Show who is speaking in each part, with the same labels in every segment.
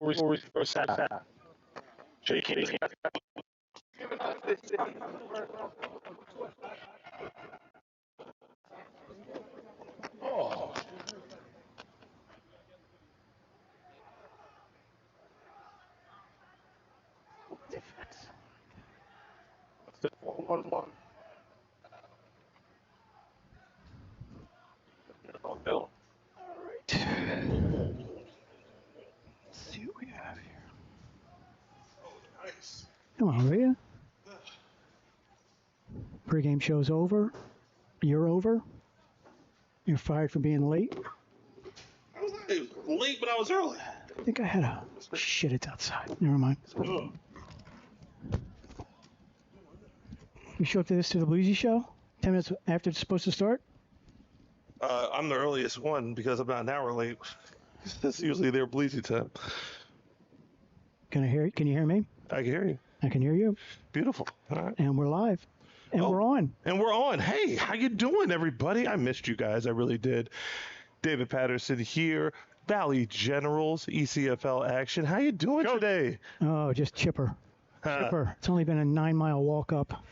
Speaker 1: or sad. So you can't. Oh. Defense. That's it. 1-1. All right. Let's see what we have here.
Speaker 2: Oh, nice.
Speaker 3: Come on, will you? Pre-game show's over. You're over. You're fired for being late.
Speaker 2: I was late, but I was early.
Speaker 3: I think I had a shit. It's outside. Never mind. You show up to the Bleezy show 10 minutes after it's supposed to start?
Speaker 2: I'm the earliest one because I'm not an hour late. That's usually their Bleezy time.
Speaker 3: Can you hear me?
Speaker 2: I can hear you.
Speaker 3: I can hear you.
Speaker 2: Beautiful. All right.
Speaker 3: And we're live. And we're on.
Speaker 2: And we're on. Hey, how you doing, everybody? I missed you guys. I really did. David Patterson here. Valley Generals, ECFL action. How you doing today?
Speaker 3: Oh, just chipper. Chipper. It's only been a 9-mile walk up.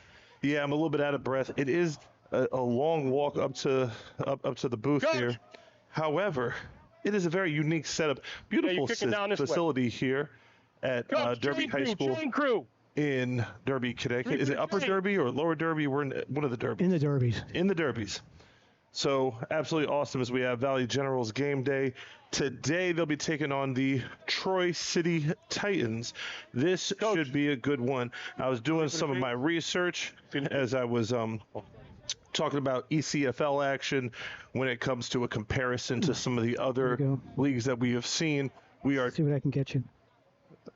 Speaker 2: Yeah, I'm a little bit out of breath. It is a long walk up to the booth here. However, it is a very unique setup. Beautiful facility here at Derby High School in Derby, Connecticut. Is it Upper Derby or Lower Derby? We're in one of the Derbies.
Speaker 3: In the Derbies.
Speaker 2: In the Derbies. So absolutely awesome as we have Valley Generals game day. Today they'll be taking on the Troy City Titans. This should be a good one. I was doing some of my research as I was talking about ECFL action when it comes to a comparison to some of the other leagues that we have seen.
Speaker 3: Let's see what I can get you.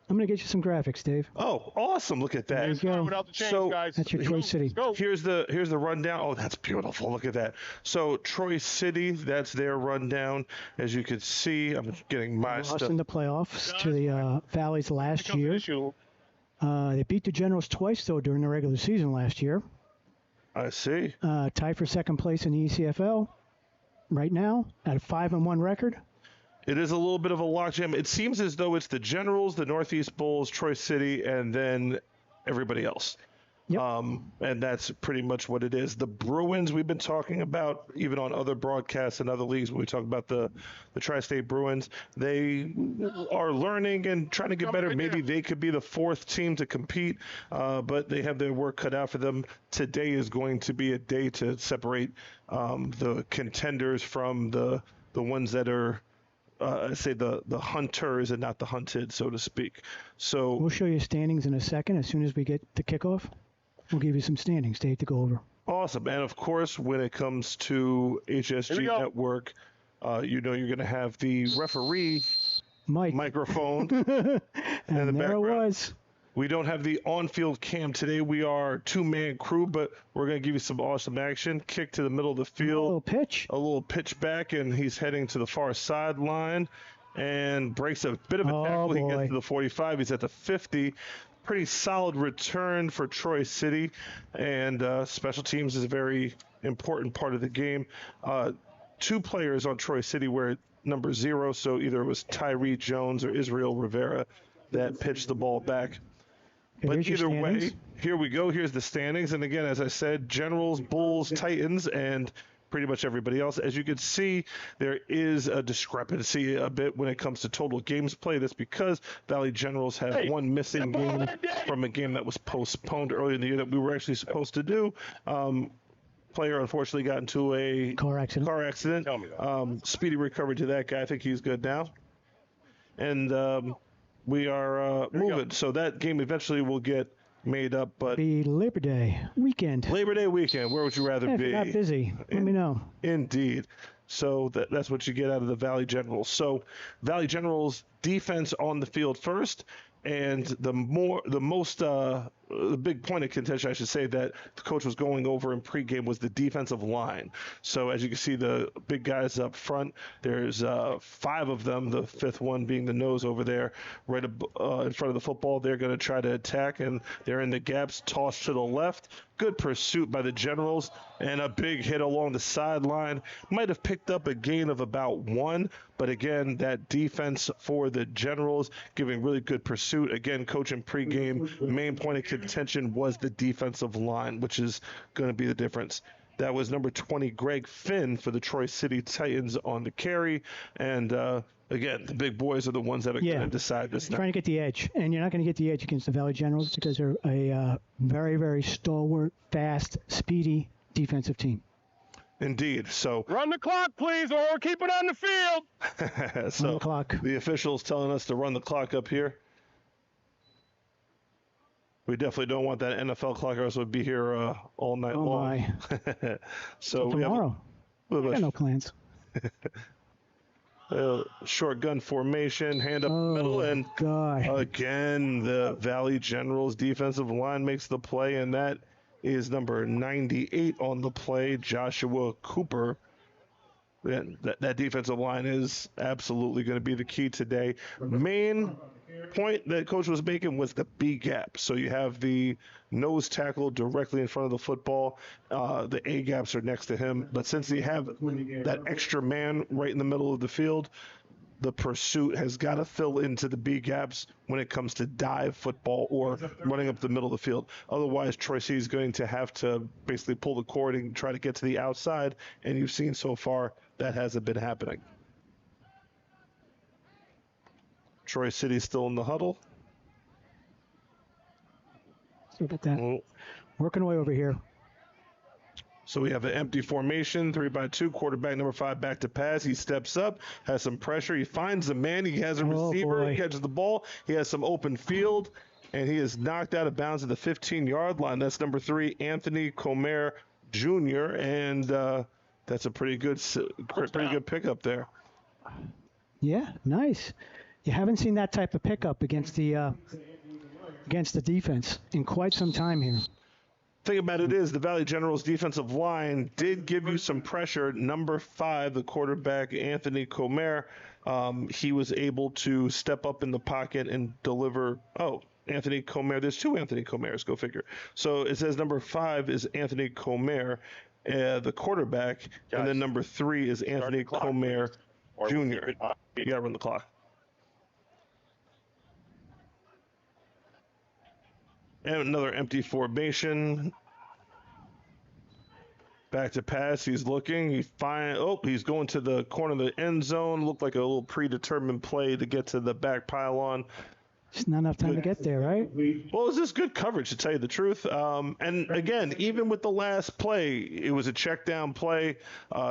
Speaker 3: I'm going to get you some graphics, Dave.
Speaker 2: Oh, awesome. Look at that.
Speaker 3: There you go.
Speaker 1: Without the change,
Speaker 2: So
Speaker 1: guys.
Speaker 3: That's your Troy City.
Speaker 2: Here's the rundown. Oh, that's beautiful. Look at that. So Troy City, that's their rundown. As you can see, I'm getting my
Speaker 3: Lost
Speaker 2: stuff.
Speaker 3: in the playoffs to the Valleys last year. They beat the Generals twice, though, during the regular season last year.
Speaker 2: I see.
Speaker 3: Tied for second place in the ECFL right now at a 5-1 record.
Speaker 2: It is a little bit of a logjam. It seems as though it's the Generals, the Northeast Bulls, Troy City, and then everybody else.
Speaker 3: Yep.
Speaker 2: And that's pretty much what it is. The Bruins we've been talking about, even on other broadcasts and other leagues, when we talk about the Tri-State Bruins, they are learning and trying to get better. Maybe they could be the fourth team to compete, but they have their work cut out for them. Today is going to be a day to separate the contenders from the ones that are say the hunters and not the hunted, so to speak. So
Speaker 3: we'll show you standings in a second. As soon as we get to kickoff, we'll give you some standings, Dave, to go over.
Speaker 2: Awesome. And of course, when it comes to HSG Network, you're going to have the referee microphone
Speaker 3: and
Speaker 2: the
Speaker 3: there
Speaker 2: background.
Speaker 3: It was.
Speaker 2: We don't have the on-field cam today. We are two-man crew, but we're going to give you some awesome action. Kick to the middle of the field.
Speaker 3: A little pitch
Speaker 2: back, and he's heading to the far sideline and breaks a bit of a tackle. He gets to the 45. He's at the 50. Pretty solid return for Troy City, and special teams is a very important part of the game. Two players on Troy City were number 0, so either it was Tyree Jones or Israel Rivera that pitched the ball back. But either way, here we go. Here's the standings. And again, as I said, Generals, Bulls, Titans, and pretty much everybody else. As you can see, there is a discrepancy a bit when it comes to total games played. That's because Valley Generals have one missing game from a game that was postponed earlier in the year that we were actually supposed to do. Player unfortunately got into a
Speaker 3: car accident.
Speaker 1: Tell me that.
Speaker 2: Speedy recovery to that guy. I think he's good now. And we are moving. So that game eventually will get made up. But
Speaker 3: the Labor Day weekend.
Speaker 2: Where would you rather be?
Speaker 3: If you're not busy, let me know.
Speaker 2: Indeed. So that's what you get out of the Valley Generals. So Valley Generals defense on the field first, and the most the big point of contention, I should say, that the coach was going over in pregame was the defensive line. So as you can see, the big guys up front, there's 5 of them, the 5th one being the nose over there, right in front of the football. They're going to try to attack, and they're in the gaps, tossed to the left. Good pursuit by the Generals, and a big hit along the sideline. Might have picked up a gain of about 1, but again, that defense for the Generals giving really good pursuit. Again, coach in pregame, main point of contention was the defensive line, which is going to be the difference. That was number 20, Greg Finn, for the Troy City Titans on the carry. And again, the big boys are the ones that are going to decide this.
Speaker 3: Trying to get the edge. And you're not going to get the edge against the Valley Generals because they're a very, very stalwart, fast, speedy defensive team.
Speaker 2: Indeed. So
Speaker 1: run the clock, please, or we'll keep it on the field.
Speaker 2: So
Speaker 3: run the clock.
Speaker 2: The officials telling us to run the clock up here. We definitely don't want that NFL clock, or else we'll be here all night long. So
Speaker 3: tomorrow.
Speaker 2: We
Speaker 3: got no plans.
Speaker 2: Short gun formation, hand up the middle, and again, the Valley Generals defensive line makes the play, and that is number 98 on the play, Joshua Cooper. That defensive line is absolutely going to be the key today. Main point that coach was making was the B gap. So you have the nose tackle directly in front of the football. The A gaps are next to him. But since you have that extra man right in the middle of the field, the pursuit has got to fill into the B gaps when it comes to dive football or running up the middle of the field. Otherwise, Troy City is going to have to basically pull the cord and try to get to the outside. And you've seen so far that hasn't been happening. Troy City still in the huddle.
Speaker 3: Look at that. Working away over here.
Speaker 2: So we have an empty formation, 3-by-2, quarterback number 5 back to pass. He steps up, has some pressure. He finds the man. He has a receiver. He catches the ball. He has some open field, and he is knocked out of bounds at the 15-yard line. That's number 3, Anthony Comer Jr., and that's a pretty good pickup there.
Speaker 3: Yeah, nice. You haven't seen that type of pickup against the defense in quite some time here.
Speaker 2: Thing about it is the Valley Generals defensive line did give you some pressure. Number 5, the quarterback, Anthony Comer, he was able to step up in the pocket and deliver. Oh, Anthony Comer. There's 2 Anthony Comers, go figure. So it says number 5 is Anthony Comer, the quarterback, and then number 3 is Anthony Comer Jr. You got to run the clock. And another empty formation. Back to pass. He's looking. He's going to the corner of the end zone. Looked like a little predetermined play to get to the back pylon.
Speaker 3: It's not enough time to get there, right?
Speaker 2: Well, it was just good coverage, to tell you the truth. And again, even with the last play, it was a check down play.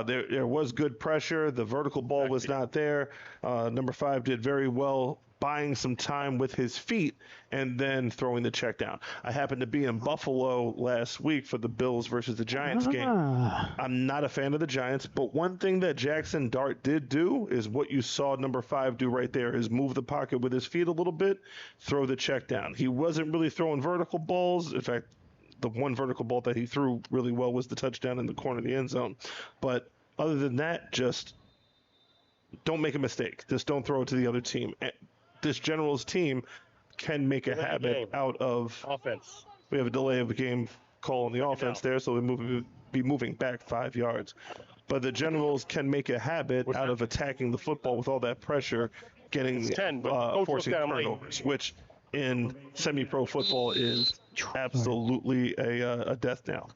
Speaker 2: There was good pressure. The vertical ball was not there. Number 5 did very well, buying some time with his feet and then throwing the check down. I happened to be in Buffalo last week for the Bills versus the Giants game. I'm not a fan of the Giants, but one thing that Jackson Dart did do is what you saw number 5 do right there, is move the pocket with his feet a little bit, throw the check down. He wasn't really throwing vertical balls. In fact, the one vertical ball that he threw really well was the touchdown in the corner of the end zone. But other than that, just don't make a mistake. Just don't throw it to the other team. This Generals team can make a habit out of
Speaker 1: offense.
Speaker 2: We have a delay of the game call on the offense there, so we'll be moving back 5 yards. But the Generals can make a habit out of attacking the football with all that pressure, forcing turnovers, which in semi-pro football is absolutely a death knell.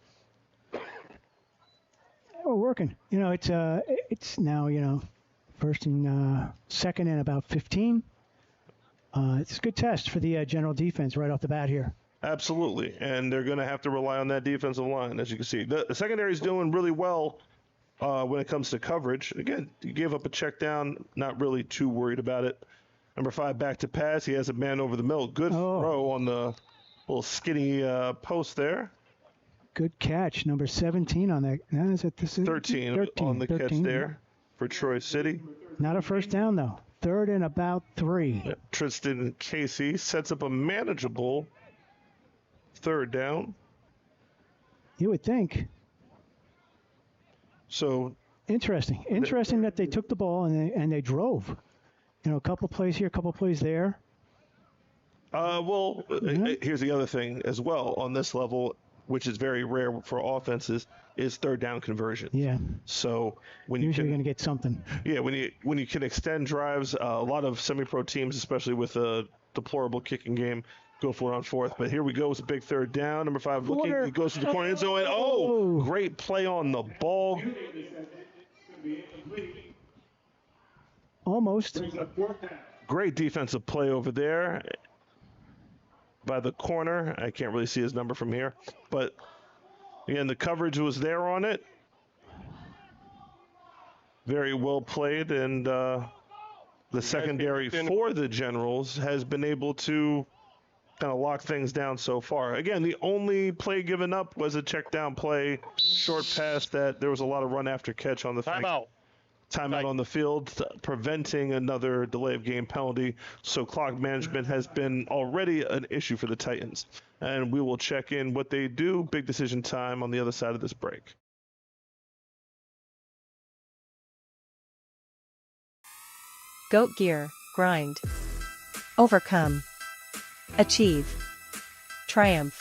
Speaker 3: We're working. It's now, first and second and about 15. It's a good test for the General defense right off the bat here.
Speaker 2: Absolutely, and they're going to have to rely on that defensive line, as you can see. The secondary is doing really well when it comes to coverage. Again, you gave up a check down, not really too worried about it. Number 5 back to pass. He has a man over the middle. Good throw on the little skinny post there.
Speaker 3: Good catch. Number 17 on that. Now, is it
Speaker 2: 13 on the catch there for Troy City.
Speaker 3: Not a first down, though. 3rd and about 3.
Speaker 2: Tristan Casey sets up a manageable third down.
Speaker 3: You would think.
Speaker 2: So
Speaker 3: interesting that they took the ball and they drove. A couple plays here, a couple plays there.
Speaker 2: Here's the other thing as well on this level, which is very rare for offenses, is third down conversions.
Speaker 3: Yeah.
Speaker 2: So when
Speaker 3: usually going to get something.
Speaker 2: Yeah, when you can extend drives, a lot of semi-pro teams, especially with a deplorable kicking game, go for it on fourth. But here we go. It's a big third down. Number 5 looking. He goes to the corner end zone. And great play on the ball.
Speaker 3: Almost.
Speaker 2: Great defensive play over there by the corner. I can't really see his number from here. But, again, the coverage was there on it. Very well played. And the secondary for the Generals has been able to kind of lock things down so far. Again, the only play given up was a check down play, short pass that there was a lot of run after catch on the timeout on the field, preventing another delay of game penalty. So clock management has been already an issue for the Titans. And we will check in what they do. Big decision time on the other side of this break.
Speaker 4: Goat gear, grind. Overcome. Achieve. Triumph.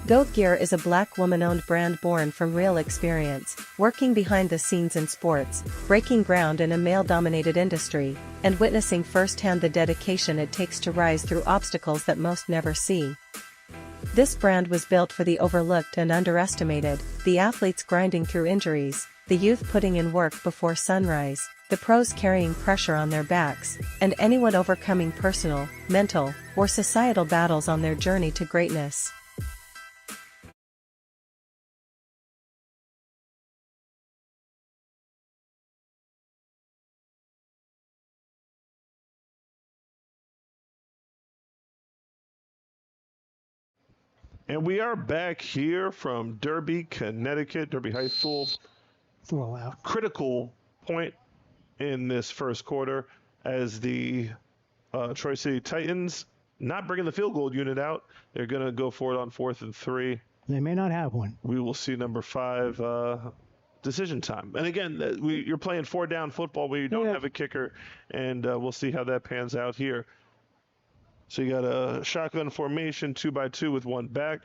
Speaker 4: Goat Gear is a black woman-owned brand born from real experience, working behind the scenes in sports, breaking ground in a male-dominated industry, and witnessing firsthand the dedication it takes to rise through obstacles that most never see. This brand was built for the overlooked and underestimated, the athletes grinding through injuries, the youth putting in work before sunrise, the pros carrying pressure on their backs, and anyone overcoming personal, mental, or societal battles on their journey to greatness.
Speaker 2: And we are back here from Derby, Connecticut, Derby High School.
Speaker 3: It's a little loud.
Speaker 2: Critical point in this first quarter as the Troy City Titans not bringing the field goal unit out. They're going to go for it on 4th and 3.
Speaker 3: They may not have one.
Speaker 2: We will see number 5 decision time. And again, you're playing 4-down football where you don't have a kicker, and we'll see how that pans out here. So you got a shotgun formation, 2-by-2 with one back.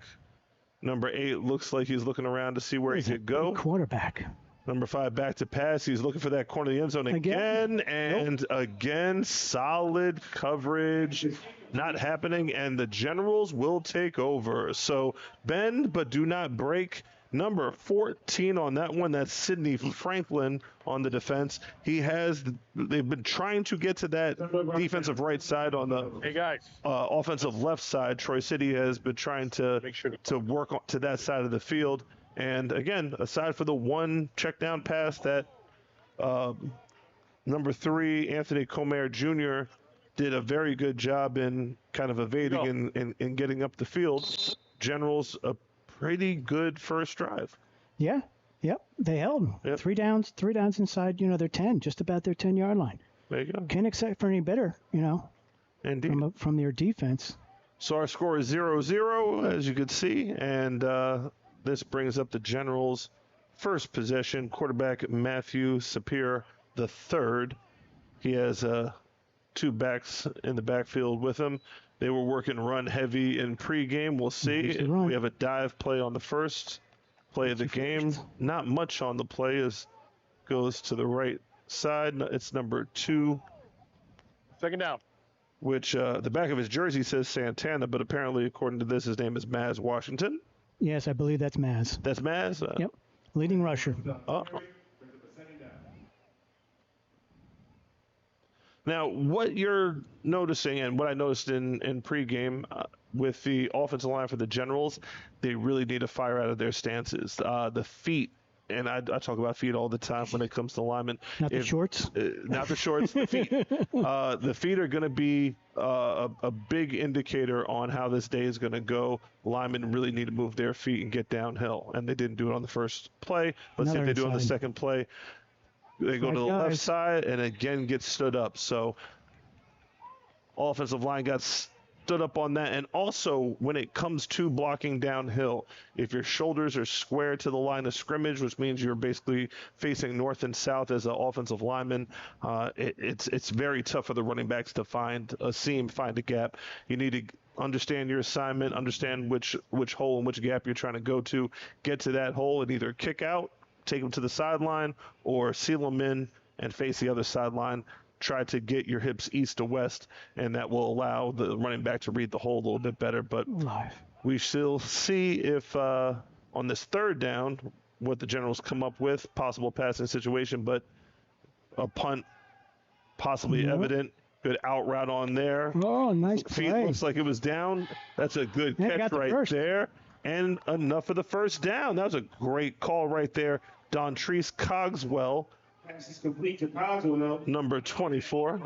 Speaker 2: Number 8 looks like he's looking around to see where he could go.
Speaker 3: Quarterback.
Speaker 2: Number 5 back to pass. He's looking for that corner of the end zone again. And again, solid coverage. Not happening. And the Generals will take over. So bend but do not break. Number 14 on that one, that's Sidney Franklin on the defense. They've been trying to get to that defensive right side on the offensive left side. Troy City has been trying to work to that side of the field. And again, aside for the one check down pass that number 3, Anthony Comer Jr. did a very good job in kind of evading and getting up the field. Generals a pretty good first drive.
Speaker 3: Yeah. Yep. They held them. Yep. Three downs inside, their 10, just about their 10-yard line.
Speaker 2: There you go.
Speaker 3: Can't expect for any better,
Speaker 2: Indeed.
Speaker 3: From their defense.
Speaker 2: So our score is 0-0, as you can see, and this brings up the Generals' first possession. Quarterback Matthew Sapir III. He has 2 backs in the backfield with him. They were working run heavy in pregame. We'll see. We have a dive play on the first play of the game. Not much on the play as goes to the right side. It's number 2.
Speaker 1: Second down.
Speaker 2: Which the back of his jersey says Santana, but apparently, according to this, his name is Maz Washington.
Speaker 3: Yes, I believe that's Maz.
Speaker 2: That's Maz?
Speaker 3: Yep. Leading rusher.
Speaker 2: Now, what you're noticing and what I noticed in pregame with the offensive line for the Generals, they really need to fire out of their stances. The feet, and I talk about feet all the time when it comes to linemen.
Speaker 3: Not the shorts?
Speaker 2: Not the shorts, the feet. The feet are going to be a big indicator on how this day is going to go. Linemen really need to move their feet and get downhill, and they didn't do it on the first play. Let's see if they do it on the second play. They go to the left side and again get stood up. So offensive line got stood up on that. And also, when it comes to blocking downhill, if your shoulders are square to the line of scrimmage, which means you're basically facing north and south as an offensive lineman, it's very tough for the running backs to find a seam, find a gap. You need to understand your assignment, understand which hole and which gap you're trying to go to, get to that hole and either kick out, take them to the sideline, or seal them in and face the other sideline. Try to get your hips east to west, and that will allow the running back to read the hole a little bit better. But we shall see if on this third down what the Generals come up with, possible passing situation, but a punt possibly evident. Good out route on there.
Speaker 3: Oh, nice
Speaker 2: Feet
Speaker 3: play.
Speaker 2: looks like it was down. That's a good catch right there. And enough for the first down. That was a great call right there. Dontrese Cogswell.
Speaker 1: Pass is complete to Cogswell.
Speaker 2: Number 24.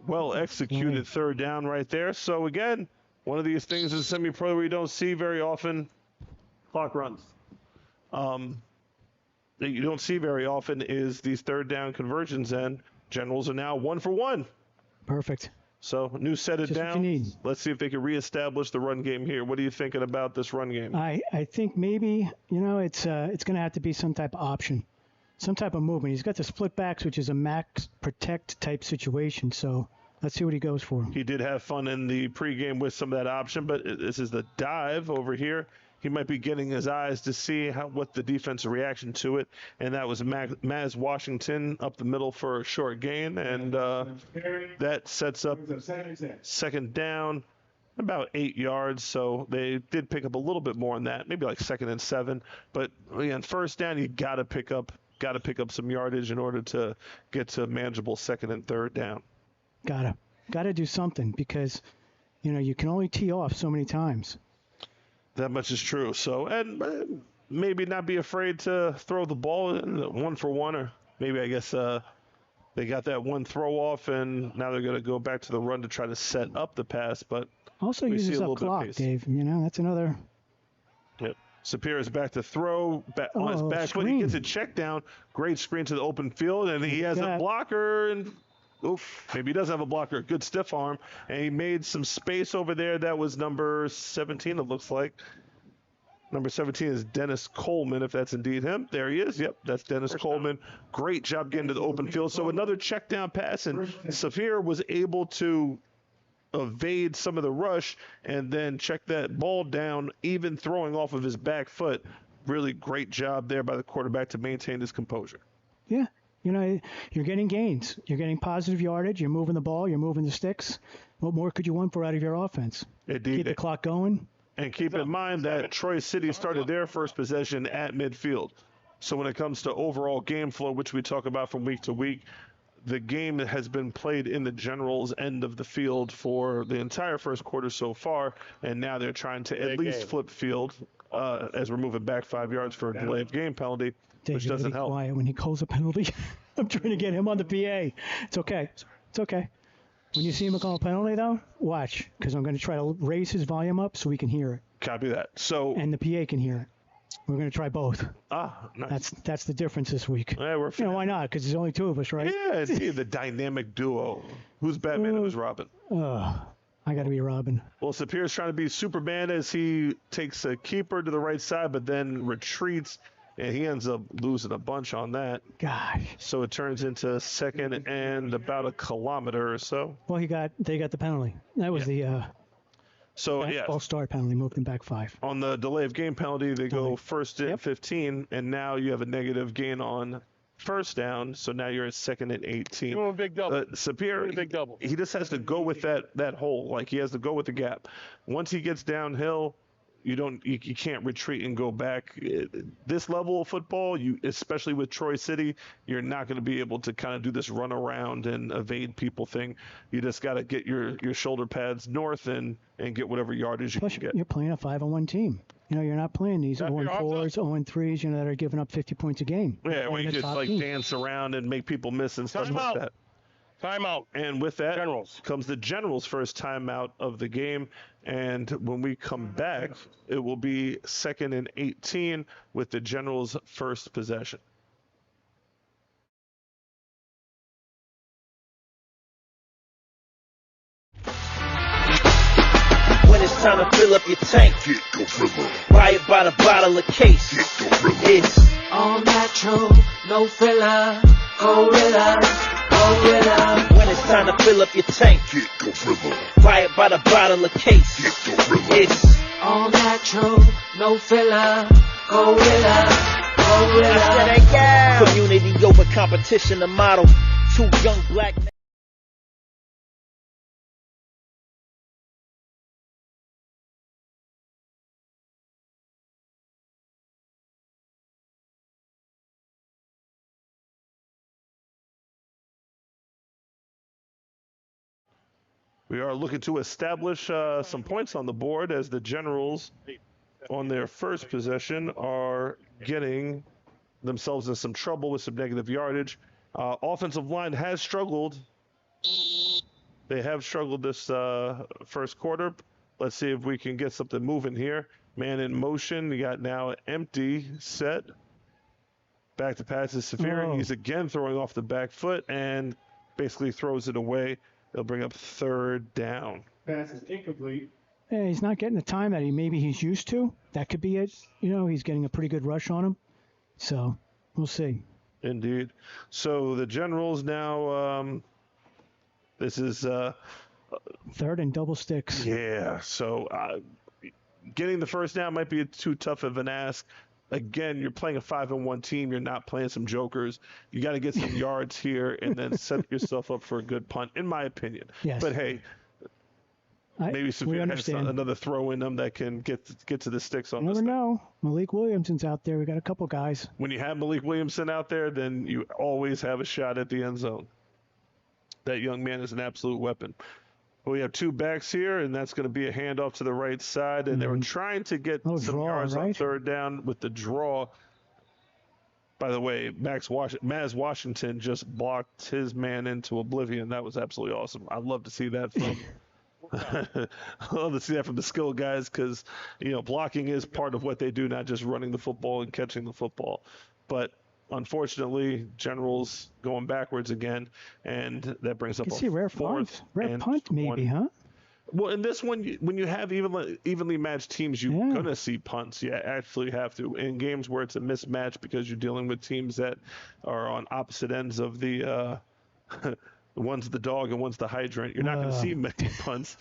Speaker 2: Well executed third down right there. So again, one of these things in semi-pro where you don't see very often. Clock runs. That you don't see very often is these third down conversions, and Generals are now 1 for 1.
Speaker 3: Perfect.
Speaker 2: So new set of downs. Let's see if they can reestablish the run game here. What are you thinking about this run game?
Speaker 3: I think maybe, it's going to have to be some type of option, some type of movement. He's got the split backs, which is a max protect type situation. So let's see what he goes for.
Speaker 2: He did have fun in the pregame with some of that option, but this is the dive over here. He might be getting his eyes to see what the defensive reaction to it, and that was Maz Washington up the middle for a short gain, and that sets up second down, about 8 yards. So they did pick up a little bit more on that, maybe like 2nd and 7. But again, first down, you got to pick up some yardage in order to get to manageable 2nd and 3rd down.
Speaker 3: Gotta do something, because you can only tee off so many times.
Speaker 2: That much is true. So, and maybe not be afraid to throw the ball in 1 for 1, or maybe I guess they got that one throw off, and now they're going to go back to the run to try to set up the pass. But
Speaker 3: also uses up clock, Dave. That's another.
Speaker 2: Yep. Sapir is back to throw on his back foot. He gets a check down. Great screen to the open field, and he has a blocker. And maybe he does have a blocker. Good stiff arm. And he made some space over there. That was number 17, it looks like. Number 17 is Dennis Coleman, if that's indeed him. There he is. Yep, that's Dennis Coleman. Great job getting to the open field. So another check down pass, and Sapir was able to evade some of the rush and then check that ball down, even throwing off of his back foot. Really great job there by the quarterback to maintain his composure.
Speaker 3: Yeah. You're getting gains. You're getting positive yardage. You're moving the ball. You're moving the sticks. What more could you want out of your offense?
Speaker 2: Indeed.
Speaker 3: Keep the clock going.
Speaker 2: And keep in mind that Troy City started their first possession at midfield. So when it comes to overall game flow, which we talk about from week to week, the game has been played in the Generals' end of the field for the entire first quarter so far, and now they're trying to at least flip field as we're moving back 5 yards for a delayed game penalty, which doesn't help.
Speaker 3: Quiet when he calls a penalty. I'm trying to get him on the PA. It's okay. It's okay. When you see him call a penalty, though, watch, because I'm going to try to raise his volume up so we can hear it.
Speaker 2: Copy that. So
Speaker 3: and the PA can hear it. We're going to try both.
Speaker 2: Nice.
Speaker 3: That's the difference this week.
Speaker 2: Yeah,
Speaker 3: why not? Because there's only 2 of us, right?
Speaker 2: Yeah, the dynamic duo. Who's Batman and who's Robin?
Speaker 3: I got to be Robin.
Speaker 2: Well, Sapir's trying to be Superman as he takes a keeper to the right side, but then retreats, and he ends up losing a bunch on that.
Speaker 3: Gosh.
Speaker 2: So it turns into 2nd and about a kilometer or so.
Speaker 3: Well, they got the penalty. That was the false start penalty, moved them back 5.
Speaker 2: On the delay of game penalty, they go 1st and 15, and now you have a negative gain on first down, so now you're at 2nd and 18.
Speaker 1: Doing a big double.
Speaker 2: Sapir,
Speaker 1: big double.
Speaker 2: He just has to go with that hole. Like, he has to go with the gap. Once he gets downhill, you can't retreat and go back. This level of football, especially with Troy City, you're not going to be able to kind of do this run around and evade people thing. You just got to get your shoulder pads north and get whatever yardage you can get.
Speaker 3: You're playing a 5-on-1 team. You're not playing these 0-4s, 0-3s, that are giving up 50 points a game.
Speaker 2: Yeah, where you just dance around and make people miss and stuff like that.
Speaker 1: Timeout.
Speaker 2: And with that comes the Generals' first timeout of the game. And when we come back, it will be 2nd and 18 with the Generals' first possession.
Speaker 5: time to fill up your tank. Buy it by the bottle of case. It's
Speaker 6: all natural, no filler, gorilla, gorilla.
Speaker 5: when it's time to fill up your tank. Buy it by the bottle of case. It's
Speaker 6: all natural, no filler, gorilla, gorilla.
Speaker 5: community over competition, the model. Two young black men.
Speaker 2: We are looking to establish some points on the board as the Generals on their first possession are getting themselves in some trouble with some negative yardage. Offensive line has struggled. They have struggled this first quarter. Let's see if we can get something moving here. Man in motion. You got now empty set. Back to pass is Safiri. He's again throwing off the back foot and basically throws it away. They'll bring up third down.
Speaker 1: Pass is incomplete.
Speaker 3: Yeah, he's not getting the time that he's used to. That could be it. He's getting a pretty good rush on him. So we'll see.
Speaker 2: Indeed. So the Generals now, this is...
Speaker 3: third and double sticks.
Speaker 2: Yeah, so getting the first down might be too tough of an ask. Again, you're playing a 5-1 team. You're not playing some jokers. You got to get some yards here and then set yourself up for a good punt, in my opinion.
Speaker 3: Yes.
Speaker 2: But hey, maybe Safir has another throw in them that can get to the sticks on this.
Speaker 3: You never know. Malik Williamson's out there. We got a couple guys.
Speaker 2: When you have Malik Williamson out there, then you always have a shot at the end zone. That young man is an absolute weapon. We have two backs here, and that's going to be a handoff to the right side. And they were trying to get some yards on third down with the draw. By the way, Maz Washington just blocked his man into oblivion. That was absolutely awesome. I'd love to see that from I love to see that from the skill guys because, blocking is part of what they do, not just running the football and catching the football. But unfortunately, Generals going backwards again, and that brings up a
Speaker 3: rare punt. Rare punt, maybe, huh?
Speaker 2: Well, in this one, when you have evenly matched teams, you're going to see punts. You actually have to. In games where it's a mismatch because you're dealing with teams that are on opposite ends of the one's the dog and one's the hydrant, you're not going to see many punts.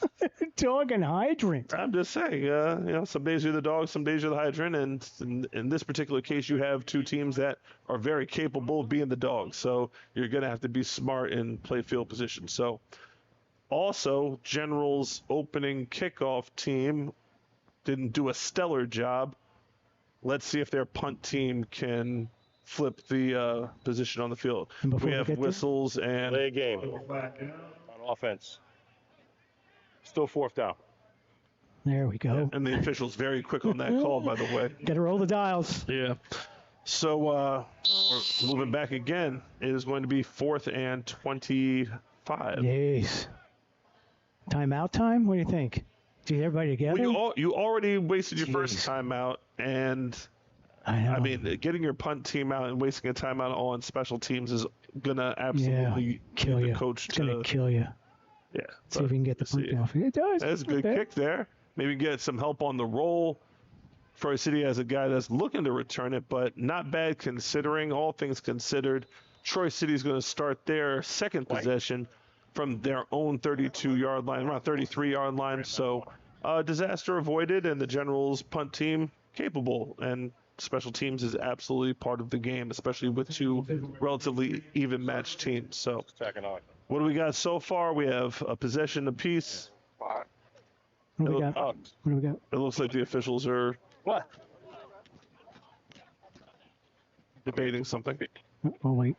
Speaker 3: Dog and hydrant.
Speaker 2: I'm just saying, some days you're the dog, some days you're the hydrant, and in this particular case, you have two teams that are very capable of being the dog. So you're going to have to be smart and play field position. So also, Generals' opening kickoff team didn't do a stellar job. Let's see if their punt team can flip the position on the field. We have whistles and
Speaker 1: Play a game on offense. Still fourth down.
Speaker 3: There we go.
Speaker 2: And the official's very quick on that call, by the way.
Speaker 3: Got to roll the dials.
Speaker 2: Yeah. So we're moving back again. It is going to be 4th and 25.
Speaker 3: Yes. Timeout time? What do you think? Do you get everybody together?
Speaker 2: Well, you already wasted your first timeout, and I mean, getting your punt team out and wasting a timeout on special teams is gonna absolutely
Speaker 3: kill you.
Speaker 2: Coach
Speaker 3: it's gonna kill you.
Speaker 2: Yeah.
Speaker 3: See if we can get the punt off. It does.
Speaker 2: That's a good kick there. Maybe get some help on the roll. Forest City has a guy that's looking to return it, but not bad considering all things considered. Troy City is going to start their second possession from their own 32-yard line, around 33-yard line. So disaster avoided, and the Generals punt team capable. And special teams is absolutely part of the game, especially with two relatively even matched teams. So what do we got so far? We have a possession apiece.
Speaker 3: What do we got?
Speaker 2: It looks like the officials are debating something.
Speaker 3: Oh, wait.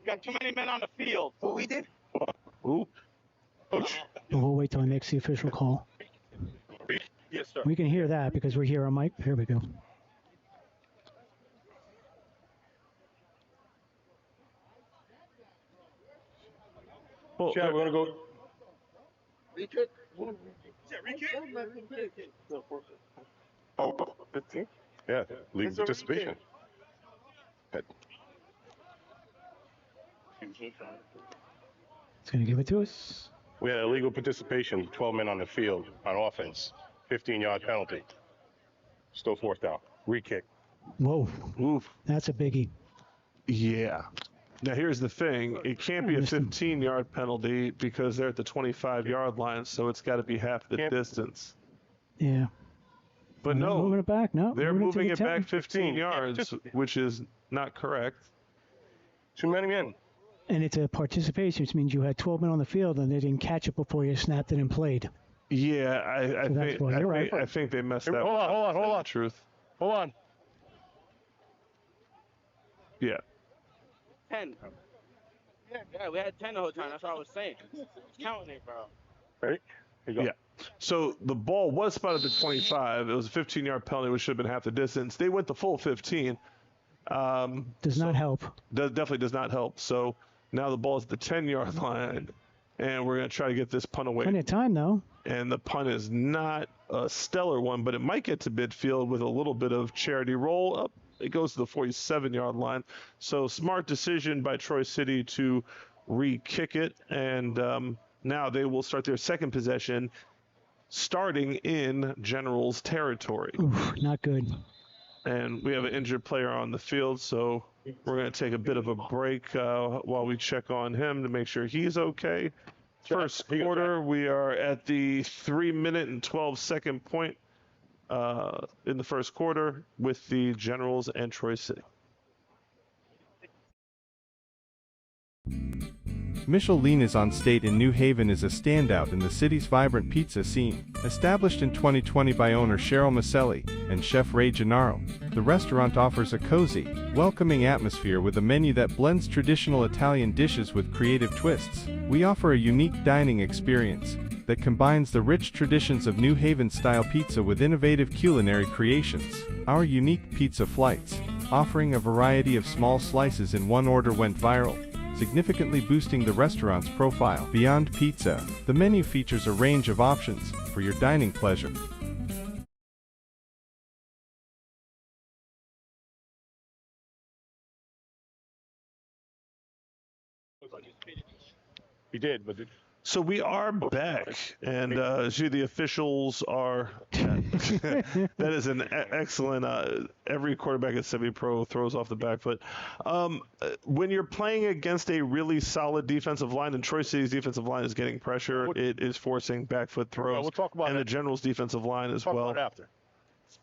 Speaker 1: Got too many men on the field.
Speaker 5: What we did?
Speaker 2: Ooh.
Speaker 1: Coach.
Speaker 3: We'll wait till he makes the official call.
Speaker 1: Yes, sir.
Speaker 3: We can hear that because we're here on mic. Here we go.
Speaker 1: Well, Chad, we're going to go.
Speaker 5: Retreat?
Speaker 1: Oh, 15? Yeah, league participation.
Speaker 3: He's going to give it to us.
Speaker 1: We had illegal participation, 12 men on the field on offense, 15-yard penalty. Still fourth down. Re-kick.
Speaker 3: Whoa.
Speaker 2: Oof.
Speaker 3: That's a biggie.
Speaker 2: Yeah. Now, here's the thing. It can't be a 15-yard penalty because they're at the 25-yard line, so it's got to be half the distance.
Speaker 3: Yeah.
Speaker 2: But no,
Speaker 3: moving it back. No,
Speaker 2: they're moving it
Speaker 3: 10.
Speaker 2: back 15 yards, which is not correct.
Speaker 1: Too many men.
Speaker 3: And it's a participation, which means you had 12 men on the field and they didn't catch it before you snapped it and played.
Speaker 2: Yeah, I think they messed up.
Speaker 1: Hold on.
Speaker 2: Truth.
Speaker 1: Hold on.
Speaker 2: Yeah.
Speaker 7: 10. Yeah, we had 10 the whole time. That's what I was saying. It's counting it, bro.
Speaker 1: Ready? Here you go.
Speaker 2: Yeah. So the ball was spotted at 25. It was a 15-yard penalty, which should have been half the distance. They went the full 15.
Speaker 3: Does not help.
Speaker 2: Definitely does not help. So now the ball is at the 10-yard line, and we're going to try to get this punt away.
Speaker 3: Plenty of time, though.
Speaker 2: And the punt is not a stellar one, but it might get to midfield with a little bit of charity roll up. It goes to the 47-yard line. So smart decision by Troy City to re-kick it. And now they will start their second possession starting in General's territory.
Speaker 3: Oof, not good.
Speaker 2: And we have an injured player on the field, so we're going to take a bit of a break while we check on him to make sure he's okay. First quarter, we are at the 3-minute and 12-second point in the first quarter with the Generals and Troy City.
Speaker 8: Michelin is on state in New Haven is a standout in the city's vibrant pizza scene. Established in 2020 by owner Cheryl Maselli and chef Ray Gennaro, the restaurant offers a cozy, welcoming atmosphere with a menu that blends traditional Italian dishes with creative twists. We offer a unique dining experience that combines the rich traditions of New Haven-style pizza with innovative culinary creations. Our unique pizza flights, offering a variety of small slices in one order, went viral, significantly boosting the restaurant's profile. Beyond pizza, the menu features a range of options for your dining pleasure.
Speaker 1: He did, but
Speaker 2: So we are back, and the officials are. That is an excellent. Every quarterback at semi-pro throws off the back foot. When you're playing against a really solid defensive line, and Troy City's defensive line is getting pressure, it is forcing back foot throws.
Speaker 1: We'll talk about
Speaker 2: and
Speaker 1: it.
Speaker 2: the Generals' defensive line as well,
Speaker 1: about it after.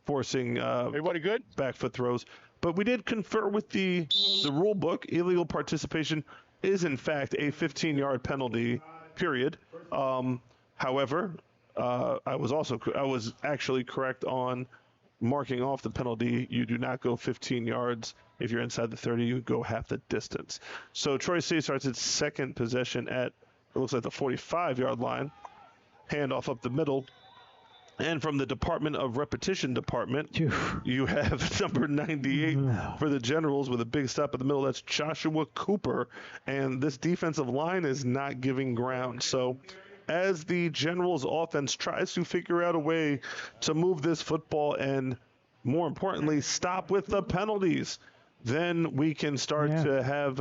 Speaker 2: forcing
Speaker 1: Everybody good?
Speaker 2: back foot throws. But we did confer with the rule book. Illegal participation is in fact a 15-yard penalty. Period. However, I was actually correct on marking off the penalty. You do not go 15 yards. If you're inside the 30, you go half the distance. So Troy City starts its second possession at, it looks like, the 45-yard line. Handoff up the middle. And from the Department of Repetition department, you have number 98 for the Generals with a big stop in the middle. That's Joshua Cooper. And this defensive line is not giving ground. So as the Generals offense tries to figure out a way to move this football and, more importantly, stop with the penalties, then we can start to have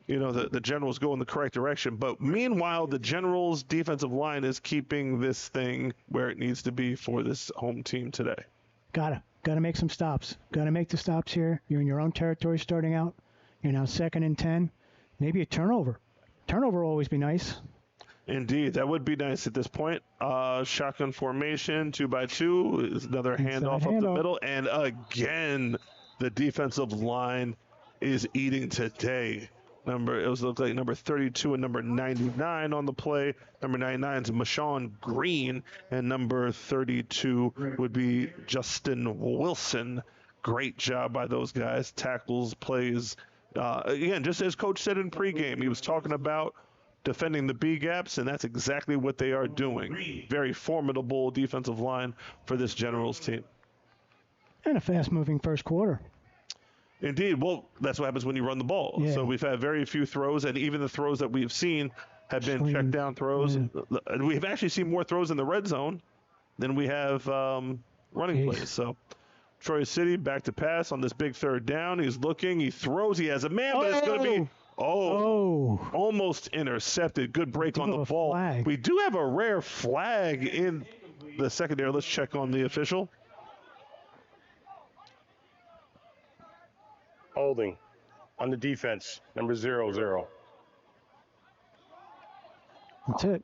Speaker 2: the Generals go in the correct direction. But meanwhile, the Generals' defensive line is keeping this thing where it needs to be for this home team today.
Speaker 3: Gotta make some stops. Gotta make the stops here. You're in your own territory starting out. You're now 2nd and 10. Maybe a turnover. Turnover will always be nice.
Speaker 2: Indeed, that would be nice at this point. Shotgun formation, 2x2 is another handoff up the middle. And again, the defensive line is eating today. Looked like number 32 and number 99 on the play. Number 99 is Marshawn Green, and number 32 would be Justin Wilson. Great job by those guys. Tackles, plays. Again, just as Coach said in pregame, he was talking about defending the B gaps, and that's exactly what they are doing. Very formidable defensive line for this Generals team.
Speaker 3: And a fast-moving first quarter.
Speaker 2: Indeed. Well, that's what happens when you run the ball.
Speaker 3: Yeah.
Speaker 2: So we've had very few throws, and even the throws that we've seen have been check down throws. Yeah. We've actually seen more throws in the red zone than we have running plays. So Troy City back to pass on this big third down. He's looking. He throws. He has a man, but it's going to be Almost intercepted. Good break on the ball.
Speaker 3: Flag.
Speaker 2: We do have a rare flag in the secondary. Let's check on the official.
Speaker 1: Holding on the defense, number 00.
Speaker 3: That's it.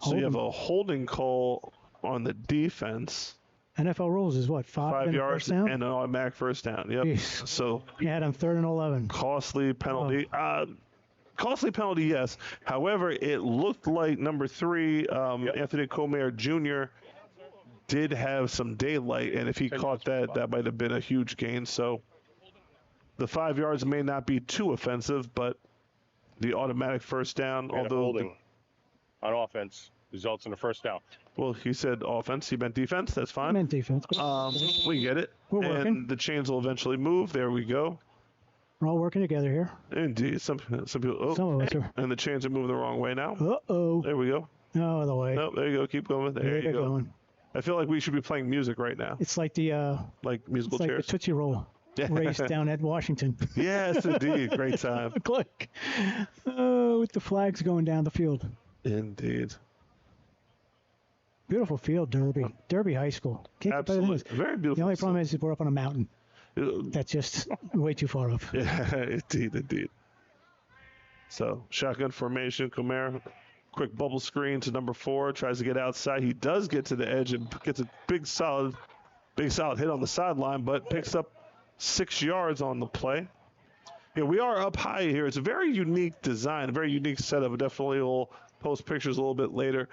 Speaker 2: So you have a holding call on the defense.
Speaker 3: NFL rules is what?
Speaker 2: 5 yards
Speaker 3: first down?
Speaker 2: and an automatic first down. Yep.
Speaker 3: Jeez.
Speaker 2: So
Speaker 3: You had him 3rd and 11.
Speaker 2: costly penalty. Costly penalty, yes. However, it looked like number 3, Anthony Comer Jr., did have some daylight, and if he caught that, that might have been a huge gain. So the 5 yards may not be too offensive, but the automatic first down,
Speaker 1: And
Speaker 2: although
Speaker 1: holding on offense results in a first down.
Speaker 2: well, he said offense, he meant defense. That's
Speaker 3: I
Speaker 2: fine.
Speaker 3: meant defense. But
Speaker 2: We get it.
Speaker 3: We're
Speaker 2: and
Speaker 3: working.
Speaker 2: the chains will eventually move. There we go.
Speaker 3: we're all working together here.
Speaker 2: Indeed. Some people. Oh,
Speaker 3: Some of us are.
Speaker 2: and the chains are moving the wrong way now.
Speaker 3: Uh-oh.
Speaker 2: There we go.
Speaker 3: No other way.
Speaker 2: Nope, there you go. Keep going. There you
Speaker 3: They're
Speaker 2: go.
Speaker 3: going.
Speaker 2: I feel like we should be playing music right now,
Speaker 3: It's like the
Speaker 2: like musical
Speaker 3: it's like the
Speaker 2: chairs.
Speaker 3: Tootsie Roll race down at Washington.
Speaker 2: Yes, indeed. Great time.
Speaker 3: Look. Oh, with the flags going down the field.
Speaker 2: Indeed.
Speaker 3: Beautiful field, Derby. Derby High School. Can't get better than this.
Speaker 2: Absolutely. Very
Speaker 3: The
Speaker 2: beautiful.
Speaker 3: only problem is we're up on a mountain.
Speaker 2: Uh,
Speaker 3: That's just way too far up.
Speaker 2: Yeah, indeed. So, shotgun formation, Comer, quick bubble screen to number 4, tries to get outside. He does get to the edge and gets a big solid hit on the sideline, but picks up 6 yards on the play. Yeah, we are up high here. It's a very unique design, a very unique setup. Definitely we'll post pictures a little bit later.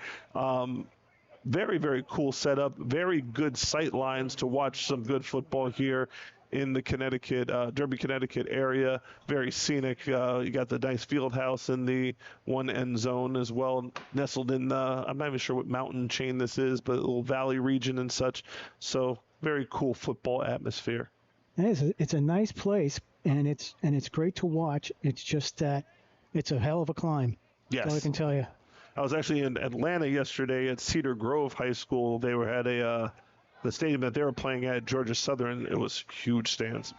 Speaker 2: Very, very cool setup. Very good sight lines to watch some good football here in the Connecticut, Derby, Connecticut area. Very scenic. You got the nice field house in the one end zone as well, nestled in I'm not even sure what mountain chain this is, but a little valley region and such. So very cool football atmosphere.
Speaker 3: It's a nice place, and it's great to watch. It's just that it's a hell of a climb.
Speaker 2: Yes.
Speaker 3: That's all I can tell you.
Speaker 2: I was actually in Atlanta yesterday at Cedar Grove High School. They were at the stadium that they were playing at, Georgia Southern. It was huge stands.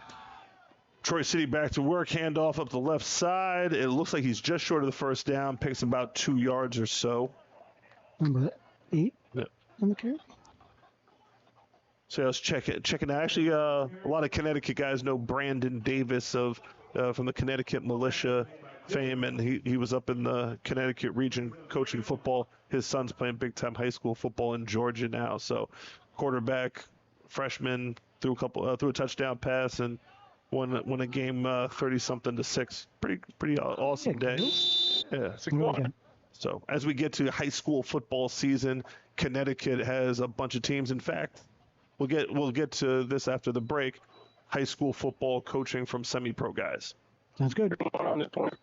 Speaker 2: Troy City back to work, handoff up the left side. It looks like he's just short of the first down, picks about 2 yards or so.
Speaker 3: Number 8
Speaker 2: Yep.
Speaker 3: on the carry.
Speaker 2: So let's check it. Actually, a lot of Connecticut guys know Brandon Davis from the Connecticut Militia fame, and he was up in the Connecticut region coaching football. His son's playing big-time high school football in Georgia now. So quarterback, freshman, threw a touchdown pass and won a game 30-something to 6. Pretty awesome day. Yeah. So as we get to high school football season, Connecticut has a bunch of teams. In fact, we'll get to this after the break. High school football coaching from semi-pro guys.
Speaker 3: Sounds good.
Speaker 1: On this point.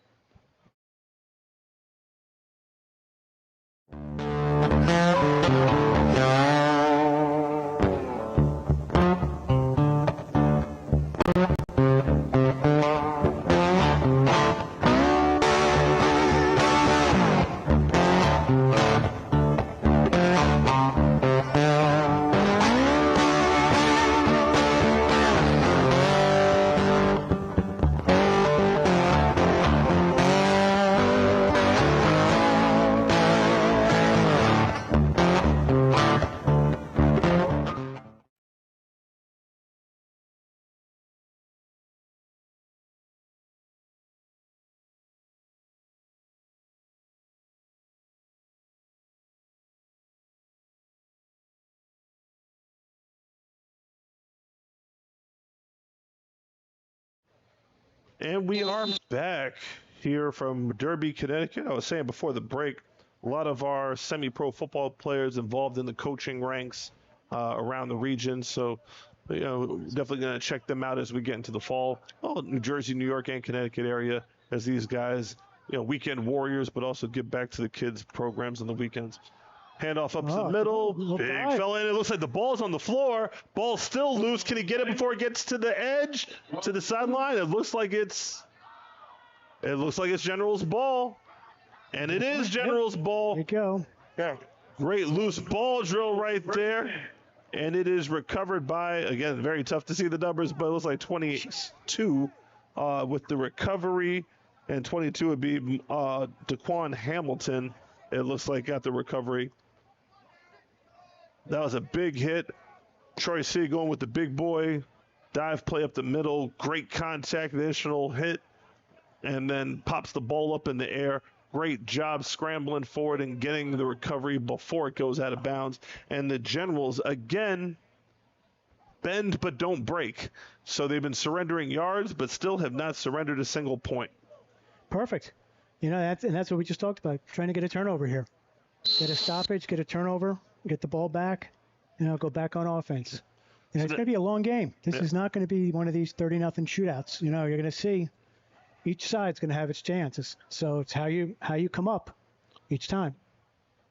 Speaker 2: And we are back here from Derby, Connecticut. I was saying before the break, a lot of our semi-pro football players involved in the coaching ranks around the region. So, definitely going to check them out as we get into the fall. Oh, New Jersey, New York, and Connecticut area as these guys, weekend warriors, but also give back to the kids' programs on the weekends. Handoff up to the middle. Big fella in. It looks like the ball's on the floor. Ball's still loose. Can he get it before it gets to the edge, to the sideline? It looks like it's General's ball. And it is General's ball.
Speaker 3: There you go.
Speaker 2: Yeah. Great loose ball drill right there. And it is recovered by, again, very tough to see the numbers, but it looks like 22 with the recovery And 22 would be Daquan Hamilton. It looks like got the recovery. That was a big hit. Troy City going with the big boy. Dive play up the middle. Great contact, additional hit. And then pops the ball up in the air. Great job scrambling forward and getting the recovery before it goes out of bounds. And the Generals, again, bend but don't break. So they've been surrendering yards, but still have not surrendered a single point.
Speaker 3: Perfect. You know, that's what we just talked about, trying to get a turnover here. Get a stoppage, get a turnover, get the ball back, go back on offense. It's going to be a long game. This is not going to be one of these 30-0 shootouts. You're going to see each side's going to have its chances. So it's how you come up each time.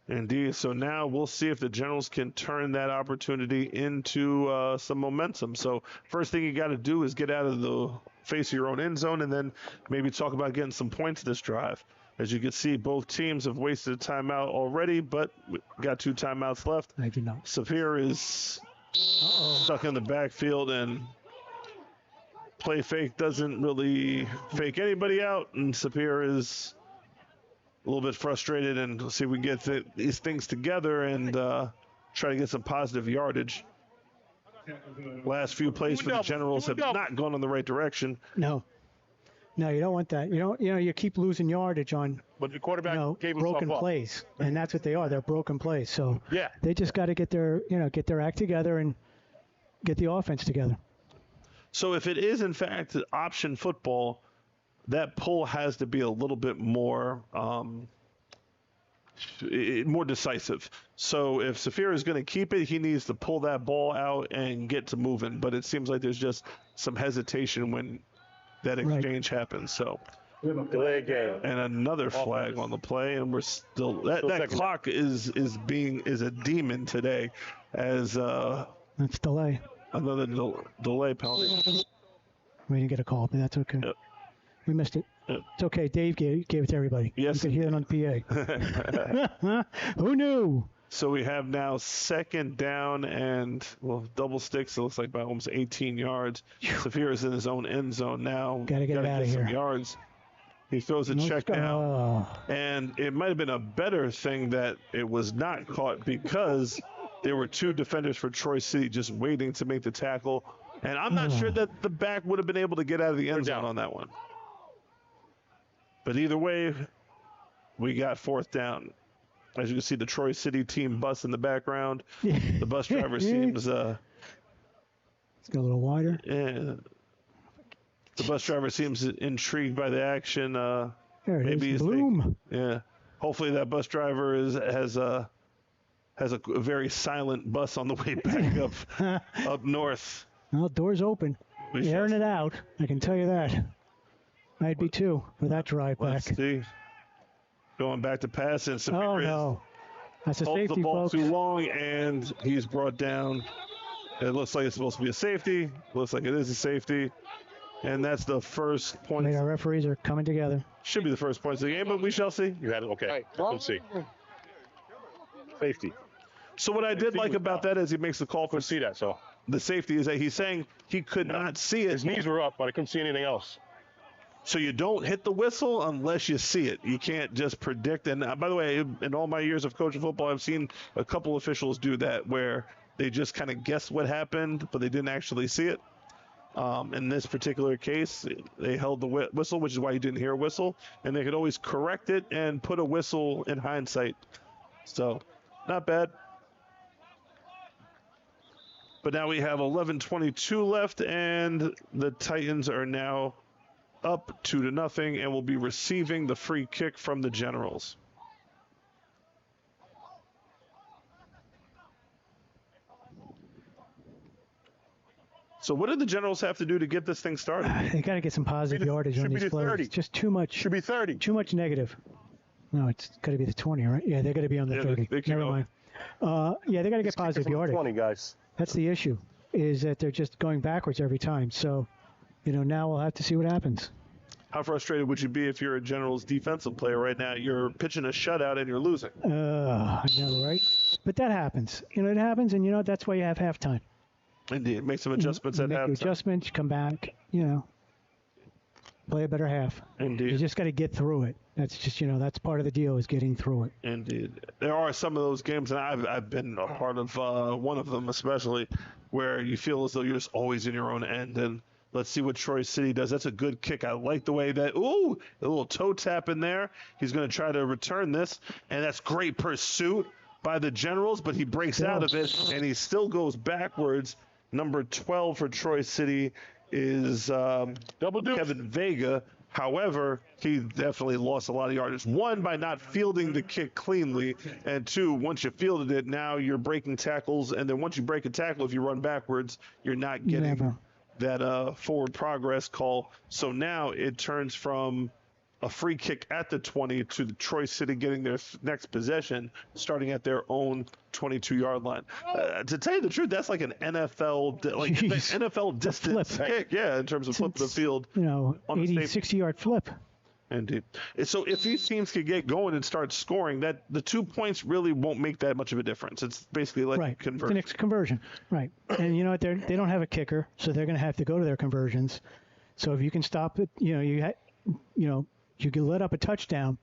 Speaker 2: Indeed. So now we'll see if the Generals can turn that opportunity into some momentum. So first thing you got to do is get out of the face of your own end zone and then maybe talk about getting some points this drive. As you can see, both teams have wasted a timeout already, but we got 2 timeouts left.
Speaker 3: I do not.
Speaker 2: Safir is stuck in the backfield, and play fake doesn't really fake anybody out, and Safir is a little bit frustrated, and we'll see if we can get these things together and try to get some positive yardage. Last few plays for the Generals have not gone in the right direction.
Speaker 3: No, you don't want that. You keep losing yardage on
Speaker 1: But the quarterback gave
Speaker 3: broken
Speaker 1: himself up.
Speaker 3: plays, and that's what they are. They're broken plays. So
Speaker 1: Yeah.
Speaker 3: they just got to get their act together and get the offense together.
Speaker 2: So if it is in fact option football, that pull has to be a little bit more more decisive. So if Safir is going to keep it, he needs to pull that ball out and get to moving. But it seems like there's just some hesitation when that exchange happens. So
Speaker 1: Delay game.
Speaker 2: and another flag on the play, and we're still that clock is a demon today, as
Speaker 3: That's delay.
Speaker 2: another delay penalty.
Speaker 3: We didn't get a call, but that's okay.
Speaker 2: Yep.
Speaker 3: We missed it.
Speaker 2: Yep.
Speaker 3: It's okay. Dave gave it to everybody.
Speaker 2: Yes,
Speaker 3: You could hear it on PA. Who knew?
Speaker 2: So we have now second down and, double sticks. It looks like by almost 18 yards. Safir is in his own end zone now.
Speaker 3: Gotta get it out of
Speaker 2: some
Speaker 3: here.
Speaker 2: yards. He throws a check down. And it might have been a better thing that it was not caught, because there were 2 defenders for Troy City just waiting to make the tackle. And I'm not sure that the back would have been able to get out of the end zone on that one. But either way, we got 4th down. As you can see, the Troy City team bus in the background. The bus driver seems
Speaker 3: Let's go a little wider.
Speaker 2: the bus driver seems intrigued by the action.
Speaker 3: There it
Speaker 2: maybe
Speaker 3: is.
Speaker 2: he's
Speaker 3: Boom.
Speaker 2: hopefully that bus driver has a very silent bus on the way back up north.
Speaker 3: Well, doors open. Airing it out. I can tell you that. I'd be too for that drive back.
Speaker 2: Let's see. Going back to pass, and
Speaker 3: Oh no, that's a
Speaker 2: holds
Speaker 3: safety,
Speaker 2: the ball
Speaker 3: folks.
Speaker 2: too long, and he's brought down. It looks like it's supposed to be a safety. Looks like it is a safety, and that's the first point.
Speaker 3: Our referees are coming together.
Speaker 2: Should be the first points of the game, but we shall see.
Speaker 1: You had it? Okay. Let's see. Safety.
Speaker 2: So what I did like about that is he makes the call for
Speaker 1: See that, so.
Speaker 2: the safety is that he's saying he could not see it.
Speaker 1: His knees were up, but I couldn't see anything else.
Speaker 2: So you don't hit the whistle unless you see it. You can't just predict. And by the way, in all my years of coaching football, I've seen a couple officials do that where they just kind of guess what happened, but they didn't actually see it. In this particular case, they held the whistle, which is why you didn't hear a whistle. And they could always correct it and put a whistle in hindsight. So, not bad. But now we have 11:22 left, and the Titans are now up 2-0, and will be receiving the free kick from the Generals. So what did the Generals have to do to get this thing started?
Speaker 3: They got to get some positive yardage on these plays. It's just too much.
Speaker 1: Should be 30.
Speaker 3: Too much negative. No, it's got to be the 20, right? Yeah, they got to be on the 30. Never mind. Yeah, they got to get positive yardage.
Speaker 1: 20, guys.
Speaker 3: That's the issue, is that they're just going backwards every time. So, now we'll have to see what happens.
Speaker 2: How frustrated would you be if you're a Generals defensive player right now? You're pitching a shutout and you're losing.
Speaker 3: I know, right? But that happens. It happens, and that's why you have halftime.
Speaker 2: Indeed. Make some adjustments at
Speaker 3: Make
Speaker 2: halftime.
Speaker 3: adjustments, come back, Play a better half.
Speaker 2: Indeed.
Speaker 3: You just got to get through it. That's just, that's part of the deal is getting through it.
Speaker 2: Indeed. There are some of those games, and I've been a part of one of them especially, where you feel as though you're just always in your own end. And let's see what Troy City does. That's a good kick. I like the way that, a little toe tap in there. He's going to try to return this, and that's great pursuit by the Generals, but he breaks out of it, and he still goes backwards. Number 12 for Troy City is Kevin Vega. However, he definitely lost a lot of yardage. One, by not fielding the kick cleanly, and two, once you fielded it, now you're breaking tackles, and then once you break a tackle, if you run backwards, you're not getting that forward progress call. So now it turns from a free kick at the 20 to the Troy City getting their next possession, starting at their own 22-yard line. To tell you the truth, that's like an NFL, NFL distance kick, in terms of flipping the field.
Speaker 3: 80, 60-yard flip.
Speaker 2: Indeed. So if these teams could get going and start scoring, that the 2 points really won't make that much of a difference. It's basically like conversion.
Speaker 3: It's conversion, right? And you know what? They don't have a kicker, so they're going to have to go to their conversions. So if you can stop it, you can let up a touchdown,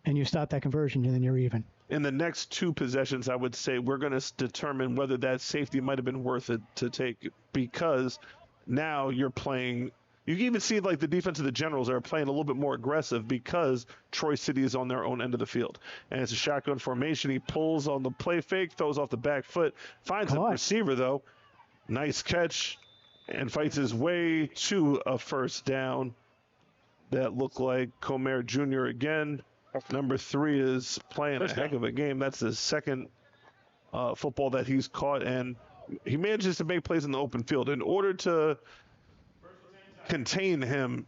Speaker 3: and you stop that conversion, and then you're even.
Speaker 2: In the next two possessions, I would say we're going to determine whether that safety might have been worth it to take, because now you're playing. You can even see like the defense of the Generals are playing a little bit more aggressive because Troy City is on their own end of the field. And it's a shotgun formation. He pulls on the play fake, throws off the back foot, finds a receiver, though. Nice catch, and fights his way to a first down. That looked like Comer Jr. again. Number 3 is playing a heck of a game. That's his second football that he's caught, and he manages to make plays in the open field. In order to contain him,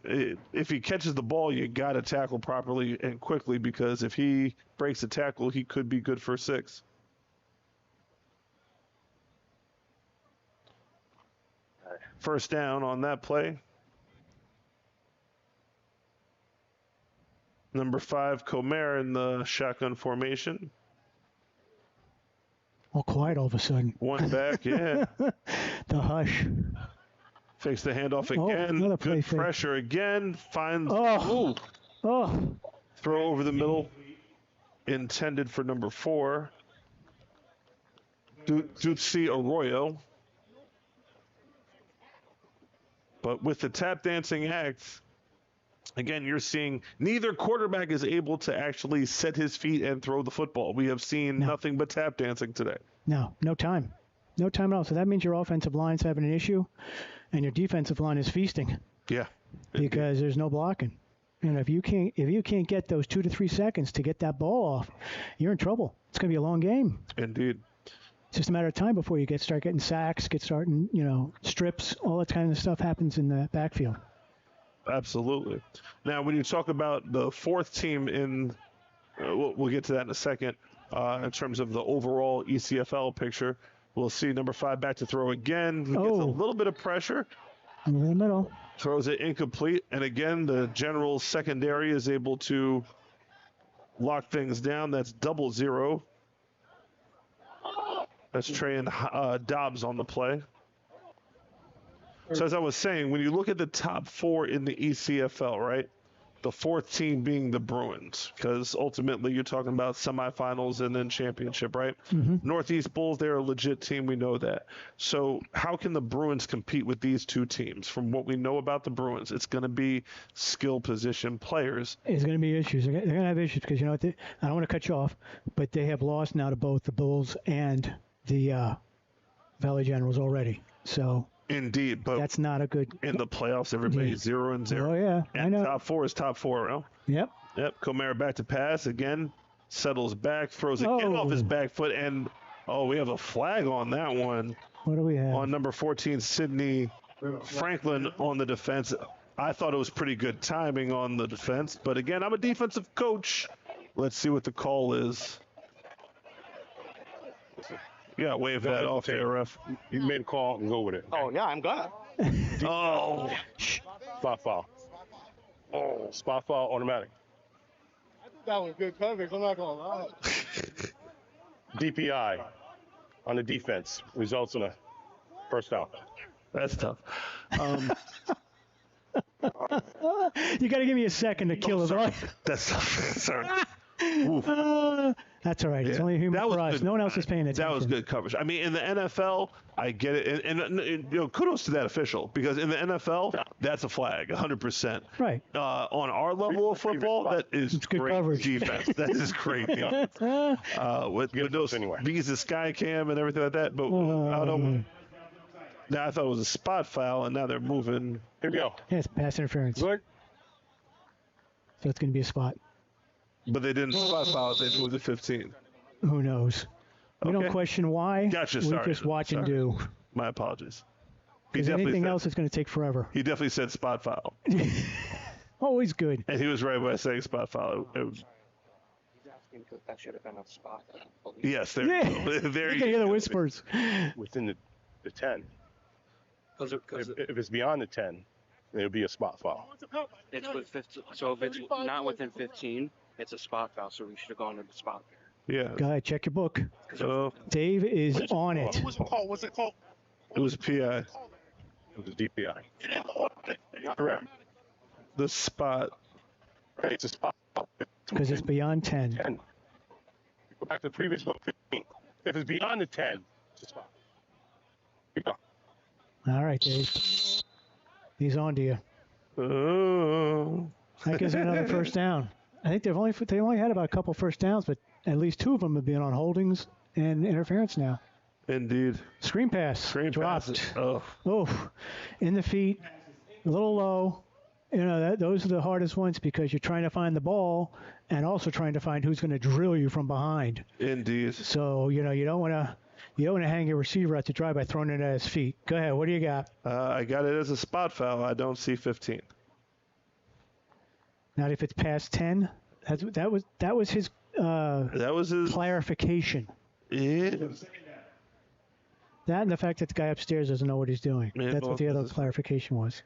Speaker 2: if he catches the ball, you got to tackle properly and quickly, because if he breaks a tackle, he could be good for 6. First down on that play. Number 5, Comer in the shotgun formation.
Speaker 3: All quiet all of a sudden.
Speaker 2: One back, yeah.
Speaker 3: The hush.
Speaker 2: Fakes the handoff again. Good pressure again. Finds. Throw over the middle. Intended for number 4. Dutsi Arroyo. But with the tap dancing act, again, you're seeing neither quarterback is able to actually set his feet and throw the football. We have seen nothing but tap dancing today. No time. No time at all. So that means your offensive line's having an issue, and your defensive line is feasting. Yeah. Because there's no blocking. And if you can't get those 2 to 3 seconds to get that ball off, you're in trouble. It's going to be a long game. Indeed. It's just a matter of time before you start getting sacks, strips, all that kind of stuff happens in the backfield. Absolutely. Now, when you talk about the 4th team in, we'll get to that in a second, in terms of the overall ECFL picture, we'll see number 5 back to throw again. He gets a little bit of pressure. In the middle. Throws it incomplete. And again, the General's secondary is able to lock things down. That's 0-0. That's Trey and Dobbs on the play. So as I was saying, when you look at the top 4 in the ECFL, right, the 4th team being the Bruins, because ultimately you're talking about semifinals and then championship, right? Mm-hmm. Northeast Bulls, they're a legit team. We know that. So how can the Bruins compete with these two teams? From what we know about the Bruins, it's going to be skill position players. It's going to be issues. They're going to have issues because, I don't want to cut you off, but they have lost now to both the Bulls and the Valley Generals already. So... Indeed, but that's not a good. In the playoffs, everybody's 0-0. Oh yeah, and I know. Top 4 is top 4. Right? Yep. Comer back to pass again, settles back, throws again off his back foot, and we have a flag on that one. What do we have? On number 14, Sidney Franklin on the defense. I thought it was pretty good timing on the defense, but again, I'm a defensive coach. Let's see what the call is. Yeah, wave that off there, ref.
Speaker 1: You made a call and go with it.
Speaker 7: Oh, yeah, I'm gonna.
Speaker 1: Spot foul. Spot foul automatic.
Speaker 7: I think that was good coverage. I'm not gonna lie.
Speaker 1: DPI on the defense results in a first down.
Speaker 2: That's tough.
Speaker 3: You got to give me a second to kill it. All.
Speaker 2: That's sorry.
Speaker 3: That's all right. It's only human for us. No one else is paying attention.
Speaker 2: That was good coverage. I mean, in the NFL, I get it, and kudos to that official, because in the NFL, that's a flag, 100%.
Speaker 3: Right.
Speaker 2: On our level of football, that is
Speaker 3: good
Speaker 2: great
Speaker 3: coverage.
Speaker 2: defense. That is great defense. With those Visa Sky Cam and everything like that, but I don't. Now I thought it was a spot foul, and now they're moving.
Speaker 1: Here we go.
Speaker 3: Yeah, it's pass interference.
Speaker 1: Good.
Speaker 3: So it's going to be a spot.
Speaker 2: But they didn't spot foul it. They moved to 15.
Speaker 3: Who knows? We don't question why.
Speaker 2: Gotcha.
Speaker 3: We
Speaker 2: Sorry.
Speaker 3: just watch and do.
Speaker 2: My apologies.
Speaker 3: Because anything else is going to take forever.
Speaker 2: He definitely said spot foul.
Speaker 3: Always good.
Speaker 2: And he was right by saying spot foul.
Speaker 7: That should have been a spot.
Speaker 2: Yes, there
Speaker 3: Yeah.
Speaker 2: you go. There
Speaker 3: You can hear the whispers.
Speaker 1: Within the 10.
Speaker 7: Because
Speaker 1: If it's beyond the 10, then it'll be a spot foul.
Speaker 7: it's with 15. So if it's not within 15, it's a spot foul. So we should have gone to the spot there.
Speaker 2: Yeah.
Speaker 3: Go ahead, check your book.
Speaker 2: So
Speaker 3: Dave is on it.
Speaker 1: What was it called? What's it called?
Speaker 2: it was PI.
Speaker 1: It was a DPI. Correct.
Speaker 2: The spot.
Speaker 1: Right, it's a spot foul.
Speaker 3: Because it's beyond 10.
Speaker 1: 10. Go back to the previous book, 15. If it's beyond the 10, it's a spot. Here we go.
Speaker 3: All right, Dave. He's on to you.
Speaker 2: Oh.
Speaker 3: That gives him another first down. I think they only had about a couple first downs, but at least 2 of them have been on holdings and interference now.
Speaker 2: Indeed.
Speaker 3: Screen pass.
Speaker 2: Screen
Speaker 3: dropped.
Speaker 2: passes. Oh.
Speaker 3: Oh, in the feet, a little low. You know, those are the hardest ones because you're trying to find the ball and also trying to find who's going to drill you from behind.
Speaker 2: Indeed.
Speaker 3: So, you don't want to hang your receiver out to dry by throwing it at his feet. Go ahead. What do you got?
Speaker 2: I got it as a spot foul. I don't see 15.
Speaker 3: Not if it's past 10. That was his clarification.
Speaker 2: Yeah.
Speaker 3: That and the fact that the guy upstairs doesn't know what he's doing.
Speaker 2: Yeah,
Speaker 3: That's what the other clarification was.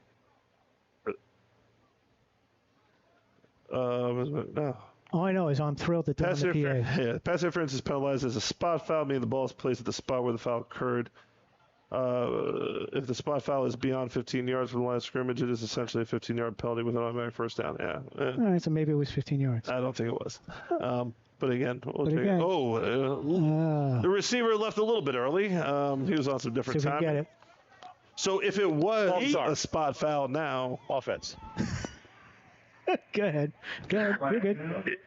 Speaker 2: No.
Speaker 3: All I know is I'm thrilled that they're on the PA.
Speaker 2: Yeah, pass interference is penalized as a spot foul, meaning the ball is placed at the spot where the foul occurred. If the spot foul is beyond 15 yards from the line of scrimmage, it is essentially a 15-yard penalty with an automatic first down. Yeah.
Speaker 3: All right, so maybe it was 15 yards.
Speaker 2: I don't think it was. But again, we'll take
Speaker 3: again.
Speaker 2: it. Oh, the receiver left a little bit early. He was on some different
Speaker 3: So we
Speaker 2: time.
Speaker 3: get it.
Speaker 2: So if it was a spot foul now,
Speaker 1: Offense.
Speaker 3: Go ahead. You're good.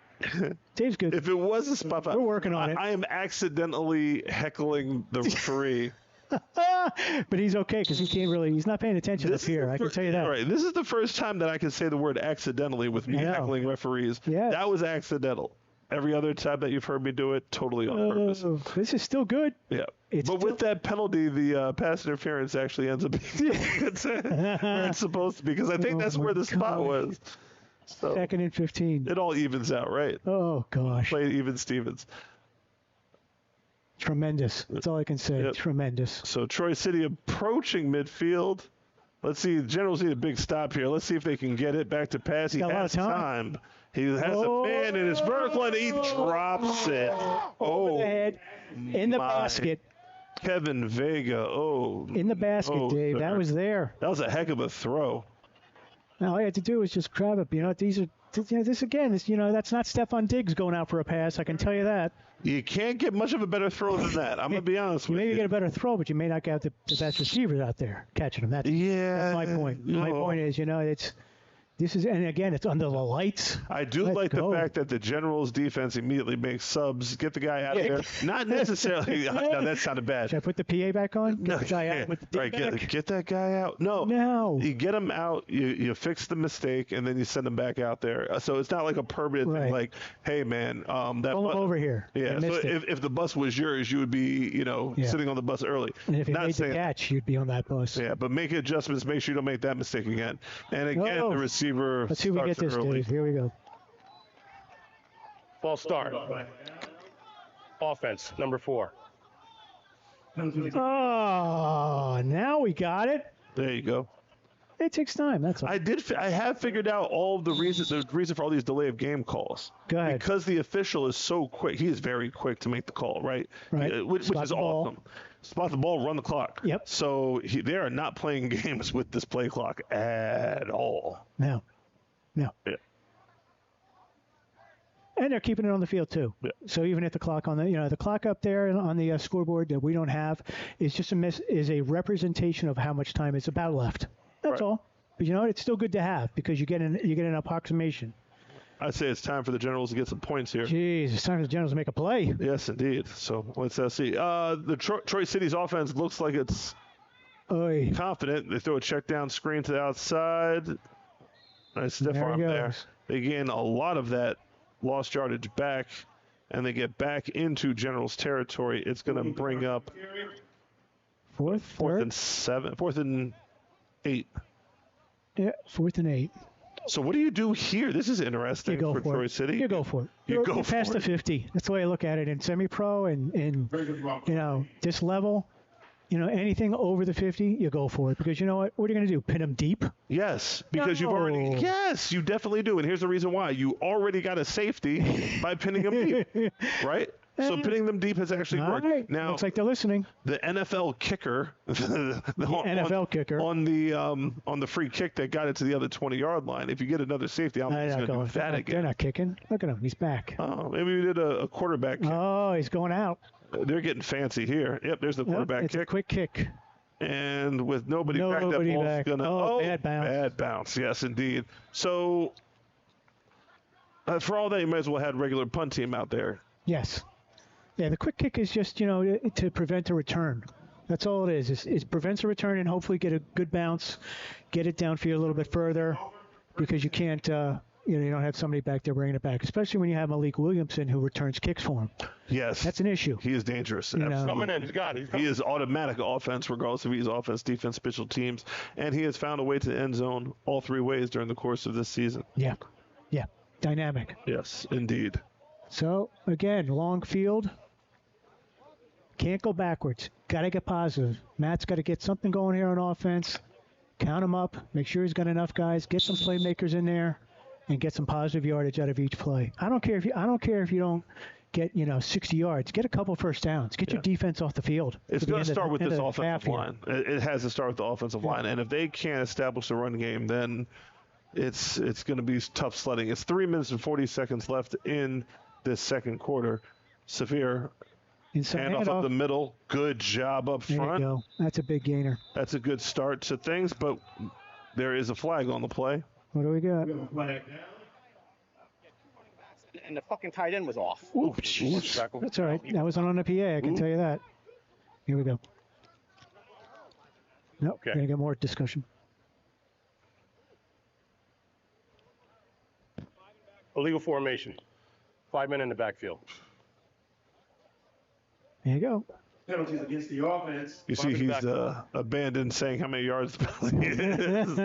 Speaker 3: Dave's good.
Speaker 2: if it was a spot foul,
Speaker 3: We're working on it.
Speaker 2: I am accidentally heckling the referee.
Speaker 3: But he's okay because he's not paying attention up here. I can tell you that.
Speaker 2: Right. This is the first time that I can say the word accidentally with me heckling referees.
Speaker 3: Yes.
Speaker 2: That was accidental. Every other time that you've heard me do it, totally on purpose.
Speaker 3: This is still good.
Speaker 2: Yeah. But with that penalty, the pass interference actually ends up being where it's supposed to be, because I think that's where the spot was. So
Speaker 3: 2nd and 15.
Speaker 2: it all evens out, right?
Speaker 3: Oh, gosh.
Speaker 2: Play even Stevens.
Speaker 3: Tremendous. That's all I can say.
Speaker 2: Yep.
Speaker 3: Tremendous.
Speaker 2: So Troy City approaching midfield. Let's see. The Generals need a big stop here. Let's see if they can get it back to pass. He
Speaker 3: got a lot
Speaker 2: has
Speaker 3: of time.
Speaker 2: He has a man in his vertical, and he drops it.
Speaker 3: Over the head. In the basket.
Speaker 2: Kevin Vega.
Speaker 3: In the basket, Dave. That was there.
Speaker 2: That was a heck of a throw.
Speaker 3: Now all you had to do was just grab it. This again, that's not Stephon Diggs going out for a pass. I can tell you that.
Speaker 2: You can't get much of a better throw than that. I'm going to be honest with you.
Speaker 3: You may get a better throw, but you may not get the best receivers out there catching them. That's my point. My point is, and again, it's under the lights.
Speaker 2: I do like the fact that the Generals defense immediately makes subs, get the guy out of there. Not necessarily. No, that sounded bad.
Speaker 3: Should I put the PA back on? Get the guy out with the
Speaker 2: right,
Speaker 3: back?
Speaker 2: get that guy out. No. You get him out, you fix the mistake, and then you send him back out there. So it's not like a permanent thing like, hey, man.
Speaker 3: Pull him over here.
Speaker 2: Yeah, so if the bus was yours, you would be, sitting on the bus early.
Speaker 3: And if you made the catch, you'd be on that bus.
Speaker 2: Yeah, but make adjustments. Make sure you don't make that mistake again. And again, the receiver
Speaker 3: Let's see if we get this,
Speaker 2: early.
Speaker 3: Dave. Here we go.
Speaker 1: False start. Offense, number 4.
Speaker 3: Oh, now we got it.
Speaker 2: There you go.
Speaker 3: It takes time. That's all.
Speaker 2: I have figured out all of the reason for all these delay of game calls.
Speaker 3: Go ahead.
Speaker 2: Because the official is so quick. He is very quick to make the call, right?
Speaker 3: Right.
Speaker 2: Which is awesome. Spot the ball, run the clock.
Speaker 3: Yep.
Speaker 2: So they are not playing games with this play clock at all.
Speaker 3: No.
Speaker 2: Yeah.
Speaker 3: And they're keeping it on the field too.
Speaker 2: Yeah.
Speaker 3: So even if the clock on the clock up there on the scoreboard that we don't have is just is a representation of how much time is about left. That's all. But you know what? It's still good to have because you get an approximation.
Speaker 2: I'd say it's time for the Generals to get some points here.
Speaker 3: Jeez, it's time for the Generals to make a play.
Speaker 2: Yes, indeed. So let's see. The Troy City's offense looks like it's confident. They throw a check down screen to the outside. Nice stiff arm there. They gain a lot of that lost yardage back, and they get back into Generals territory. It's going to bring up
Speaker 3: fourth
Speaker 2: and 8.
Speaker 3: Yeah, 4th and 8.
Speaker 2: So what do you do here? This is interesting for Troy City.
Speaker 3: You go for it. You go past the 50. That's the way I look at it in semi-pro and this level. Anything over the 50, you go for it. Because you know what? What are you going to do? Pin them deep?
Speaker 2: Yes, because you've already. Yes, you definitely do. And here's the reason why. You already got a safety by pinning them deep, right? So pinning them deep has actually worked.
Speaker 3: Right.
Speaker 2: Now,
Speaker 3: looks like they're listening.
Speaker 2: The NFL kicker,
Speaker 3: NFL kicker
Speaker 2: on the free kick that got it to the other 20-yard line. If you get another safety, I'm going to do that again.
Speaker 3: They're not kicking. Look at him. He's back.
Speaker 2: Oh, maybe we did a quarterback kick.
Speaker 3: Oh, he's going out.
Speaker 2: They're getting fancy here. Yep, there's the quarterback
Speaker 3: it's
Speaker 2: kick.
Speaker 3: A quick kick.
Speaker 2: And with nobody back, that ball's going to...
Speaker 3: bad bounce.
Speaker 2: Bad bounce, yes, indeed. So, for all that, you might as well have regular punt team out there.
Speaker 3: Yes. Yeah, the quick kick is just, to prevent a return. That's all it is. It prevents a return and hopefully get a good bounce, get it downfield a little bit further because you can't, you don't have somebody back there bringing it back, especially when you have Malik Williamson who returns kicks for him.
Speaker 2: Yes.
Speaker 3: That's an issue.
Speaker 2: He is dangerous.
Speaker 1: Coming in. He's got it.
Speaker 2: He is automatic offense, regardless if he's offense, defense, special teams. And he has found a way to the end zone all 3 ways during the course of this season.
Speaker 3: Yeah. Yeah. Dynamic.
Speaker 2: Yes, indeed.
Speaker 3: So, again, long field. Can't go backwards. Got to get positive. Matt's got to get something going here on offense. Count him up. Make sure he's got enough guys. Get some playmakers in there, and get some positive yardage out of each play. I don't care if you don't get 60 yards. Get a couple first downs. Get your defense off the field.
Speaker 2: It's going to start with this offensive line. It has to start with the offensive line, and if they can't establish a run game, then it's going to be tough sledding. It's 3 minutes and 40 seconds left in this second quarter. Severe. Handoff up the middle. Good job up front.
Speaker 3: There you go. That's a big gainer.
Speaker 2: That's a good start to things, but there is a flag on the play.
Speaker 3: What do we got?
Speaker 7: And the fucking tight end was off.
Speaker 3: Oops. That's all right. That wasn't on the PA, I can tell you that. Here we go. Nope. We're going to get more discussion.
Speaker 1: Illegal formation. 5 men in the backfield.
Speaker 3: There you go.
Speaker 9: Penalties against the offense.
Speaker 2: You see, he's abandoned saying how many yards the penalty is.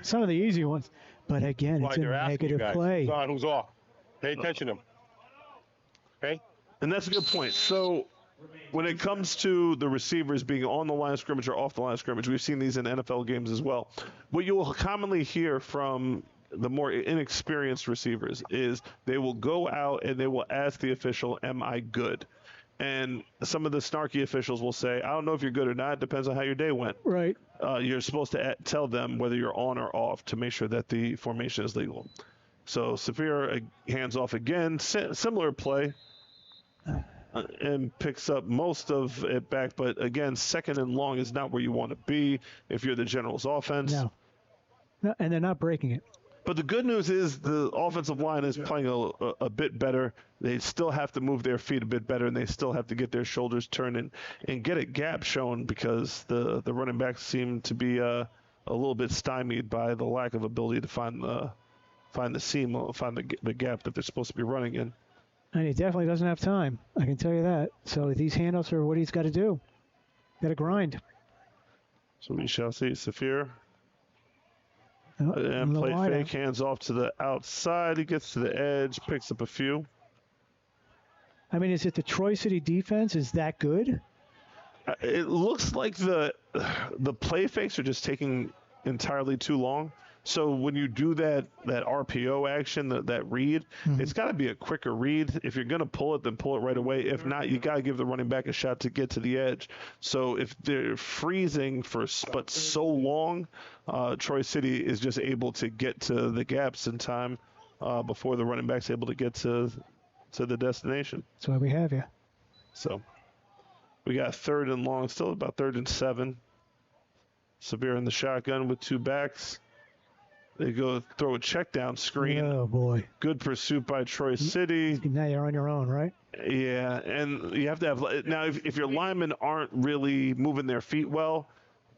Speaker 3: Some of the easy ones. But again, it's a negative play.
Speaker 1: Who's on, who's off? Pay attention to him. Okay?
Speaker 2: And that's a good point. So when it comes to the receivers being on the line of scrimmage or off the line of scrimmage, we've seen these in NFL games as well. What you will commonly hear from the more inexperienced receivers is they will go out and they will ask the official, am I good? And some of the snarky officials will say, I don't know if you're good or not. It depends on how your day went.
Speaker 3: Right.
Speaker 2: You're supposed to tell them whether you're on or off to make sure that the formation is legal. So Safir hands off again. Similar play. And picks up most of it back. But again, second and long is not where you want to be if you're the Generals offense.
Speaker 3: No, and they're not breaking it.
Speaker 2: But the good news is the offensive line is playing a bit better. They still have to move their feet a bit better, and they still have to get their shoulders turned and get a gap shown because the running backs seem to be a little bit stymied by the lack of ability to find the seam, find the gap that they're supposed to be running in.
Speaker 3: And he definitely doesn't have time. I can tell you that. So these handoffs are what he's got to do. Got to grind.
Speaker 2: So we shall see. Safir. And play fake, hands off to the outside. He gets to the edge, picks up a few.
Speaker 3: I mean, is it the Troy City defense is that good?
Speaker 2: It looks like the play fakes are just taking entirely too long. So when you do that RPO action, that read, it's got to be a quicker read. If you're going to pull it, then pull it right away. If not, you got to give the running back a shot to get to the edge. So if they're freezing but so long, Troy City is just able to get to the gaps in time before the running back's able to get to the destination.
Speaker 3: That's why we have you.
Speaker 2: So we got 3rd and long, still about 3rd and 7. Severe in the shotgun with 2 backs. They go throw a check down screen.
Speaker 3: Oh, boy.
Speaker 2: Good pursuit by Troy City.
Speaker 3: Now you're on your own, right?
Speaker 2: Yeah, and you have to have... Now, if your linemen aren't really moving their feet well,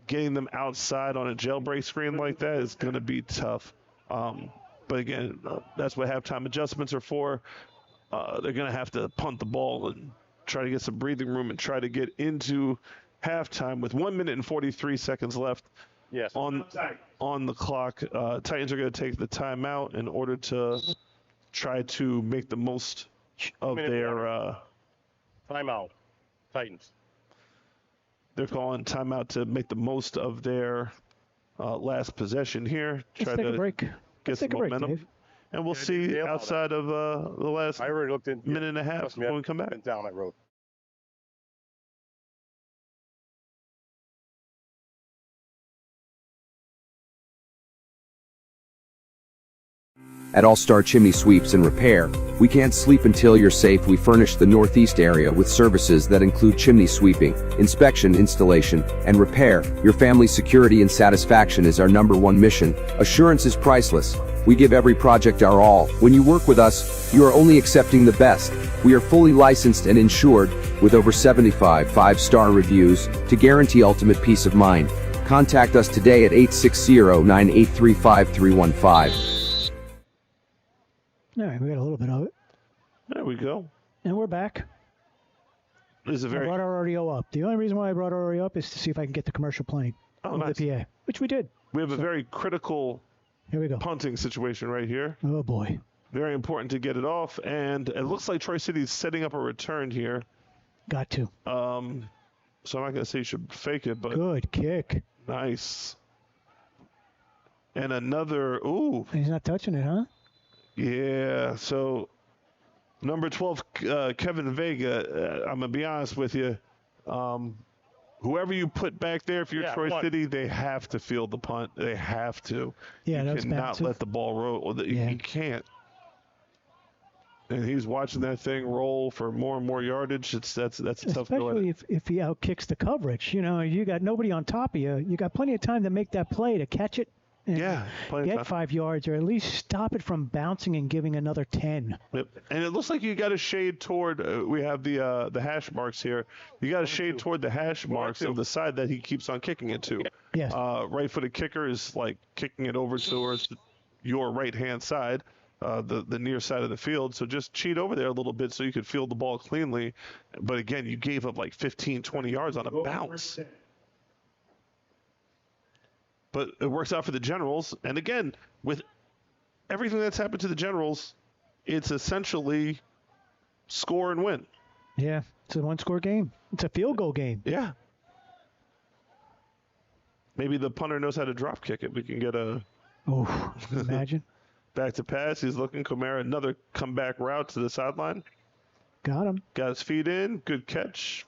Speaker 2: getting them outside on a jailbreak screen like that is going to be tough. But again, that's what halftime adjustments are for. They're going to have to punt the ball and try to get some breathing room and try to get into halftime with 1 minute and 43 seconds left.
Speaker 1: Yes.
Speaker 2: On the clock. Titans are going to take the timeout in order to try to make the most of their
Speaker 1: timeout. Titans.
Speaker 2: They're calling timeout to make the most of their last possession here.
Speaker 3: Let's take a break.
Speaker 2: Get some momentum.
Speaker 3: Dave.
Speaker 2: And we'll see outside of the last minute and a half when we come back.
Speaker 1: Been down that road.
Speaker 10: At All Star Chimney Sweeps and Repair, we can't sleep until you're safe. We furnish the Northeast area with services that include chimney sweeping, inspection, installation, and repair. Your family's security and satisfaction is our #1 mission. Assurance is priceless. We give every project our all. When you work with us, you are only accepting the best. We are fully licensed and insured with over 75 5-star reviews to guarantee ultimate peace of mind. Contact us today at 860-983-5315.
Speaker 3: All right, we got a little bit of it.
Speaker 2: There we go.
Speaker 3: And we're back.
Speaker 2: This is
Speaker 3: I brought our audio up. The only reason why I brought our audio up is to see if I can get the commercial playing over the PA, which we did.
Speaker 2: We have a very critical
Speaker 3: here we go.
Speaker 2: Punting situation right here.
Speaker 3: Oh, boy.
Speaker 2: Very important to get it off, and it looks like Troy City is setting up a return here.
Speaker 3: Got to.
Speaker 2: So I'm not going to say you should fake it, but...
Speaker 3: Good kick.
Speaker 2: Nice. And another... Ooh.
Speaker 3: He's not touching it, huh?
Speaker 2: Yeah, so number 12, Kevin Vega, I'm going to be honest with you. Whoever you put back there, if you're Troy City, they have to field the punt. They have to.
Speaker 3: Yeah,
Speaker 2: you cannot let the ball roll. You can't. And he's watching that thing roll for more and more yardage. That's a tough go.
Speaker 3: Especially if he outkicks the coverage. You know, you got nobody on top of you. You got plenty of time to make that play, to catch it. And get 5 yards, or at least stop it from bouncing and giving another 10.
Speaker 2: Yep. And it looks like you got a shade toward. We have the hash marks here. You got a shade toward the hash marks of the side that he keeps on kicking it to.
Speaker 3: Yes.
Speaker 2: Right-footed kicker is like kicking it over towards your right-hand side, the near side of the field. So just cheat over there a little bit so you could field the ball cleanly. But again, you gave up like 15, 20 yards on a bounce. But it works out for the Generals. And again, with everything that's happened to the Generals, it's essentially score and win.
Speaker 3: Yeah, it's a one-score game. It's a field goal game.
Speaker 2: Yeah. Maybe the punter knows how to drop kick it. We can get a...
Speaker 3: Oh, imagine.
Speaker 2: Back to pass. He's looking. Kamara, another comeback route to the sideline.
Speaker 3: Got him.
Speaker 2: Got his feet in. Good catch.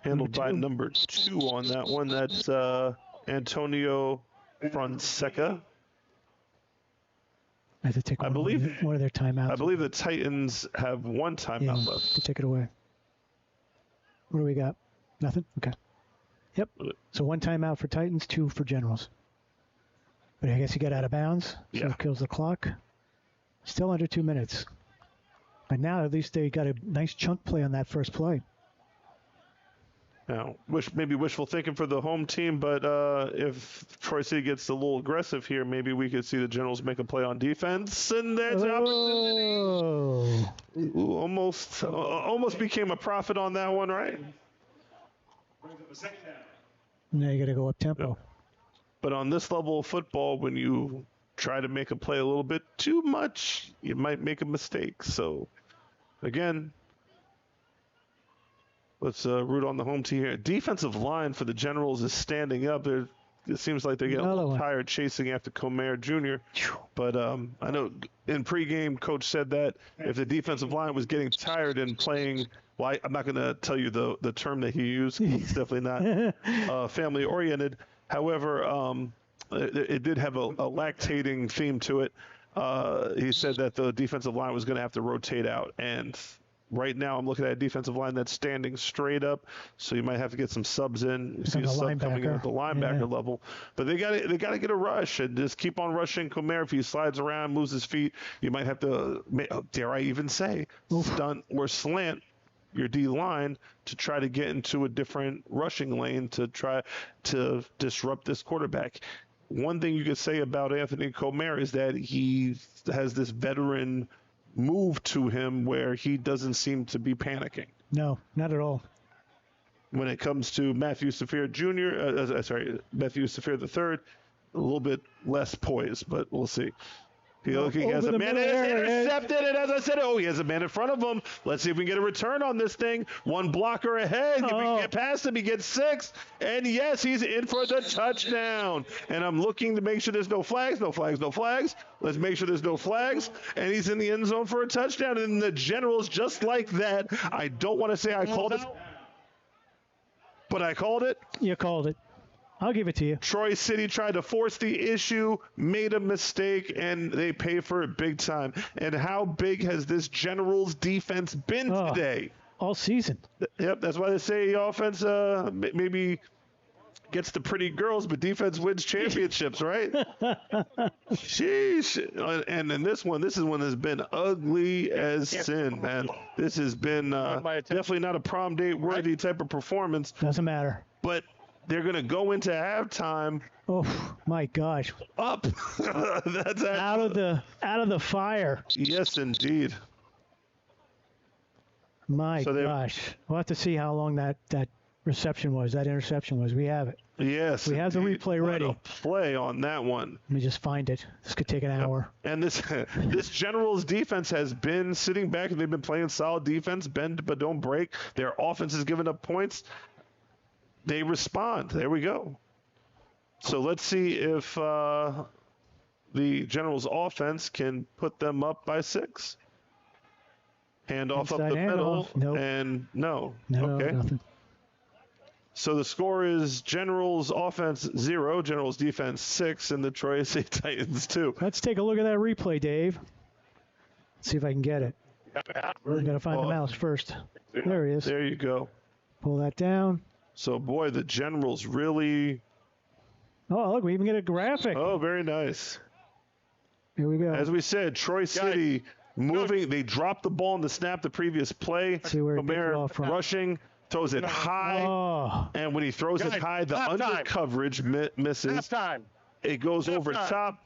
Speaker 2: Handled by number 2 on that one. That's... Antonio Fonseca.
Speaker 3: I have to take one of their timeouts.
Speaker 2: I believe the Titans have 1 timeout left.
Speaker 3: To take it away. What do we got? Nothing? Okay. Yep. So 1 timeout for Titans, 2 for Generals. But I guess he got out of bounds, so it kills the clock. Still under 2 minutes. But now at least they got a nice chunk play on that first play.
Speaker 2: Now, maybe wishful thinking for the home team, but if Troy City gets a little aggressive here, maybe we could see the Generals make a play on defense, and that's an opportunity. Ooh, almost became a profit on that one, right?
Speaker 3: Now you got to go up tempo.
Speaker 2: But on this level of football, when you try to make a play a little bit too much, you might make a mistake. So, again, let's root on the home team here. Defensive line for the Generals is standing up. They're it seems like they're getting a little tired chasing after Comer Jr. But I know in pregame, Coach said that if the defensive line was getting tired and playing, well, I'm not going to tell you the term that he used. It's definitely not family oriented. However, it did have a lactating theme to it. He said that the defensive line was going to have to rotate out, and right now I'm looking at a defensive line that's standing straight up, so you might have to get some subs in. You see a sub coming in at the linebacker level, but they got to get a rush and just keep on rushing Comer. If he slides around, moves his feet, you might have to, dare I even say, stunt or slant your D line to try to get into a different rushing lane to try to disrupt this quarterback. One thing you could say about Anthony Comer is that he has this veteran move to him where he doesn't seem to be panicking.
Speaker 3: No, not at all.
Speaker 2: When it comes to Matthew Safir Jr., Matthew Safir III, a little bit less poised, but we'll see. He has a man intercepted, and as I said, he has a man in front of him. Let's see if we can get a return on this thing. One blocker ahead. If we can get past him, he gets 6. And yes, he's in for the touchdown. And I'm looking to make sure there's no flags. Let's make sure there's no flags. And he's in the end zone for a touchdown. And the Generals, just like that, I don't want to say I called it, but I called it.
Speaker 3: You called it. I'll give it to you.
Speaker 2: Troy City tried to force the issue, made a mistake, and they pay for it big time. And how big has this Generals defense been today?
Speaker 3: All season.
Speaker 2: Yep, that's why they say offense maybe gets the pretty girls, but defense wins championships, right? Sheesh. And in this one has been ugly as sin, man. This has been definitely not a prom date worthy type of performance.
Speaker 3: Doesn't matter.
Speaker 2: But they're going to go into halftime.
Speaker 3: Oh my gosh!
Speaker 2: Up. That's
Speaker 3: out of the fire.
Speaker 2: Yes, indeed.
Speaker 3: My gosh! We'll have to see how long that interception was. We have it.
Speaker 2: Yes.
Speaker 3: We have the replay ready.
Speaker 2: What a play on that one.
Speaker 3: Let me just find it. This could take an hour.
Speaker 2: And this Generals defense has been sitting back, and they've been playing solid defense, bend but don't break. Their offense is giving up points. They respond. There we go. So let's see if the Generals offense can put them up by 6. Hand off up the middle.
Speaker 3: Nope.
Speaker 2: And no.
Speaker 3: No,
Speaker 2: okay.
Speaker 3: Nothing.
Speaker 2: So the score is Generals offense 0, Generals defense 6, and the Troy City Titans 2.
Speaker 3: Let's take a look at that replay, Dave. Let's see if I can get it. We've got to find the mouse first. There he is.
Speaker 2: There you go.
Speaker 3: Pull that down.
Speaker 2: So, boy, the Generals really...
Speaker 3: Oh, look, we even get a graphic.
Speaker 2: Oh, very nice.
Speaker 3: Here we go.
Speaker 2: As we said, Troy City moving. They dropped the ball in the snap the previous play.
Speaker 3: Let's see where it gets it off from.
Speaker 2: Rushing, throws it high. And when he throws it high, the under coverage misses. It goes over top.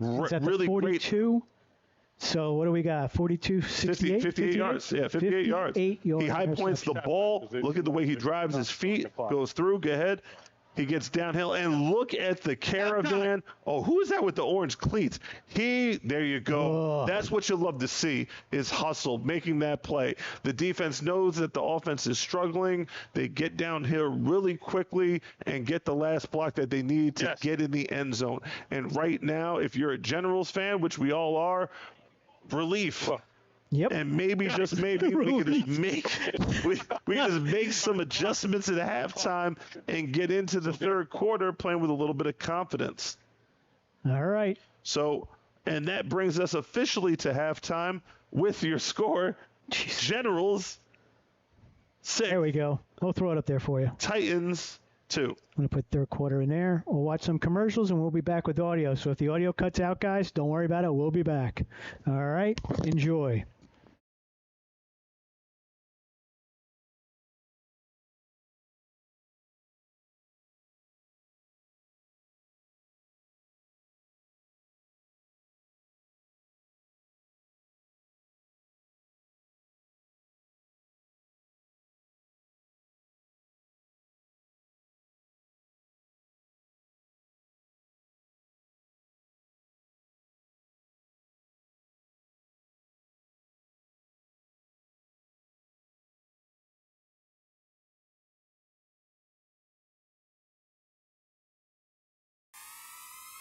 Speaker 3: Is that
Speaker 2: really
Speaker 3: the 42? Great. So what do we got? 42, 68?
Speaker 2: 58 yards. Yeah, 58 yards. He high points the ball. Look at the way he drives his feet. Goes through. Go ahead. He gets downhill. And look at the caravan. Oh, who is that with the orange cleats? There you go. That's what you love to see is hustle, making that play. The defense knows that the offense is struggling. They get downhill really quickly and get the last block that they need to get in the end zone. And right now, if you're a Generals fan, which we all are, relief.
Speaker 3: Yep.
Speaker 2: And maybe, just maybe, we can just make some adjustments at halftime and get into the third quarter playing with a little bit of confidence.
Speaker 3: All right.
Speaker 2: So, and that brings us officially to halftime with your score. Generals 6.
Speaker 3: There we go. We'll throw it up there for you.
Speaker 2: Titans 2.
Speaker 3: I'm going to put third quarter in there. We'll watch some commercials, and we'll be back with audio. So if the audio cuts out, guys, don't worry about it. We'll be back. All right. Enjoy.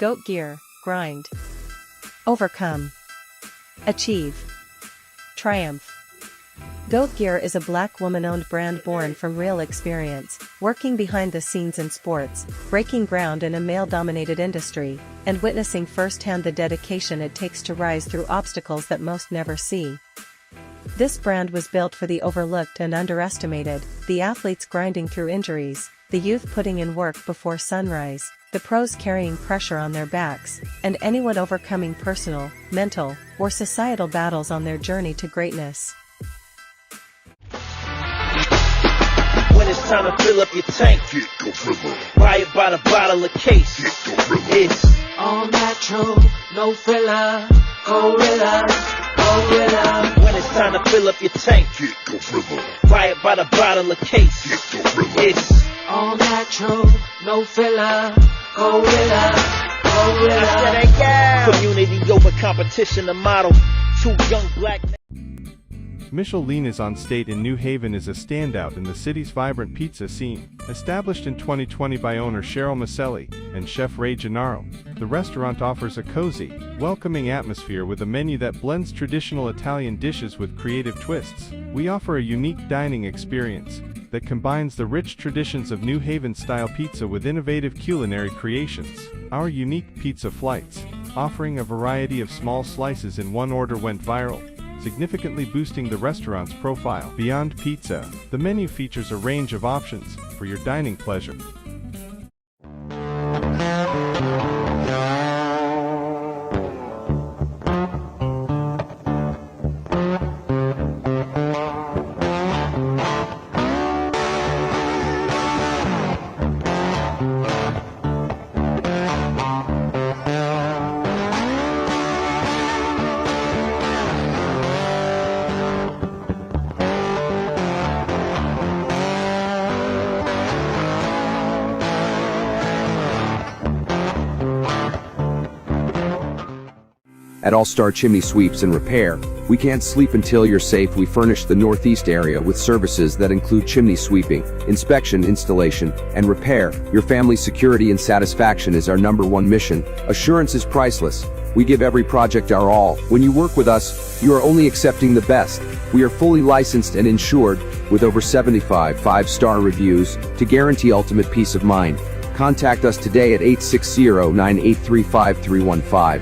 Speaker 4: Goat gear, grind. Overcome. Achieve. Triumph. Goat Gear is a black woman-owned brand born from real experience, working behind the scenes in sports, breaking ground in a male-dominated industry, and witnessing firsthand the dedication it takes to rise through obstacles that most never see. This brand was built for the overlooked and underestimated, the athletes grinding through injuries, the youth putting in work before sunrise, the pros carrying pressure on their backs, and anyone overcoming personal, mental, or societal battles on their journey to greatness.
Speaker 5: When it's time to fill up your tank, buy it by the bottle of case. It's
Speaker 6: all natural, no filler, gorilla, gorilla.
Speaker 5: When it's time to fill up your tank, buy it by the bottle of case. It's
Speaker 6: all natural, no filler, gorilla, gorilla.
Speaker 5: Community over competition, the model. Two young black men.
Speaker 8: Michelin is on state in New Haven is a standout in the city's vibrant pizza scene. Established in 2020 by owner Cheryl Maselli and chef Ray Gennaro, the restaurant offers a cozy, welcoming atmosphere with a menu that blends traditional Italian dishes with creative twists. We offer a unique dining experience that combines the rich traditions of New Haven-style pizza with innovative culinary creations. Our unique pizza flights, offering a variety of small slices in one order, went viral, significantly boosting the restaurant's profile. Beyond pizza, the menu features a range of options for your dining pleasure.
Speaker 10: At All Star Chimney Sweeps and Repair, we can't sleep until you're safe. We furnish the Northeast area with services that include chimney sweeping, inspection, installation, and repair. Your family's security and satisfaction is our #1 mission. Assurance is priceless. We give every project our all. When you work with us, you are only accepting the best. We are fully licensed and insured with over 75 5-star reviews to guarantee ultimate peace of mind. Contact us today at 860-9835315.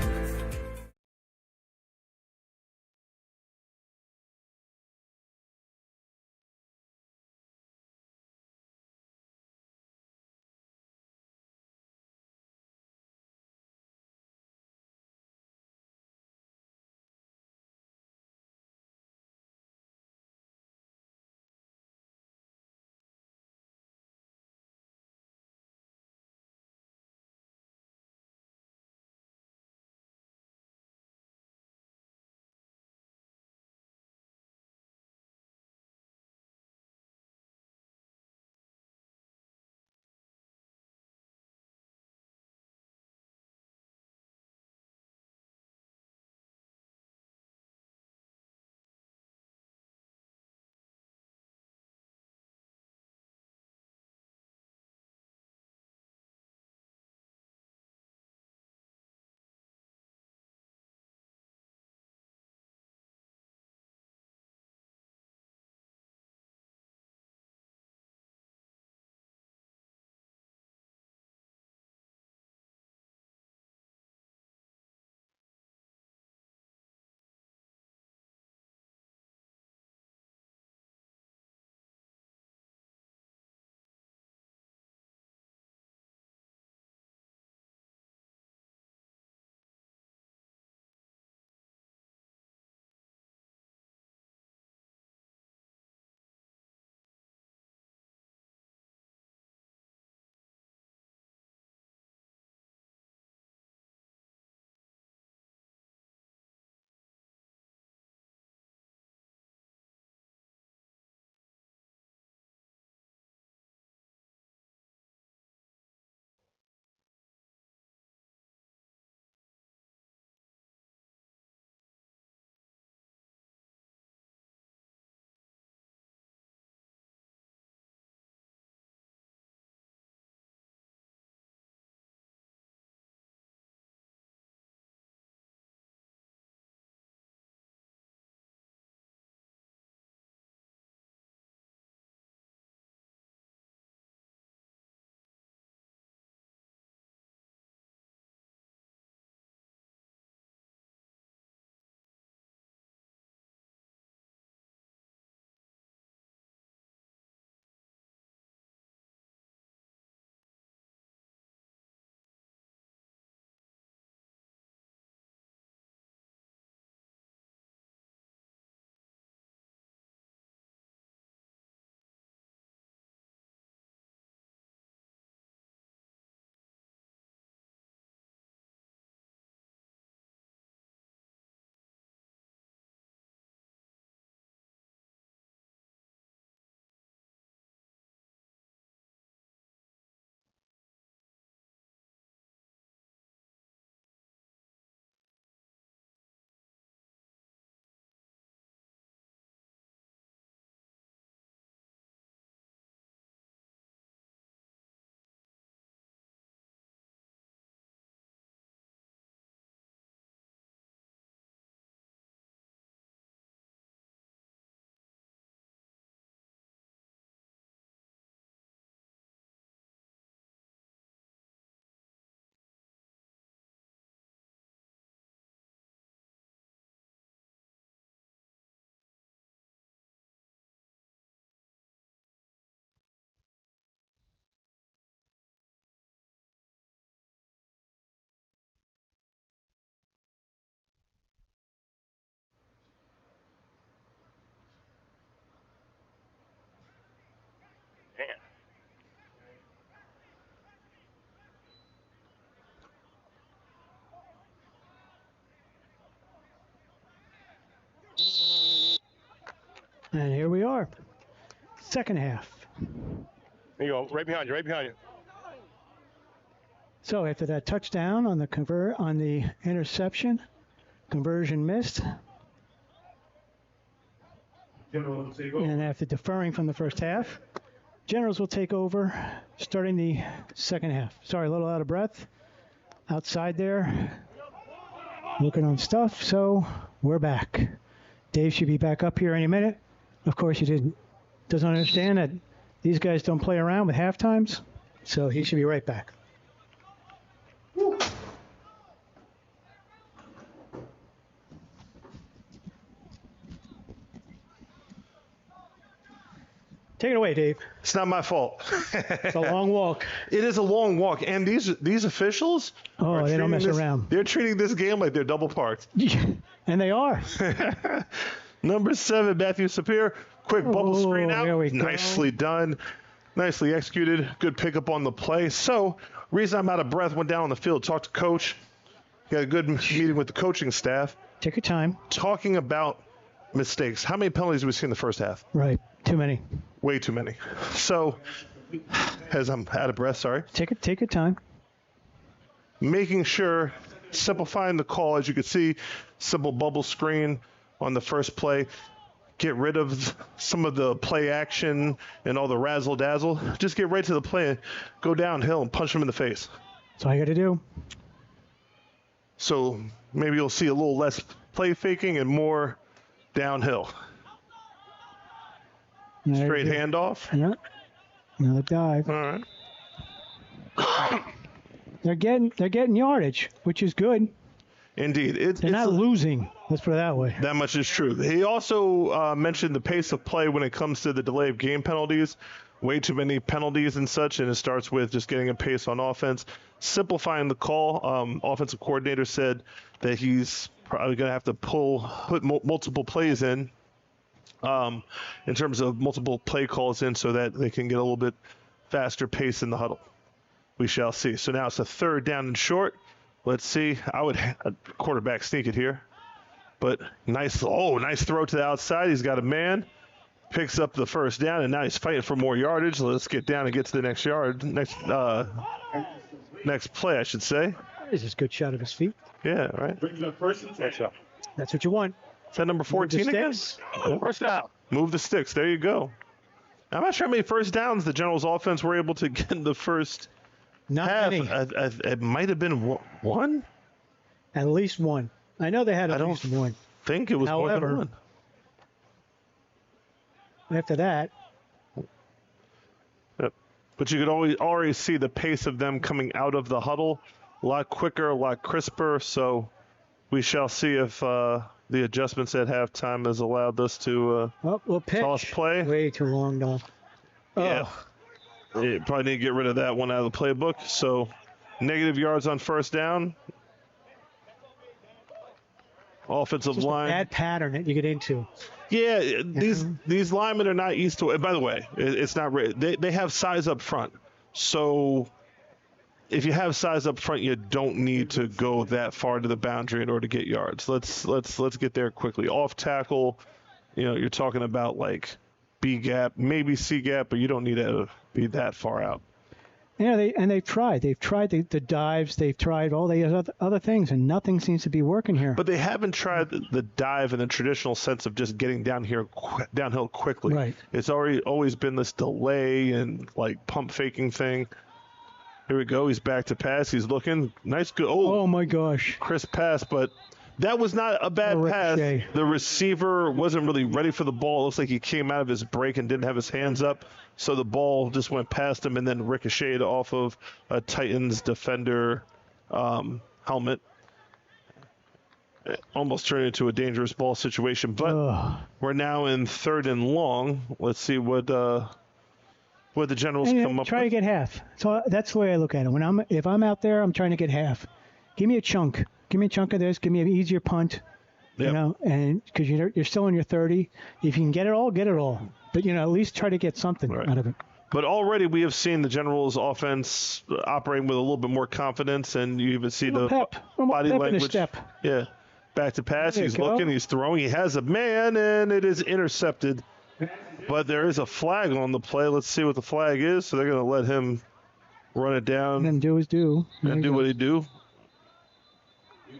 Speaker 3: And here we are. Second half.
Speaker 1: There you go. Right behind you. Right behind you.
Speaker 3: So after that touchdown on the interception, conversion missed. And after deferring from the first half, Generals will take over starting the second half. Sorry, a little out of breath. Outside there, looking on stuff. So we're back. Dave should be back up here any minute. Of course, he doesn't understand that these guys don't play around with half times. So he should be right back. Take it away, Dave.
Speaker 2: It's not my fault.
Speaker 3: It's a long walk.
Speaker 2: It is a long walk, and these officials.
Speaker 3: Oh, they don't mess around.
Speaker 2: They're treating this game like they're double parked.
Speaker 3: And they are.
Speaker 2: Number 7, Matthew Sapir. Quick bubble screen out.
Speaker 3: There we go.
Speaker 2: Nicely done. Nicely executed. Good pickup on the play. So, reason I'm out of breath, went down on the field, talked to coach. Got a good meeting with the coaching staff.
Speaker 3: Take your time.
Speaker 2: Talking about mistakes. How many penalties did we see in the first half?
Speaker 3: Right. Too many.
Speaker 2: Way too many. So, as I'm out of breath, sorry.
Speaker 3: Take your time.
Speaker 2: Making sure, simplifying the call, as you can see, simple bubble screen on the first play. Get rid of some of the play action and all the razzle dazzle. Just get right to the play, go downhill and punch them in the face.
Speaker 3: That's all you got to do.
Speaker 2: So maybe you'll see a little less play faking and more downhill. Straight handoff.
Speaker 3: Yeah. Another dive.
Speaker 2: All right.
Speaker 3: They're getting yardage, which is good.
Speaker 2: Indeed.
Speaker 3: They're not losing. Let's put it that way.
Speaker 2: That much is true. He also mentioned the pace of play when it comes to the delay of game penalties. Way too many penalties and such, and it starts with just getting a pace on offense. Simplifying the call. Offensive coordinator said that he's probably going to have to put multiple plays in terms of multiple play calls in so that they can get a little bit faster pace in the huddle. We shall see. So now it's a 3rd down and short. Let's see. I would quarterback sneak it here. But nice throw to the outside. He's got a man. Picks up the first down, and now he's fighting for more yardage. Let's get down and get to the next play, I should say.
Speaker 3: This is a good shot of his feet.
Speaker 2: Yeah, right.
Speaker 3: That's what you want.
Speaker 2: Is that number 14 again?
Speaker 1: First down.
Speaker 2: Move the sticks. There you go. I'm not sure how many first downs the Generals offense were able to get in the first half. It might have been one?
Speaker 3: At least one. I know they had at least one.
Speaker 2: I think it was more than one.
Speaker 3: After that.
Speaker 2: Yep. But you could already see the pace of them coming out of the huddle. A lot quicker, a lot crisper. So we shall see if the adjustments at halftime has allowed us to
Speaker 3: we'll pitch.
Speaker 2: Toss play.
Speaker 3: Way too long, though.
Speaker 2: Yeah. You probably need to get rid of that one out of the playbook. So negative yards on first down. Offensive
Speaker 3: Just
Speaker 2: line.
Speaker 3: A bad pattern that you get into.
Speaker 2: Yeah, these linemen are not used to it. By the way, it's not they have size up front. So if you have size up front, you don't need to go that far to the boundary in order to get yards. Let's get there quickly. Off tackle, you're talking about like B gap, maybe C gap, but you don't need to be that far out.
Speaker 3: Yeah, they've tried. They've tried the dives. They've tried all the other things, and nothing seems to be working here.
Speaker 2: But they haven't tried the dive in the traditional sense of just getting downhill quickly.
Speaker 3: Right.
Speaker 2: It's always been this delay and like pump faking thing. Here we go. He's back to pass. He's looking nice. Good.
Speaker 3: Oh my gosh.
Speaker 2: Crisp pass, but that was not a bad pass. The receiver wasn't really ready for the ball. It looks like he came out of his break and didn't have his hands up. So the ball just went past him and then ricocheted off of a Titans defender helmet. It almost turned into a dangerous ball situation, but we're now in 3rd and long. Let's see what the Generals come up with.
Speaker 3: Try to get half. So that's the way I look at it. If I'm out there, I'm trying to get half. Give me a chunk. Give me a chunk of this. Give me an easier punt.
Speaker 2: Yep.
Speaker 3: And because you're still in your 30. If you can get it all, get it all. But at least try to get something out of it.
Speaker 2: But already we have seen the Generals' offense operating with a little bit more confidence, and you even see the body language.
Speaker 3: Step.
Speaker 2: Yeah, back to pass. He's looking. He's throwing. He has a man, and it is intercepted But there is a flag on the play. Let's see what the flag is. So they're going to let him run it down
Speaker 3: And do his due.
Speaker 2: and do what he do.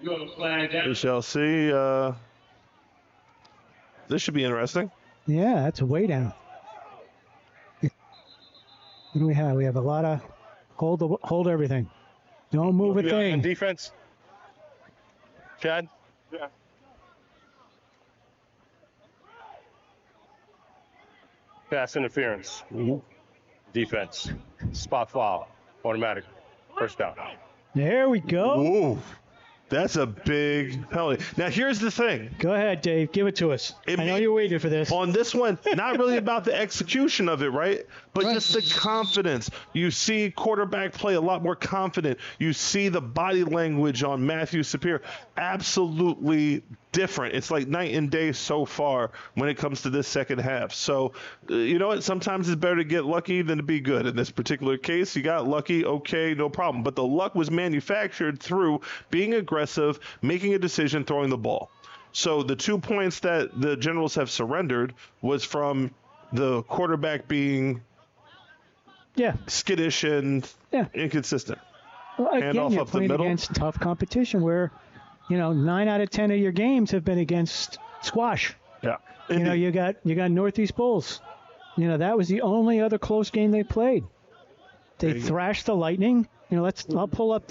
Speaker 2: We shall see. This should be interesting.
Speaker 3: Yeah, that's way down. What do we have? We have a lot of hold everything. Don't move a
Speaker 1: On
Speaker 3: thing.
Speaker 1: defense. Chad? Yeah. Pass interference. Defense. Spot foul. Automatic. First down.
Speaker 3: There we go.
Speaker 2: Ooh, that's a big penalty. Now, here's the thing.
Speaker 3: Go ahead, Dave. Give it to us. I know you waited for this.
Speaker 2: On this one, not really about the execution of it, right? But just the confidence. You see quarterback play a lot more confident. You see the body language on Matthew Sapir. Absolutely different. It's like night and day so far when it comes to this second half. So, you know what? Sometimes it's better to get lucky than to be good. In this particular case, you got lucky, okay, no problem. But the luck was manufactured through being aggressive, making a decision, throwing the ball. So the 2 points that the Generals have surrendered was from the quarterback being skittish and inconsistent.
Speaker 3: Well, again,
Speaker 2: Handoff
Speaker 3: you're
Speaker 2: up the
Speaker 3: playing
Speaker 2: middle.
Speaker 3: against tough competition where, 9 out of 10 of your games have been against squash.
Speaker 2: Yeah.
Speaker 3: You got Northeast Bulls. That was the only other close game they played. They thrashed the Lightning. I'll pull up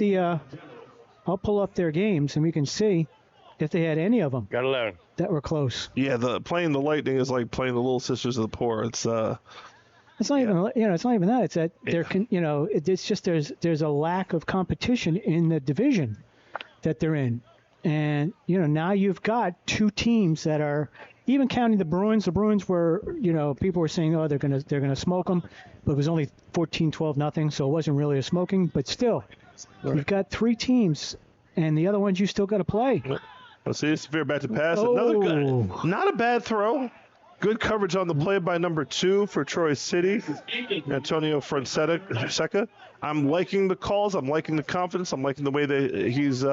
Speaker 3: their games and we can see if they had any of them.
Speaker 1: Got 11.
Speaker 3: That were close.
Speaker 2: Yeah, playing the Lightning is like playing the Little Sisters of the Poor. It's
Speaker 3: not even it's not even that. It's that it's just there's a lack of competition in the division that they're in. And now you've got two teams that are, even counting the Bruins. The Bruins were, people were saying, they're gonna smoke them, but it was only 14-12 nothing, so it wasn't really a smoking. But still, you've got three teams, and the other ones you still got to play.
Speaker 2: Let's see, Severe back to pass. Another good, not a bad throw. Good coverage on the play by number 2 for Troy City, Antonio Fonseca. I'm liking the calls. I'm liking the confidence. I'm liking the way that he's.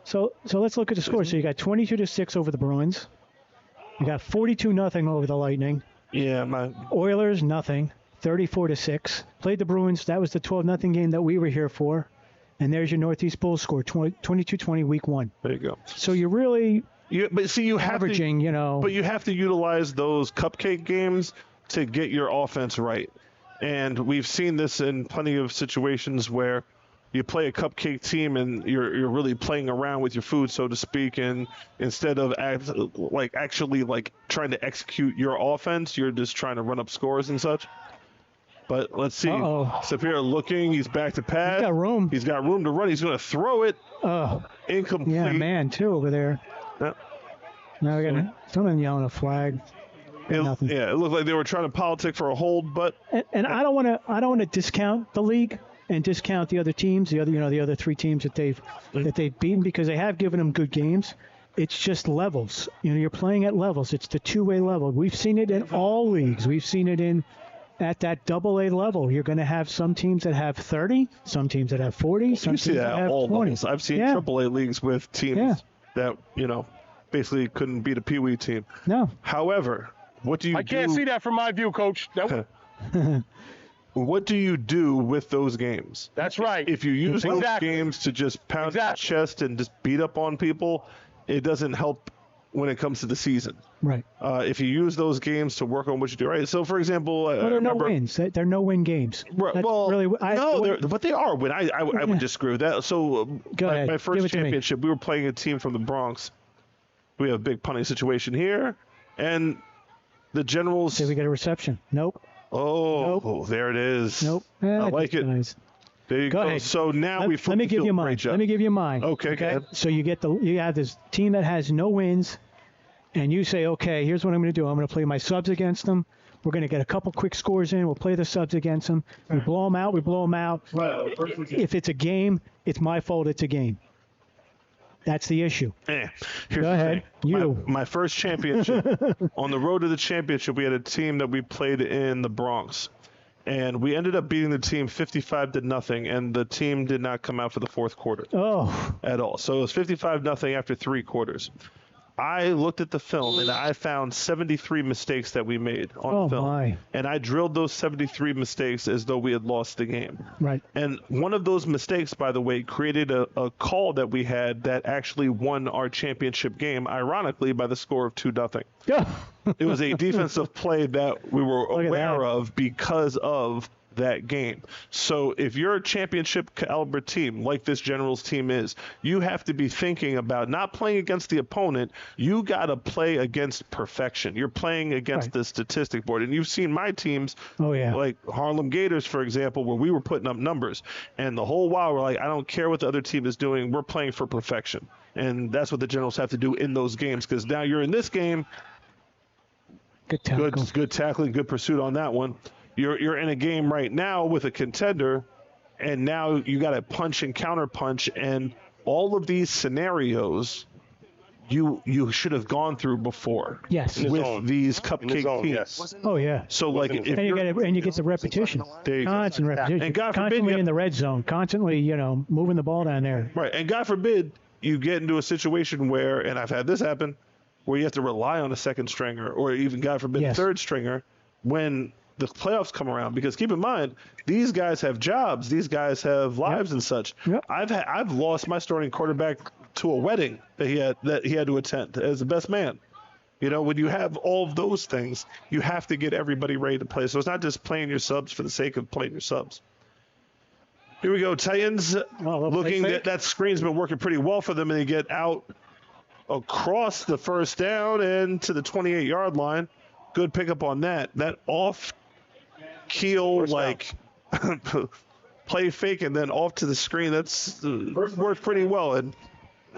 Speaker 3: So let's look at the score. So you got 22-6 over the Bruins. You got 42-0 over the Lightning.
Speaker 2: Yeah,
Speaker 3: Oilers nothing. 34-6. Played the Bruins. That was the 12-0 game that we were here for. And there's your Northeast Bulls score, 22-20 week 1.
Speaker 2: There you go.
Speaker 3: So you're really
Speaker 2: averaging, But you have to utilize those cupcake games to get your offense right. And we've seen this in plenty of situations where you play a cupcake team and you're really playing around with your food, so to speak, and instead of actually trying to execute your offense, you're just trying to run up scores and such. But let's see. Sapir looking. He's back to pass.
Speaker 3: He's got room.
Speaker 2: He's got room to run. He's going to throw it. Incomplete.
Speaker 3: Yeah, man, too, over there.
Speaker 2: Yep.
Speaker 3: Now we got someone yelling a flag. Nothing.
Speaker 2: Yeah, it looked like they were trying to politic for a hold, but
Speaker 3: and I don't want to discount the league and discount the other teams, the other three teams that they've beaten, because they have given them good games. It's just levels. You're playing at levels. It's the two-way level. We've seen it in all leagues. We've seen it at that double-A level. You're going to have some teams that have 30, some teams that have 40, some teams that have 20.
Speaker 2: Levels. I've seen triple-A leagues with teams that, basically couldn't beat a Pee-wee team.
Speaker 3: No.
Speaker 2: However, what do you do?
Speaker 1: I can't see that from my view, Coach. Nope.
Speaker 2: What do you do with those games?
Speaker 1: That's right.
Speaker 2: If you use those games to just pound your chest and just beat up on people, it doesn't help when it comes to the season.
Speaker 3: Right.
Speaker 2: If you use those games to work on what you do, right? So, for example,
Speaker 3: they're no wins. They're no-win games.
Speaker 2: Right, but they are win. I would disagree with that. So, my first championship, we were playing a team from the Bronx. We have a big punting situation here, and the Generals.
Speaker 3: Did we get a reception? Nope.
Speaker 2: Oh, there it is.
Speaker 3: Nope.
Speaker 2: I like it.
Speaker 3: Nice.
Speaker 2: There you go.
Speaker 3: Ahead.
Speaker 2: So now we
Speaker 3: let me give you mine. Let me give you mine.
Speaker 2: Okay.
Speaker 3: So you have this team that has no wins, and you say, okay, here's what I'm going to do. I'm going to play my subs against them. We're going to get a couple quick scores in. We'll play the subs against them. We blow them out. If it's a game, it's my fault. It's a game. That's the issue.
Speaker 2: Go
Speaker 3: ahead.
Speaker 2: My first championship. On the road to the championship, we had a team that we played in the Bronx. And we ended up beating the team 55-0, and the team did not come out for the fourth quarter.
Speaker 3: Oh.
Speaker 2: At all. So it was 55-0 after 3 quarters. I looked at the film and I found 73 mistakes that we made on film.
Speaker 3: My.
Speaker 2: And I drilled those 73 mistakes as though we had lost the game.
Speaker 3: Right.
Speaker 2: And one of those mistakes, by the way, created a call that we had that actually won our championship game, ironically, by the score of 2-0.
Speaker 3: Yeah.
Speaker 2: It was a defensive play that we were aware of because of that game. So if you're a championship caliber team like this Generals team is, you have to be thinking about not playing against the opponent. You got to play against perfection. You're playing against the statistic board. And you've seen my teams, like Harlem Gators, for example, where we were putting up numbers. And the whole while we're like, I don't care what the other team is doing. We're playing for perfection. And that's what the Generals have to do in those games, because now you're in this game.
Speaker 3: Good tackle.
Speaker 2: Good tackling, good pursuit on that one. You're in a game right now with a contender, and now you got to punch and counter punch, and all of these scenarios you should have gone through before.
Speaker 3: Yes.
Speaker 2: With these cupcake teams.
Speaker 1: Yes.
Speaker 3: Oh yeah.
Speaker 2: So like, if
Speaker 3: you get the repetition, constant repetition,
Speaker 2: and God forbid,
Speaker 3: constantly in the red zone, constantly moving the ball down there.
Speaker 2: Right, and God forbid you get into a situation where, and I've had this happen, where you have to rely on a second stringer, or even God forbid a third stringer when the playoffs come around, because keep in mind, these guys have jobs, these guys have lives and such.
Speaker 3: Yep.
Speaker 2: I've lost my starting quarterback to a wedding that he had to attend as the best man. When you have all of those things, you have to get everybody ready to play. So it's not just playing your subs for the sake of playing your subs. Here we go, Titans looking that screen's been working pretty well for them, and they get out across the first down and to the 28-yard line. Good pickup on that. That off keel play fake and then off to the screen. That's worked pretty well. And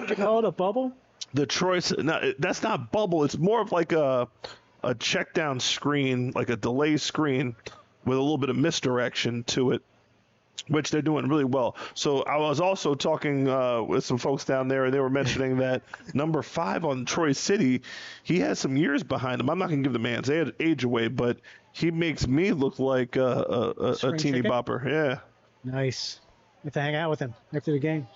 Speaker 3: you call it a bubble?
Speaker 2: The that's not bubble. It's more of like a check down screen, like a delay screen with a little bit of misdirection to it, which they're doing really well. So I was also talking with some folks down there, and they were mentioning that number 5 on Troy City, he has some years behind him. I'm not going to give the man's age away, but he makes me look like a teeny bopper. Yeah.
Speaker 3: Nice. You have to hang out with him after the game.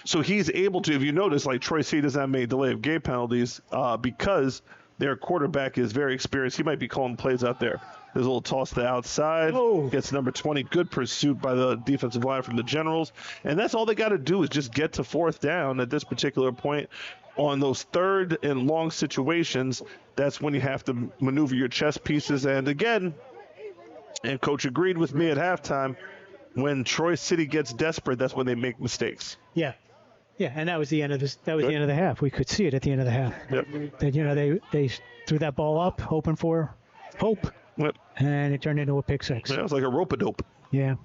Speaker 2: So he's able to, if you notice, like Troy City doesn't have many delay of game penalties because their quarterback is very experienced. He might be calling plays out there. There's a little toss to the outside. Gets number 20. Good pursuit by the defensive line from the Generals. And that's all they got to do is just get to fourth down at this particular point. On those third and long situations, that's when you have to maneuver your chess pieces. And again, and Coach agreed with me at halftime, when Troy City gets desperate, that's when they make mistakes.
Speaker 3: Yeah. Yeah, and that was the end of this. That was the end of the half. We could see it at the end of the half.
Speaker 2: Yep.
Speaker 3: That they threw that ball up, hoping for hope.
Speaker 2: Yep.
Speaker 3: And it turned into a pick six.
Speaker 2: Yeah, it was like a rope-a-dope.
Speaker 3: Yeah.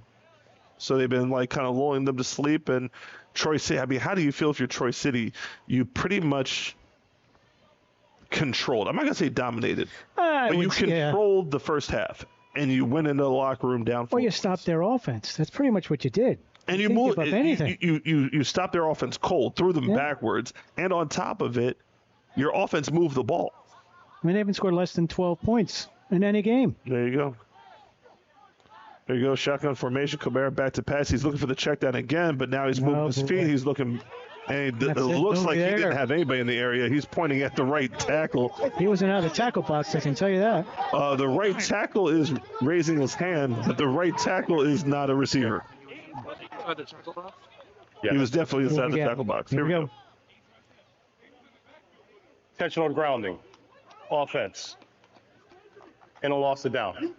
Speaker 2: So they've been like kind of lulling them to sleep. And Troy City, I mean, how do you feel if you're Troy City? You pretty much controlled. I'm not going to say dominated. But you controlled the first half. And you went into the locker room down.
Speaker 3: Or you stopped their offense. That's pretty much what you did.
Speaker 2: And you moved. You stopped their offense cold, threw them backwards, and on top of it, your offense moved the ball.
Speaker 3: I mean, they haven't scored less than 12 points in any game.
Speaker 2: There you go. There you go. Shotgun formation. Cabrera back to pass. He's looking for the check down again, but now he's moving his feet. He's looking. And it looks like he didn't have anybody in the area. He's pointing at the right tackle.
Speaker 3: He wasn't out of the tackle box, I can tell you that.
Speaker 2: The right tackle is raising his hand, but the right tackle is not a receiver. He was definitely inside the tackle box. Here we go.
Speaker 1: Intentional grounding. Offense. And a loss of down.
Speaker 3: Here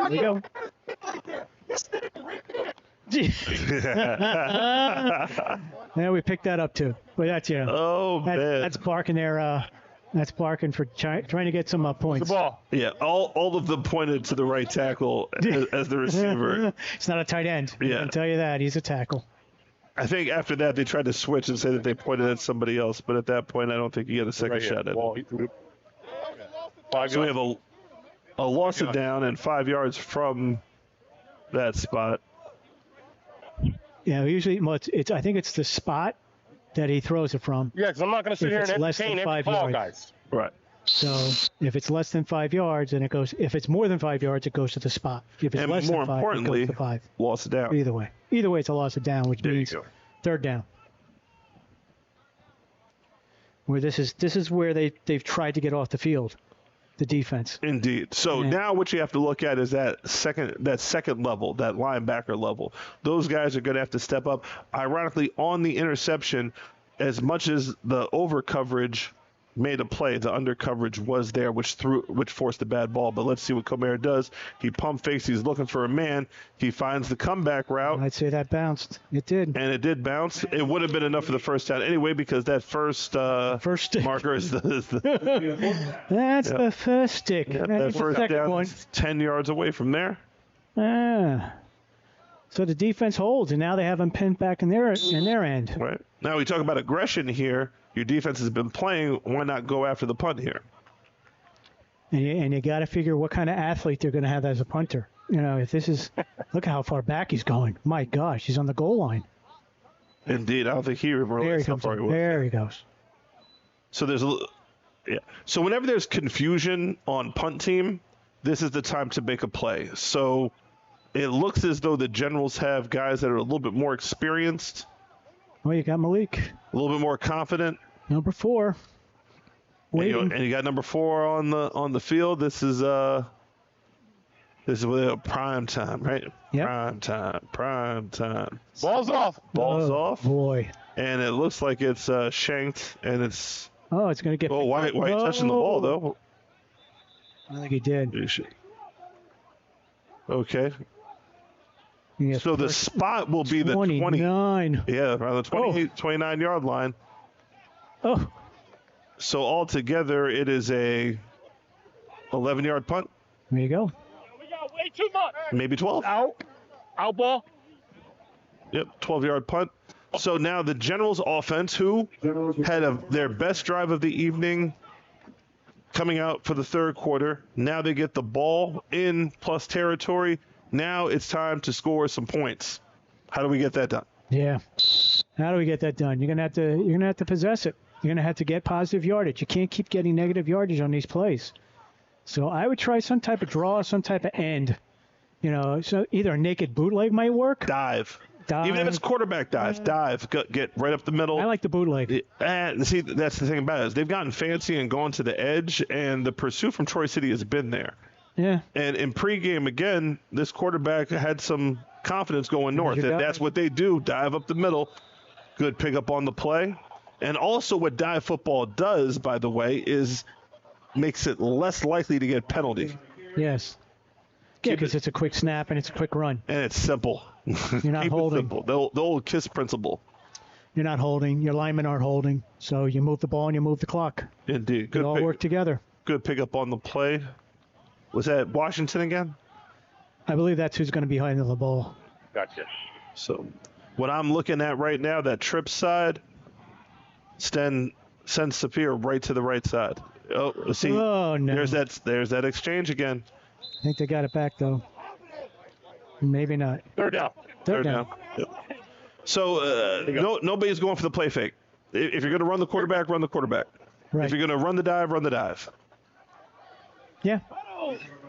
Speaker 3: we go. Yeah, we picked that up too. But that's that's barking there. That's barking for trying to get some points.
Speaker 1: The ball.
Speaker 2: Yeah, all of them pointed to the right tackle as the receiver.
Speaker 3: It's not a tight end. Yeah, I can tell you that he's a tackle.
Speaker 2: I think after that they tried to switch and say that they pointed at somebody else, but at that point I don't think you get a second shot at it. So we have a loss of down and 5 yards from that spot.
Speaker 3: Yeah, usually I think it's the spot that he throws it from.
Speaker 1: Yeah, because I'm not going to sit here and entertain every call, guys.
Speaker 2: Right.
Speaker 3: So if it's less than 5 yards, then it goes. If it's more than 5 yards, it goes to the spot. If it's less than 5, it goes to 5.
Speaker 2: Loss of down.
Speaker 3: Either way, it's a loss of down, which means third down. where this is where they've tried to get off the field, the defense.
Speaker 2: Indeed. So now what you have to look at is that second level, that linebacker level. Those guys are going to have to step up. Ironically, on the interception, as much as the over coverage made a play, the under coverage was there, which forced a bad ball. But let's see what Comer does. He pump fakes. He's looking for a man. He finds the comeback route.
Speaker 3: I'd say that bounced. It did.
Speaker 2: And it did bounce. It would have been enough for the first down anyway, because that first
Speaker 3: stick
Speaker 2: marker is the
Speaker 3: That's the first stick.
Speaker 2: that first down
Speaker 3: one.
Speaker 2: 10 yards away from there.
Speaker 3: So the defense holds, and now they have them pinned back in their end.
Speaker 2: Right. Now we talk about aggression here. Your defense has been playing. Why not go after the punt here?
Speaker 3: And you got to figure what kind of athlete they're going to have as a punter. If this is, look how far back he's going. My gosh, he's on the goal line.
Speaker 2: Indeed, I don't think he realized how far he was.
Speaker 3: There he goes.
Speaker 2: So So whenever there's confusion on punt team, this is the time to make a play. So it looks as though the Generals have guys that are a little bit more experienced.
Speaker 3: Well, you got Malik.
Speaker 2: A little bit more confident.
Speaker 3: Number 4.
Speaker 2: And you got number 4 on the field. This is prime time, right?
Speaker 3: Yep.
Speaker 2: Prime time.
Speaker 1: Ball's off.
Speaker 2: Ball's off.
Speaker 3: Boy.
Speaker 2: And it looks like it's shanked, and it's.
Speaker 3: Oh, it's going to get.
Speaker 2: Oh, why are you touching the ball though?
Speaker 3: I think he did.
Speaker 2: Okay. So the spot will be the
Speaker 3: 29.
Speaker 2: Yeah, around the 29-yard line.
Speaker 3: Oh.
Speaker 2: So altogether, it is a 11-yard punt.
Speaker 3: There you go.
Speaker 7: We got way too much.
Speaker 2: Maybe 12.
Speaker 7: Out ball.
Speaker 2: Yep, 12-yard punt. So now the Generals offense, who had their best drive of the evening coming out for the third quarter, now they get the ball in plus territory. Now it's time to score some points. How do we get that done?
Speaker 3: Yeah. How do we get that done? You're gonna have to possess it. You're gonna have to get positive yardage. You can't keep getting negative yardage on these plays. So I would try some type of draw, some type of end. So either a naked bootleg might work.
Speaker 2: Dive. Even if it's quarterback dive, get right up the middle.
Speaker 3: I like the bootleg.
Speaker 2: And see, that's the thing about it is they've gotten fancy and gone to the edge, and the pursuit from Troy City has been there.
Speaker 3: Yeah.
Speaker 2: And in pregame, again, this quarterback had some confidence going north. And that's what they do, dive up the middle. Good pickup on the play. And also what dive football does, by the way, is makes it less likely to get penalty.
Speaker 3: Yes. Yeah, because it's a quick snap and it's a quick run.
Speaker 2: And it's simple.
Speaker 3: You're not holding.
Speaker 2: Simple. The old KISS principle.
Speaker 3: You're not holding. Your linemen aren't holding. So you move the ball and you move the clock.
Speaker 2: Indeed.
Speaker 3: They all work together.
Speaker 2: Good pickup on the play. Was that Washington again?
Speaker 3: I believe that's who's going to be behind the ball.
Speaker 1: Gotcha.
Speaker 2: So what I'm looking at right now, that trip side, sends Sapir right to the right side. Oh, see,
Speaker 3: no.
Speaker 2: There's that exchange again.
Speaker 3: I think they got it back, though. Maybe not.
Speaker 1: Third down.
Speaker 3: Third down.
Speaker 2: Yep. So nobody's going for the play fake. If you're going to run the quarterback, run the quarterback.
Speaker 3: Right.
Speaker 2: If you're going to run the dive, run the dive.
Speaker 3: Yeah.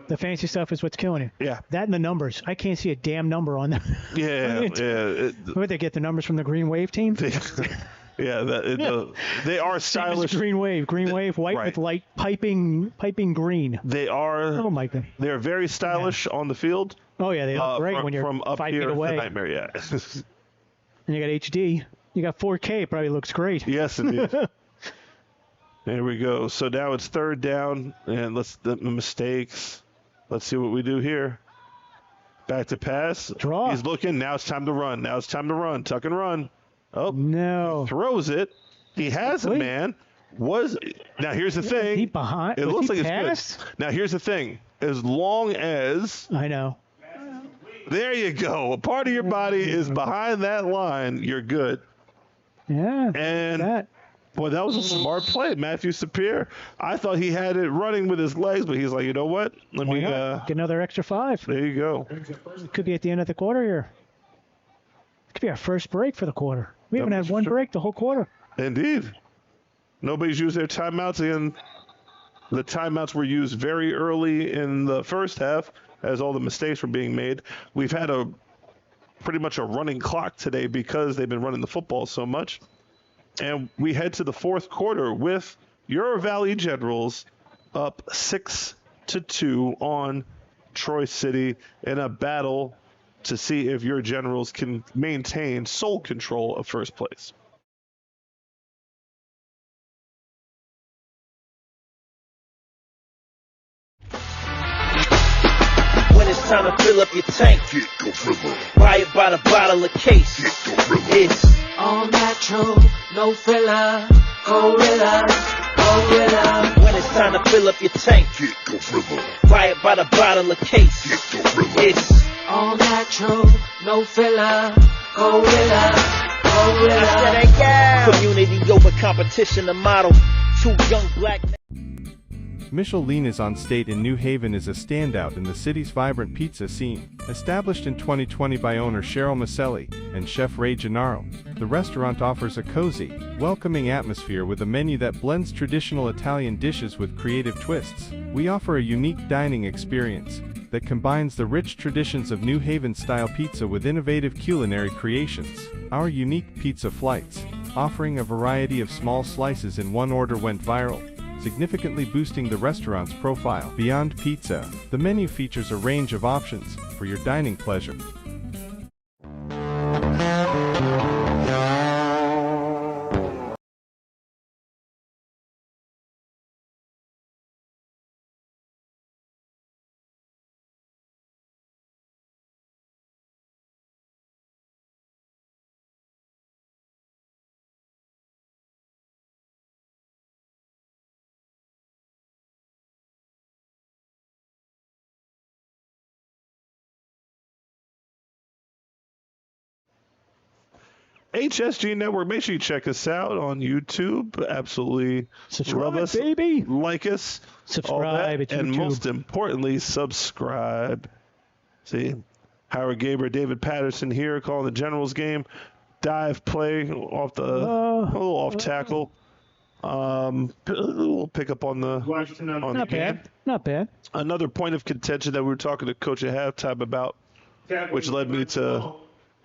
Speaker 3: The fancy stuff is what's killing you.
Speaker 2: Yeah.
Speaker 3: That and the numbers. I can't see a damn number on them.
Speaker 2: Yeah.
Speaker 3: Where'd they get the numbers from the Green Wave team?
Speaker 2: They are stylish.
Speaker 3: Green Wave, white with light piping green.
Speaker 2: They are.
Speaker 3: Oh my God.
Speaker 2: They are very stylish on the field.
Speaker 3: Oh yeah, they look great when you're
Speaker 2: from up
Speaker 3: 5
Speaker 2: here,
Speaker 3: feet away.
Speaker 2: Nightmare, yeah.
Speaker 3: And you got HD. You got 4K. Probably looks great.
Speaker 2: Yes, it is. There we go. So now it's third down, and the mistakes. Let's see what we do here. Back to pass.
Speaker 3: Draw.
Speaker 2: He's looking. Now it's time to run. Tuck and run. Oh
Speaker 3: no!
Speaker 2: He throws it. He has a man. Now here's the thing.
Speaker 3: He behind.
Speaker 2: It looks like
Speaker 3: passed?
Speaker 2: It's good. Now here's the thing. As long as
Speaker 3: I know.
Speaker 2: There you go. A part of your body is behind that line. You're good.
Speaker 3: Yeah.
Speaker 2: And boy, that was a smart play, Matthew Sapir. I thought he had it running with his legs, but he's like, you know what? Let me
Speaker 3: get another extra 5.
Speaker 2: There you go.
Speaker 3: It could be at the end of the quarter here. It could be our first break for the quarter. We haven't had one break the whole quarter.
Speaker 2: Indeed. Nobody's used their timeouts, and the timeouts were used very early in the first half as all the mistakes were being made. We've had pretty much a running clock today because they've been running the football so much. And we head to the fourth quarter with your Valley Generals up 6-2 on Troy City in a battle to see if your Generals can maintain sole control of first place.
Speaker 5: When it's time to fill up your tank, buy it by the bottle or case. It's
Speaker 6: all natural, no filler, gorilla, gorilla.
Speaker 5: When it's time to fill up your tank, buy it by the bottle or case. It's
Speaker 6: all natural, no filler, gorilla, gorilla.
Speaker 5: Community over competition, the model. Two young black men.
Speaker 8: Michelin is on State in New Haven is a standout in the city's vibrant pizza scene. Established in 2020 by owner Cheryl Maselli and chef Ray Gennaro, the restaurant offers a cozy, welcoming atmosphere with a menu that blends traditional Italian dishes with creative twists. We offer a unique dining experience that combines the rich traditions of New Haven-style pizza with innovative culinary creations. Our unique pizza flights, offering a variety of small slices in one order, went viral, significantly boosting the restaurant's profile. Beyond pizza, the menu features a range of options for your dining pleasure.
Speaker 2: HSG Network, make sure you check us out on YouTube. Absolutely love us,
Speaker 3: baby.
Speaker 2: Like us,
Speaker 3: Subscribe at
Speaker 2: and
Speaker 3: YouTube.
Speaker 2: most importantly, subscribe. See, Howard Gaber, David Patterson here calling the Generals game. Dive play off the a little off tackle. We'll pick up on the
Speaker 3: Not bad. Not bad.
Speaker 2: Another point of contention that we were talking to Coach at halftime about, which led me to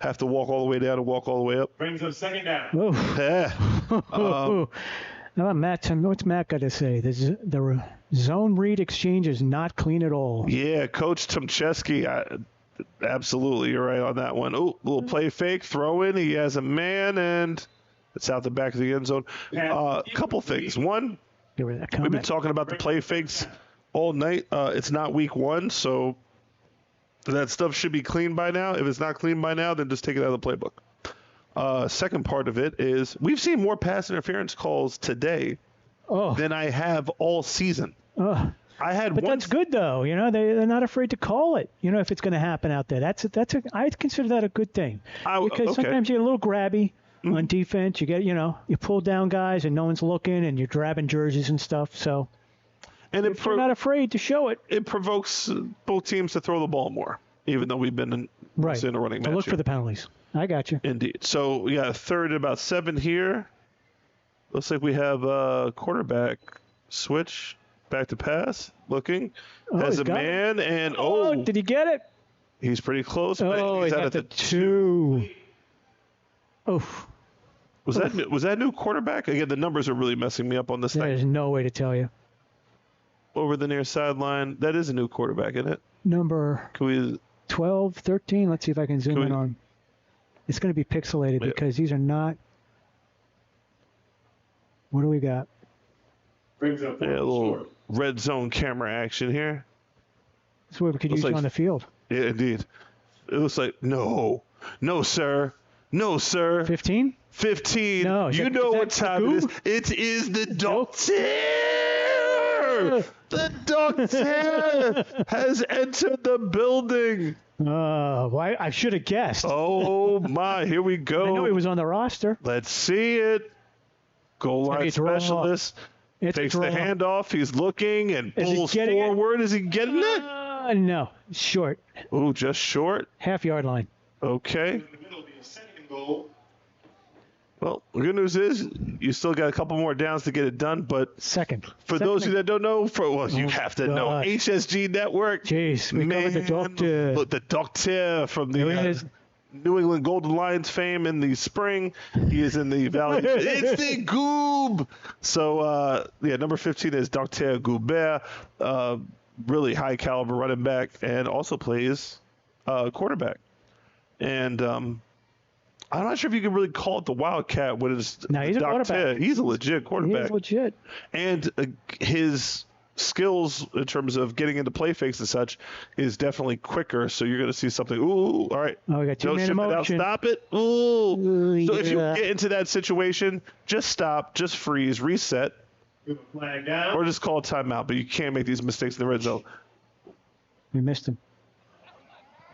Speaker 2: have to walk all the way down and walk all the way up.
Speaker 9: Brings up second down.
Speaker 2: Yeah.
Speaker 3: Now, Matt, what's Matt got to say? The zone read exchange is not clean at all.
Speaker 2: Yeah, Coach Tomcheski, absolutely, you're right on that one. Oh, little play fake, throw in. He has a man, and it's out the back of the end zone. Couple things. One, we've been talking about the play fakes all night. It's not week one, so that stuff should be clean by now. If it's not clean by now, then just take it out of the playbook. Second part of it is we've seen more pass interference calls today than I have all season. But
Speaker 3: that's good, though. You know, they're not afraid to call it. You know, if it's going to happen out there, I consider that a good thing because sometimes you're a little grabby on defense. You get, you pull down guys and no one's looking, and you're grabbing jerseys and stuff. So. And if you're not afraid to show it.
Speaker 2: It provokes both teams to throw the ball more, even though we've been in a running match.
Speaker 3: To look for the penalties. I got you.
Speaker 2: Indeed. So, we got a third and about 7 here. Looks like we have a quarterback switch back to pass. Looking. Has a man and
Speaker 3: did he get it?
Speaker 2: He's pretty close.
Speaker 3: Oh, he's at the 2. Oh.
Speaker 2: Was that new quarterback? Again, the numbers are really messing me up on this thing.
Speaker 3: There's no way to tell you.
Speaker 2: Over the near sideline. That is a new quarterback, isn't it?
Speaker 3: Number 12, 13. Let's see if I can zoom in on. It's going to be pixelated because these are not. What do we got?
Speaker 2: Brings up a little red zone camera action here.
Speaker 3: That's what we could use on the field.
Speaker 2: Yeah, indeed. It looks like no, sir. 15? 15. No, you know what time it is. It is the doctor. The doctor has entered the building.
Speaker 3: Why? I should have guessed.
Speaker 2: Oh, my. Here we go.
Speaker 3: I know he was on the roster.
Speaker 2: Let's see it. Goal line specialist. Takes the handoff. He's looking and pulls forward. Is he getting it?
Speaker 3: No. Short.
Speaker 2: Oh, just short?
Speaker 3: Half-yard line.
Speaker 2: Okay. In the middle will be a second goal. Well, the good news is you still got a couple more downs to get it done, but for those of you that don't know, you have to know. HSG Network.
Speaker 3: Jeez, we covered the doctor.
Speaker 2: The doctor from the New England Golden Lions fame in the spring. He is in the Valley. It's the Goob. So, number 15 is Dr. Goubert, really high caliber running back, and also plays quarterback. And I'm not sure if you can really call it the Wildcat when it's
Speaker 3: he's a quarterback.
Speaker 2: He's a legit quarterback.
Speaker 3: He's legit.
Speaker 2: And his skills in terms of getting into play fakes and such is definitely quicker. So you're going to see something. Ooh, all right.
Speaker 3: Oh, we got
Speaker 2: Don't
Speaker 3: two-man
Speaker 2: ship it out.
Speaker 3: motion.
Speaker 2: Stop it. Ooh. So if you
Speaker 3: Yeah.
Speaker 2: get into that situation, just stop, just freeze, reset,
Speaker 9: Flag down.
Speaker 2: or just call a timeout. But you can't make these mistakes in the red zone.
Speaker 3: We missed him.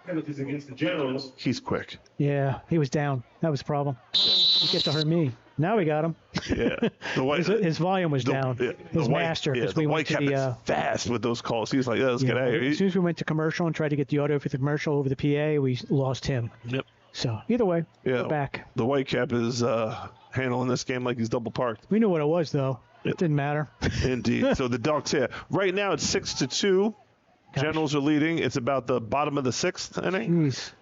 Speaker 9: Penalties against the Generals.
Speaker 2: He's quick.
Speaker 3: Yeah, he was down. That was the problem. He get to hurt me. Now we got him.
Speaker 2: Yeah. The white,
Speaker 3: His volume was down. His master, because
Speaker 2: the
Speaker 3: we
Speaker 2: white
Speaker 3: went to
Speaker 2: cap is
Speaker 3: the.
Speaker 2: fast with those calls. He's like, let's get out of here.
Speaker 3: As soon as we went to commercial and tried to get the audio for the commercial over the PA, we lost him.
Speaker 2: Yep.
Speaker 3: So either way,
Speaker 2: Yeah.
Speaker 3: we're back.
Speaker 2: The white cap is handling this game like he's double parked.
Speaker 3: We knew what it was though. It didn't matter.
Speaker 2: Indeed. So the Dogs here. Right now it's 6-2. Generals are leading. It's about the bottom of the 6th inning.
Speaker 3: Jeez.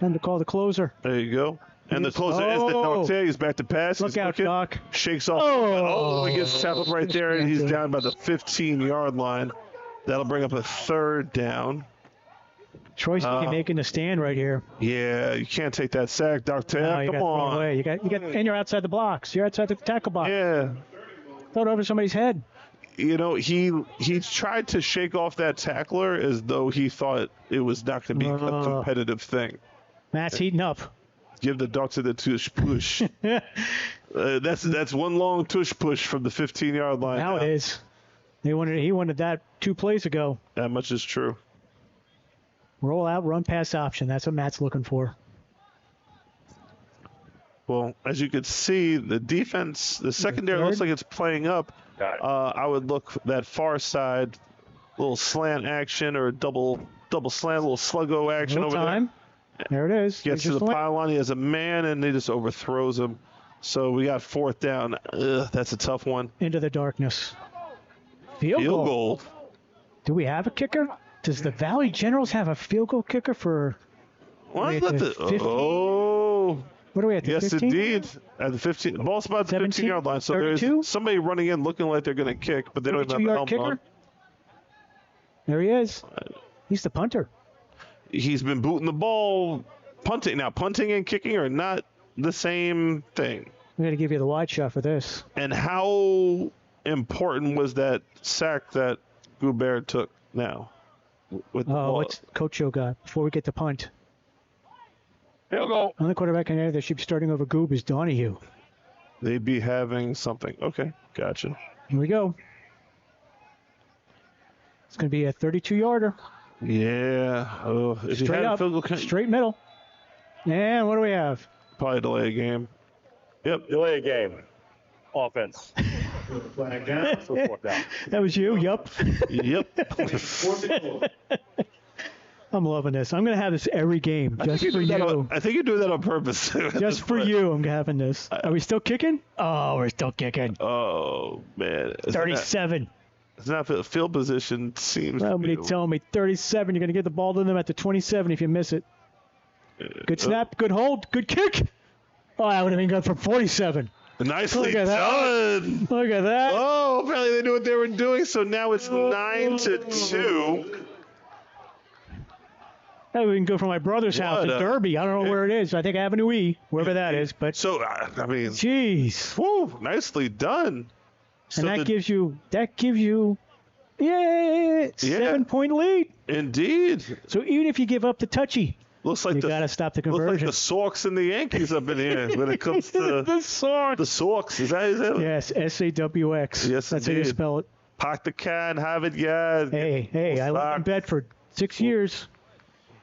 Speaker 3: Time to call the closer.
Speaker 2: There you go. And the closer is the Dogs here. He's back to pass.
Speaker 3: Look
Speaker 2: He's
Speaker 3: out,
Speaker 2: looking,
Speaker 3: Doc.
Speaker 2: shakes off.
Speaker 3: Oh.
Speaker 2: He gets tackled right there, and he's down by the 15-yard line. That'll bring up a 3rd down.
Speaker 3: Troy's making a stand right here.
Speaker 2: Yeah, you can't take that sack, Doctor.
Speaker 3: No, you
Speaker 2: Come
Speaker 3: got
Speaker 2: on.
Speaker 3: away. You got, and you're outside the blocks. You're outside the tackle box.
Speaker 2: Yeah.
Speaker 3: Throw it over somebody's head.
Speaker 2: You know, he tried to shake off that tackler as though he thought it was not going to be a competitive thing.
Speaker 3: Matt's heating up.
Speaker 2: Give the Doctor the tush push. That's one long tush push from the 15-yard line.
Speaker 3: Now it is. He wanted that 2 plays ago.
Speaker 2: That much is true.
Speaker 3: Roll out, run pass option. That's what Matt's looking for.
Speaker 2: Well, as you can see, the defense, the secondary looks like it's playing up. I would look that far side, little slant action or double slant, little sluggo action over
Speaker 3: time. There it is.
Speaker 2: Gets to the pylon. He has a man, and he just overthrows him. So we got 4th down. That's a tough one.
Speaker 3: Into the darkness. Field
Speaker 2: goal.
Speaker 3: Do we have a kicker? Does the Valley Generals have a field goal kicker for?
Speaker 2: What?
Speaker 3: What are we at? The
Speaker 2: Yes,
Speaker 3: 15?
Speaker 2: indeed. At the 15, the ball spot at the 15-yard line. So
Speaker 3: 32?
Speaker 2: there's somebody running in looking like they're going to kick, but they don't even have the helmet
Speaker 3: kicker?
Speaker 2: on.
Speaker 3: There he is. He's the punter.
Speaker 2: He's been booting the ball, punting. Now, punting and kicking are not the same thing.
Speaker 3: We got to give you the wide shot for this.
Speaker 2: And how important was that sack that Goubert took now? With the ball?
Speaker 3: What's Coach Joe got before we get to punt?
Speaker 1: Field goal.
Speaker 3: Only quarterback in there that should be starting over Goob is Donahue.
Speaker 2: They'd be having something. Okay, gotcha.
Speaker 3: Here we go. It's going to be a 32-yarder.
Speaker 2: Yeah. Oh, if you
Speaker 3: Straight
Speaker 2: had a
Speaker 3: up,
Speaker 2: field goal,
Speaker 3: straight middle. And what do we have?
Speaker 2: probably delay a game. Yep.
Speaker 1: Delay a game. Offense.
Speaker 9: Flag down.
Speaker 1: So 4th down.
Speaker 3: That was you? Yup.
Speaker 2: Yep.
Speaker 9: 4th and goal.
Speaker 3: I'm loving this. I'm going to have this every game just for you.
Speaker 2: I think you do that on purpose.
Speaker 3: Just for you, I'm having this. Are we still kicking? Oh, we're still kicking.
Speaker 2: Oh, man.
Speaker 3: 37.
Speaker 2: It's not field position seems.
Speaker 3: Somebody tell me 37. You're going to get the ball to them at the 27 if you miss it. Good snap, good hold, good kick. Oh, I would have been good from 47.
Speaker 2: Nicely
Speaker 3: Look at that.
Speaker 2: done.
Speaker 3: Look at that.
Speaker 2: Oh, apparently they knew what they were doing. So now it's 9-2.
Speaker 3: Hey, we can go from my brother's house in Derby. I don't know where it is. I think Avenue E, wherever that is. But
Speaker 2: so I mean,
Speaker 3: jeez,
Speaker 2: whew, nicely done. So
Speaker 3: and that gives you 7-point lead.
Speaker 2: Indeed.
Speaker 3: So even if you give up the touchy,
Speaker 2: looks like
Speaker 3: you got to stop the conversion.
Speaker 2: Looks like the Sox and the Yankees up in here when it comes to
Speaker 3: the Sox.
Speaker 2: The Sox. Is that?
Speaker 3: Yes, SAWX.
Speaker 2: Yes,
Speaker 3: that's how you spell it.
Speaker 2: Park the car and have it, yeah.
Speaker 3: Hey, I lived in Bedford 6 years.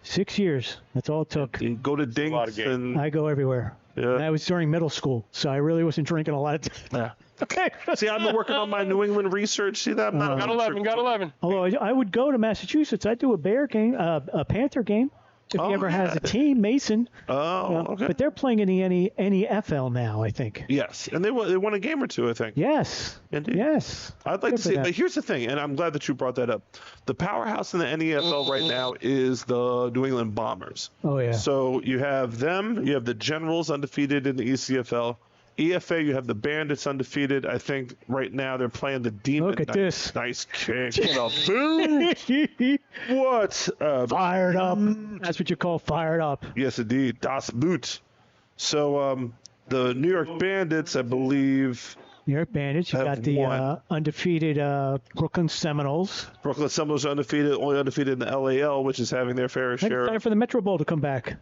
Speaker 3: 6 years. That's all it took.
Speaker 2: You go to Dinks and
Speaker 3: I go everywhere.
Speaker 2: Yeah.
Speaker 3: And I was during middle school, so I really wasn't drinking a lot of time.
Speaker 2: Yeah.
Speaker 3: Okay.
Speaker 2: See, I've been working on my New England research. See that?
Speaker 1: Got 11.
Speaker 3: Although I would go to Massachusetts, I'd do a Bear game, a Panther game. if he ever has a team, Mason.
Speaker 2: Oh, okay.
Speaker 3: But they're playing in the NFL now, I think.
Speaker 2: Yes, and they won a game or two, I think.
Speaker 3: Yes.
Speaker 2: Indeed.
Speaker 3: Yes.
Speaker 2: I'd like
Speaker 3: Good
Speaker 2: to
Speaker 3: for
Speaker 2: see,
Speaker 3: them.
Speaker 2: but here's the thing, and I'm glad that you brought that up. The powerhouse in the NFL right now is the New England Bombers.
Speaker 3: Oh, yeah.
Speaker 2: So you have them, you have the Generals undefeated in the ECFL. EFA, you have the Bandits undefeated. I think right now they're playing the Demon.
Speaker 3: Look at this.
Speaker 2: Nice kick. What?
Speaker 3: Fired up. That's what you call fired up.
Speaker 2: Yes, indeed. Das Boot. So the New York Bandits, I believe.
Speaker 3: New York Bandits. You
Speaker 2: have
Speaker 3: got the
Speaker 2: won.
Speaker 3: undefeated Brooklyn Seminoles.
Speaker 2: Brooklyn Seminoles are undefeated, only undefeated in the LAL, which is having their fair share.
Speaker 3: Time for the Metro Bowl to come back.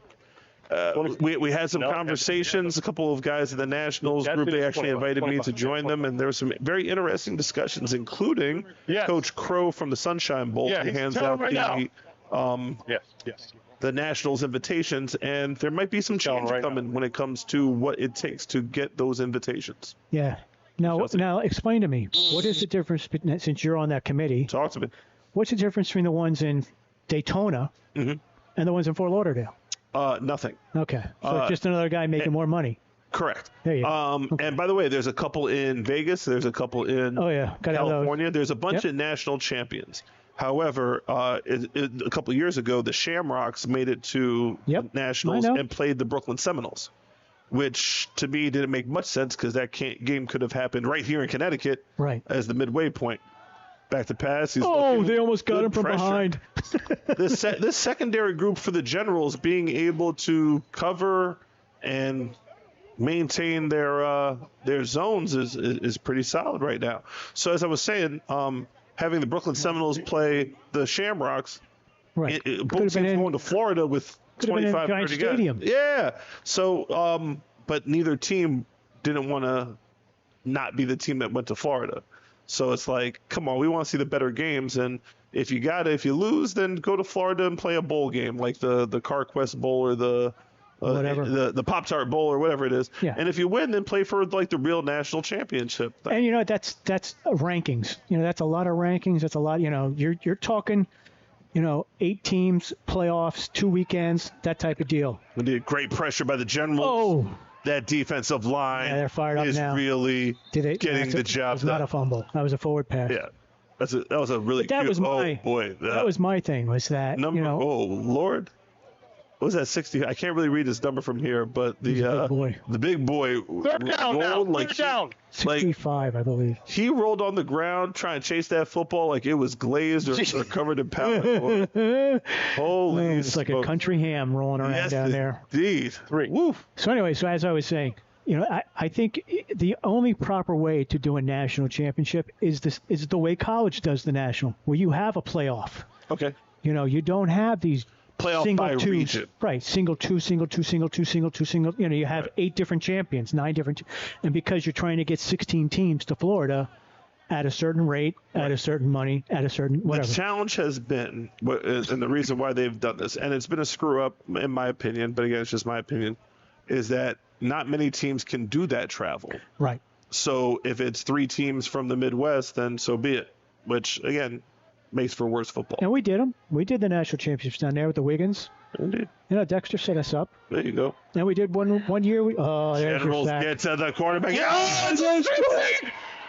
Speaker 2: We had some conversations. A couple of guys in the Nationals group, they actually invited me to join them, and there were some very interesting discussions, including Coach Crow from the Sunshine Bowl. He hands out the Nationals invitations, and there might be some change coming when it comes to what it takes to get those invitations.
Speaker 3: Yeah. Now explain to me, what is the difference, since you're on that committee?
Speaker 2: Talk to me.
Speaker 3: What's the difference between the ones in Daytona and the ones in Fort Lauderdale?
Speaker 2: Nothing.
Speaker 3: Okay. So it's just another guy making more money.
Speaker 2: Correct.
Speaker 3: There you go.
Speaker 2: And by the way, there's a couple in Vegas. There's a couple in California. There's a bunch of national champions. However, a couple of years ago, the Shamrocks made it to Nationals and played the Brooklyn Seminoles, which to me didn't make much sense because that game could have happened right here in Connecticut as the midway point. Back to pass.
Speaker 3: They almost got him from behind.
Speaker 2: This secondary group for the Generals being able to cover and maintain their zones is pretty solid right now. So as I was saying, having the Brooklyn Seminoles play the Shamrocks, both teams going to Florida with 25, 30 guys. Yeah. So, but neither team didn't want to not be the team that went to Florida. So it's like, come on, we want to see the better games. And if you lose, then go to Florida and play a bowl game like the CarQuest Bowl or the Pop-Tart Bowl or whatever it is.
Speaker 3: Yeah.
Speaker 2: And if you win, then play for like the real national championship.
Speaker 3: And that's rankings. That's a lot of rankings. That's a lot. You're talking, 8 teams, playoffs, 2 weekends, that type of deal.
Speaker 2: Great pressure by the Generals.
Speaker 3: Oh.
Speaker 2: That defensive line
Speaker 3: they're fired up
Speaker 2: is
Speaker 3: now.
Speaker 2: Getting the job done.
Speaker 3: Not a fumble. That was a forward pass.
Speaker 2: Yeah, that was a really cute.
Speaker 3: That was my thing. Was that
Speaker 2: number? Oh Lord, what was that 60? I can't really read his number from here, but the big boy rolled down.
Speaker 3: 65, I believe.
Speaker 2: He rolled on the ground trying to chase that football like it was glazed or covered in powder. Holy,
Speaker 3: it's like a country ham rolling around down there.
Speaker 2: Indeed.
Speaker 1: 3.
Speaker 2: Woof.
Speaker 3: So anyway, as I was saying, I think the only proper way to do a national championship is the way college does the national, where you have a playoff.
Speaker 2: Okay.
Speaker 3: You don't have these
Speaker 2: playoff
Speaker 3: single
Speaker 2: by
Speaker 3: twos,
Speaker 2: region.
Speaker 3: Right? Single two, single two, single two, single two, single. You have 8 different champions, 9 different, and because you're trying to get 16 teams to Florida at a certain rate, at a certain money, at a certain whatever.
Speaker 2: The challenge has been, and the reason why they've done this, and it's been a screw up in my opinion, but again, it's just my opinion, is that not many teams can do that travel.
Speaker 3: Right.
Speaker 2: So if it's 3 teams from the Midwest, then so be it. Which again makes for worse football.
Speaker 3: And we did them. We did the national championships down there with the Wiggins.
Speaker 2: Indeed.
Speaker 3: Dexter set us up.
Speaker 2: There you go.
Speaker 3: And we did one year.
Speaker 2: Generals get to the quarterback.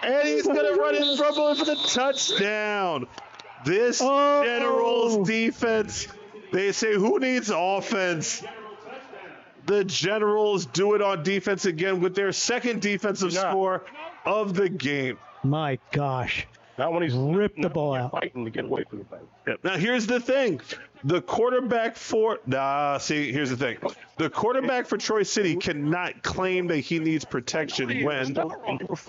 Speaker 2: And he's going to run in trouble for the touchdown. This Generals defense, they say, who needs offense? The Generals do it on defense again with their second defensive score of the game.
Speaker 3: My gosh.
Speaker 1: Not when he's
Speaker 3: ripped the ball out.
Speaker 1: Fighting to get away from the thing.
Speaker 2: Yep. Now, here's the thing. The quarterback for here's the thing. The quarterback for Troy City cannot claim that he needs protection when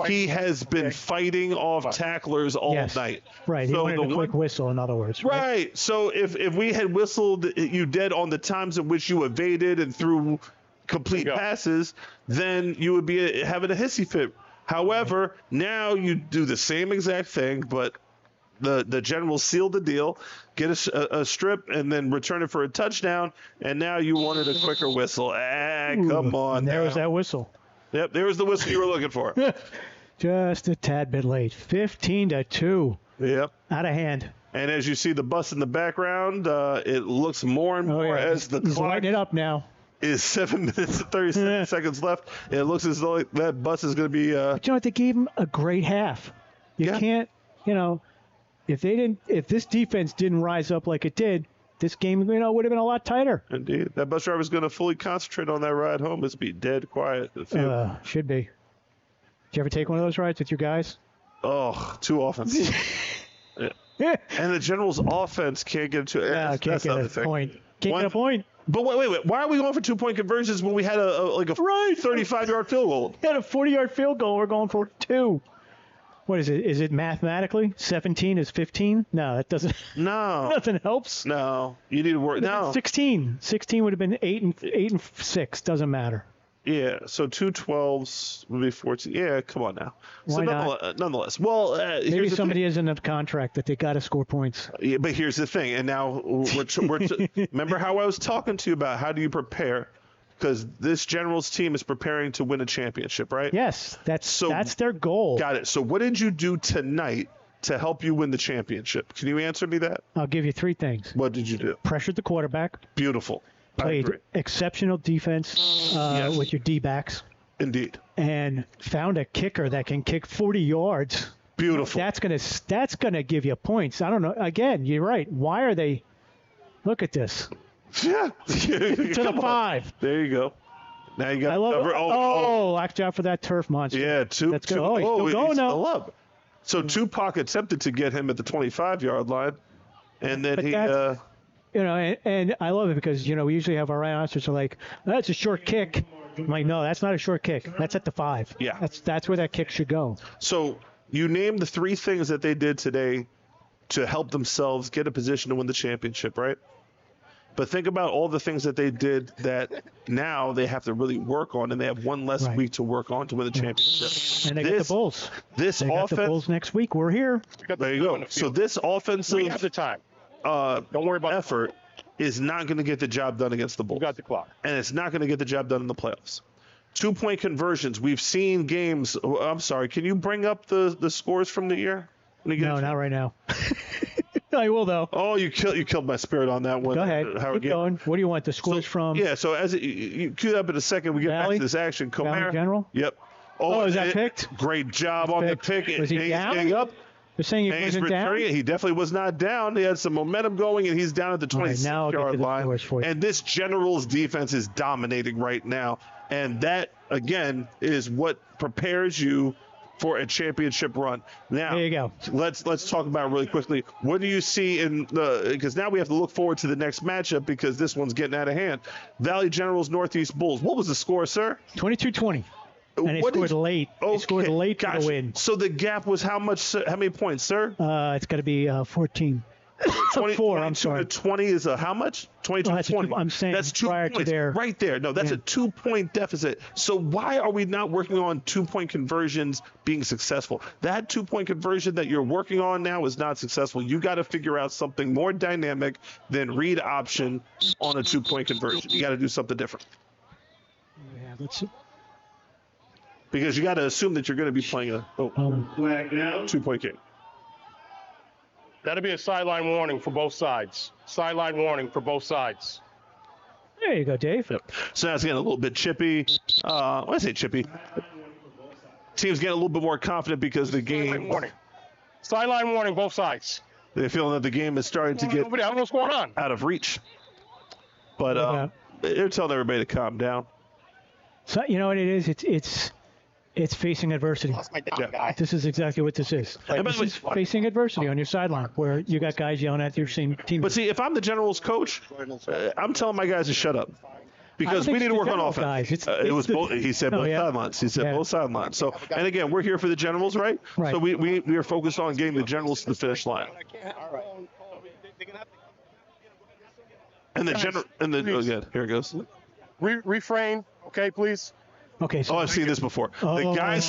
Speaker 2: he has been fighting off tacklers all night.
Speaker 3: Right. He wanted a quick whistle, in other words.
Speaker 2: Right. So if we had whistled you dead on the times in which you evaded and threw complete passes, then you would be having a hissy fit. However, now you do the same exact thing, but the Generals seal the deal, get a strip, and then return it for a touchdown, and now you wanted a quicker whistle. Come on.
Speaker 3: There was that whistle.
Speaker 2: Yep, there was the whistle you were looking for.
Speaker 3: Just a tad bit late. 15-2.
Speaker 2: Yep.
Speaker 3: Out of hand.
Speaker 2: And as you see the bus in the background, it looks more and more as the
Speaker 3: He's
Speaker 2: clock
Speaker 3: lighting it up now.
Speaker 2: is 7 minutes and 37 seconds left. It looks as though that bus is going to be.
Speaker 3: But you know what? They gave him a great half. You can't, if this defense didn't rise up like it did, this game, would have been a lot tighter.
Speaker 2: Indeed. That bus driver is going to fully concentrate on that ride home. It's be dead quiet.
Speaker 3: Should be. Did you ever take one of those rides with your guys?
Speaker 2: Oh, too often. Yeah. And the Generals' offense can't get to it.
Speaker 3: Can't get a point. Can't get a point.
Speaker 2: But wait. Why are we going for 2-point conversions when we had a 35-yard field goal?
Speaker 3: We had a 40-yard field goal. We're going for 2. What is it? Is it mathematically 17 is 15? No, that doesn't.
Speaker 2: No.
Speaker 3: Nothing helps.
Speaker 2: No. You need to work. No.
Speaker 3: 16. 16 would have been 8 and 6. Doesn't matter.
Speaker 2: Yeah, so 2 12s would be 14. Yeah, come on now.
Speaker 3: Why
Speaker 2: not? Nonetheless. Well,
Speaker 3: maybe somebody is in a contract that they got to score points.
Speaker 2: Yeah, but here's the thing. And now, remember how I was talking to you about how do you prepare? Because this Generals team is preparing to win a championship, right?
Speaker 3: Yes, that's their goal.
Speaker 2: Got it. So what did you do tonight to help you win the championship? Can you answer me that?
Speaker 3: I'll give you 3 things.
Speaker 2: What did you do?
Speaker 3: Pressured the quarterback.
Speaker 2: Beautiful.
Speaker 3: Played exceptional defense with your D-backs.
Speaker 2: Indeed.
Speaker 3: And found a kicker that can kick 40 yards.
Speaker 2: Beautiful.
Speaker 3: That's gonna give you points. I don't know. Again, you're right. Why are they? Look at this.
Speaker 2: Yeah.
Speaker 3: To the 5.
Speaker 2: There you go. Now you got.
Speaker 3: I love it. Watch out for that turf monster.
Speaker 2: Yeah, 2.
Speaker 3: That's good. He's still going now.
Speaker 2: Up. So Tupac attempted to get him at the 25-yard line, and then
Speaker 3: and I love it because, we usually have our announcers are like, that's a short kick. I'm like, no, that's not a short kick. That's at the 5.
Speaker 2: Yeah.
Speaker 3: That's where that kick should go.
Speaker 2: So you named the 3 things that they did today to help themselves get a position to win the championship, right? But think about all the things that they did that now they have to really work on, and they have one less week to work on to win the championship.
Speaker 3: And they got the Bulls.
Speaker 2: They
Speaker 3: got the Bulls next week. We're here.
Speaker 2: There you go. So this offensive
Speaker 1: We have the time.
Speaker 2: Don't worry about effort is not going to get the job done against the Bulls.
Speaker 1: We got the clock.
Speaker 2: And it's not going to get the job done in the playoffs. 2-point conversions. We've seen games. I'm sorry. Can you bring up the scores from the year?
Speaker 3: No, not right now. I will, though.
Speaker 2: Oh, you killed my spirit on that one.
Speaker 3: Go ahead. Keep going. What do you want? The scores from?
Speaker 2: Yeah, so as you cue that up in a second, we get back to this action.
Speaker 3: Valley General?
Speaker 2: Yep.
Speaker 3: Oh, is that picked?
Speaker 2: Great job on the pick.
Speaker 3: Was he down?
Speaker 2: Up.
Speaker 3: They're saying he wasn't down?
Speaker 2: He definitely was not down. He had some momentum going, and he's down at the 26-yard line. And this Generals defense is dominating right now. And that, again, is what prepares you for a championship run. Now,
Speaker 3: there you go.
Speaker 2: Let's talk about it really quickly. What do you see because now we have to look forward to the next matchup because this one's getting out of hand. Valley Generals, Northeast Bulls. What was the score, sir?
Speaker 3: 22-20. And they scored late.
Speaker 2: Okay.
Speaker 3: They scored late to the win.
Speaker 2: So the gap was how many points, sir?
Speaker 3: It's got to be 14.
Speaker 2: 24,
Speaker 3: I'm sorry.
Speaker 2: 20 is how much? 22-20.
Speaker 3: I'm saying
Speaker 2: that's 2
Speaker 3: prior
Speaker 2: points.
Speaker 3: To their,
Speaker 2: right there. No, that's a 2-point deficit. So why are we not working on 2-point conversions being successful? That 2-point conversion that you're working on now is not successful. You got to figure out something more dynamic than read option on a 2-point conversion. You got to do something different.
Speaker 3: Yeah, let's see.
Speaker 2: Because you got to assume that you're going to be playing a 2-point game.
Speaker 1: That'll be a sideline warning for both sides. Sideline warning for both sides.
Speaker 3: There you go, Dave.
Speaker 2: Yep. So that's getting a little bit chippy. When I say chippy, team's getting a little bit more confident because the game.
Speaker 1: Sideline warning, both sides.
Speaker 2: They're feeling that the game is starting to get
Speaker 1: I don't know what's going on.
Speaker 2: Out of reach. But they're telling everybody to calm down.
Speaker 3: So you know what it is? It's facing adversity. This is exactly what this is. This is facing adversity on your sideline where you got guys yelling at your same team.
Speaker 2: But see, if I'm the Generals coach, I'm telling my guys to shut up. Because we need to work on offense. It was both. He said both sidelines. He said both sidelines. So, and again, we're here for the Generals, right?
Speaker 3: Right.
Speaker 2: So we are focused on getting the Generals to the finish line. And here it goes.
Speaker 1: Refrain, okay, please.
Speaker 3: Okay. So
Speaker 2: I've seen this before. The guys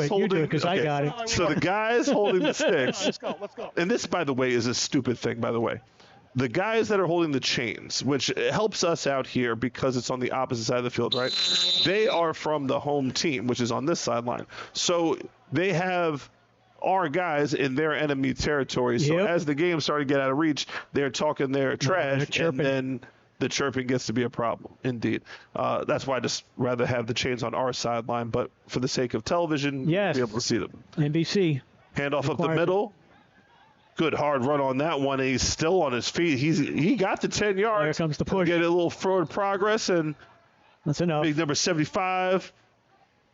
Speaker 2: holding.
Speaker 3: Because I got it.
Speaker 2: So the guys holding the sticks.
Speaker 1: Let's go.
Speaker 2: And this, by the way, is a stupid thing. By the way, the guys that are holding the chains, which helps us out here because it's on the opposite side of the field, right? They are from the home team, which is on this sideline. So they have our guys in their enemy territory. So as the game started to get out of reach, they're talking their trash, and then the chirping gets to be a problem. Indeed. That's why I just rather have the chains on our sideline, but for the sake of television, be able to see them.
Speaker 3: NBC.
Speaker 2: Handoff up the middle. Good hard run on that one. He's still on his feet. He got the 10 yards.
Speaker 3: Here comes the push.
Speaker 2: Get a little forward progress, and
Speaker 3: that's enough.
Speaker 2: Big number 75.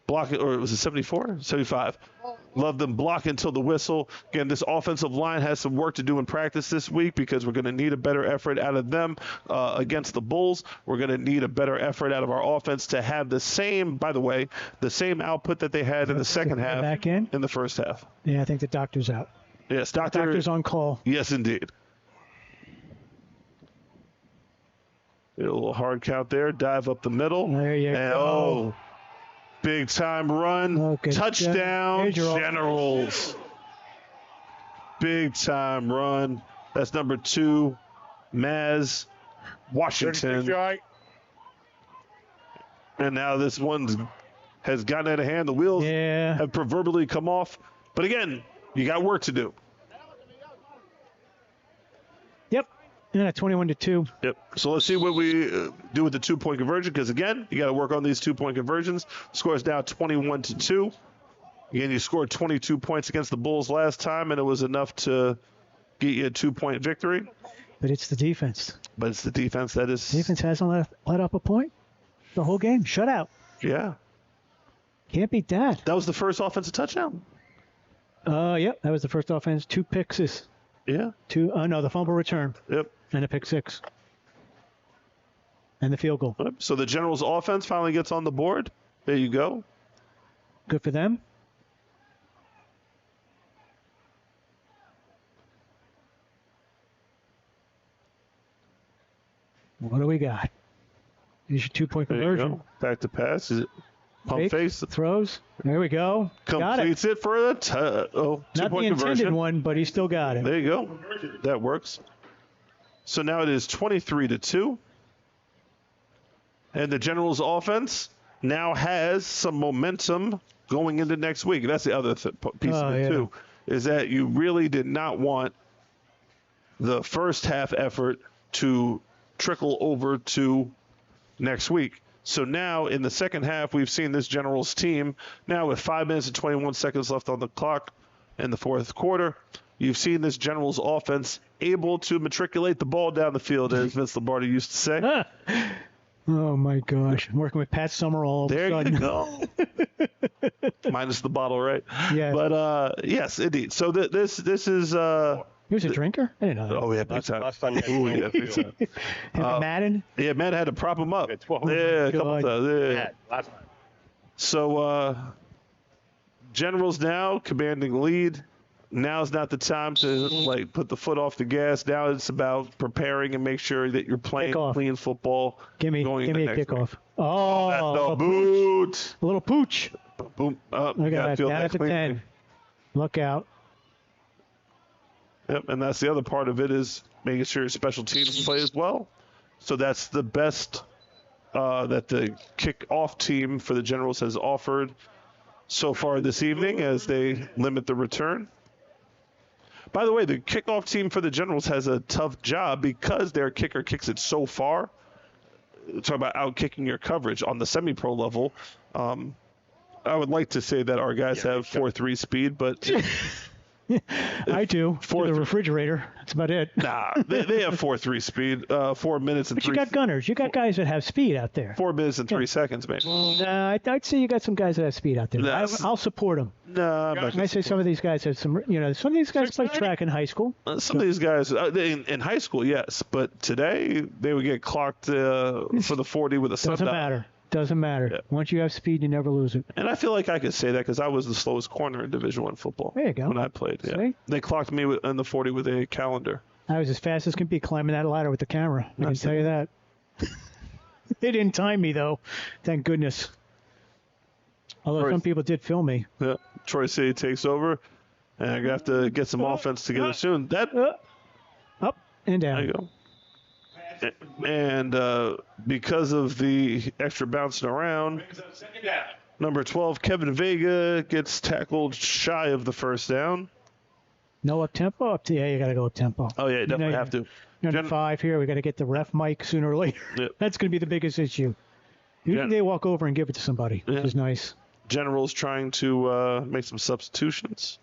Speaker 2: Blocking, or was it 74? 75. Love them block until the whistle. Again, this offensive line has some work to do in practice this week because we're going to need a better effort out of them against the Bulls. We're going to need a better effort out of our offense to have the same, by the way, the same output that they had in the second half
Speaker 3: back in
Speaker 2: the first half.
Speaker 3: Yeah, I think the doctor's out.
Speaker 2: Yes,
Speaker 3: doctor's on call.
Speaker 2: Yes, indeed. A little hard count there. Dive up the middle.
Speaker 3: There you go.
Speaker 2: Oh, big time run. Touchdown, Generals. Big time run. That's number 2, Maz Washington. And now this one has gotten out of hand. The wheels have proverbially come off. But again, you got work to do.
Speaker 3: Yep. And then at 21-2.
Speaker 2: Yep. So let's see what we do with the 2-point conversion, because again, you got to work on these 2-point conversions. Score is now 21-2. Again, you scored 22 points against the Bulls last time, and it was enough to get you a 2-point victory.
Speaker 3: But it's the defense.
Speaker 2: But it's the defense that is.
Speaker 3: Defense hasn't let up a point the whole game. Shutout.
Speaker 2: Yeah.
Speaker 3: Can't beat that.
Speaker 2: That was the first offensive touchdown.
Speaker 3: Yep. That was the first offense. 2 picks.
Speaker 2: Yeah.
Speaker 3: The fumble return.
Speaker 2: Yep.
Speaker 3: And a pick 6. And the field goal.
Speaker 2: Yep. So the Generals offense finally gets on the board. There you go.
Speaker 3: Good for them. What do we got? Here's your 2-point conversion.
Speaker 2: Back to pass. Is it pump face?
Speaker 3: Throws. There we go.
Speaker 2: Completes it for a 2-point
Speaker 3: Not the
Speaker 2: conversion.
Speaker 3: intended one, but he still got it.
Speaker 2: There you go. That works. So now it is 23-2. And the Generals offense now has some momentum going into next week. That's the other piece of it, too, is that you really did not want the first half effort to trickle over to next week. So now in the second half, we've seen this Generals team now with 5 minutes and 21 seconds left on the clock in the fourth quarter. You've seen this Generals offense able to matriculate the ball down the field, as Vince Lombardi used to say.
Speaker 3: Oh, my gosh. I'm working with Pat Summerall all of a sudden.
Speaker 2: There you go. Minus the bottle, right?
Speaker 3: Yeah.
Speaker 2: But, yes, indeed. So this is...
Speaker 3: He was a drinker? I didn't know that.
Speaker 2: Oh, yeah, big time.
Speaker 1: Last time
Speaker 2: Ooh, yeah, big time.
Speaker 3: Madden?
Speaker 2: Yeah, Madden had to prop him up.
Speaker 1: Yeah,
Speaker 2: a couple times. Yeah.
Speaker 1: Last time.
Speaker 2: So, Generals now commanding lead. Now's not the time to put the foot off the gas. Now it's about preparing and make sure that you're playing clean football.
Speaker 3: Give me a kickoff. Oh,
Speaker 2: that's the boot.
Speaker 3: A little pooch.
Speaker 2: Boom.
Speaker 3: Look at that. Down at the 10. Look out.
Speaker 2: Yep, and that's the other part of it, is making sure your special teams play as well. So that's the best that the kickoff team for the Generals has offered so far this evening, as they limit the return. By the way, the kickoff team for the Generals has a tough job because their kicker kicks it so far. Talk about out-kicking your coverage on the semi-pro level. I would like to say that our guys have 4.3 speed, but...
Speaker 3: I do. For the refrigerator. That's about it.
Speaker 2: Nah, they have 4.3 speed, 4 minutes and
Speaker 3: but 3. But you got gunners. You got guys that have speed out there.
Speaker 2: 4 minutes and 3 seconds, maybe.
Speaker 3: Nah, I'd say you got some guys that have speed out there. I'll support them.
Speaker 2: Nah,
Speaker 3: I say some of these guys have some. Some of these guys play track in high school.
Speaker 2: Some of these guys in high school, yes, but today they would get clocked for the 40 with a sundial.
Speaker 3: Doesn't matter.
Speaker 2: Yeah.
Speaker 3: Once you have speed, you never lose it.
Speaker 2: And I feel like I could say that because I was the slowest corner in Division I football.
Speaker 3: There you go.
Speaker 2: When I played, yeah. They clocked me in the 40 with a calendar.
Speaker 3: I was as fast as can be climbing that ladder with the camera. I can tell you that. They didn't time me, though. Thank goodness. Although some people did film me.
Speaker 2: Yeah. Troy City takes over. And I have to get some offense together soon.
Speaker 3: Up and down.
Speaker 2: There you go. And because of the extra bouncing around, Number 12, Kevin Vega gets tackled shy of the first down.
Speaker 3: No up tempo. Yeah, you got to go up tempo.
Speaker 2: Oh yeah, you definitely have to.
Speaker 3: You're on 5 here. We got to get the ref mic sooner or later.
Speaker 2: Yep.
Speaker 3: That's going to be the biggest issue. Usually they walk over and give it to somebody, which is nice.
Speaker 2: General's trying to make some substitutions.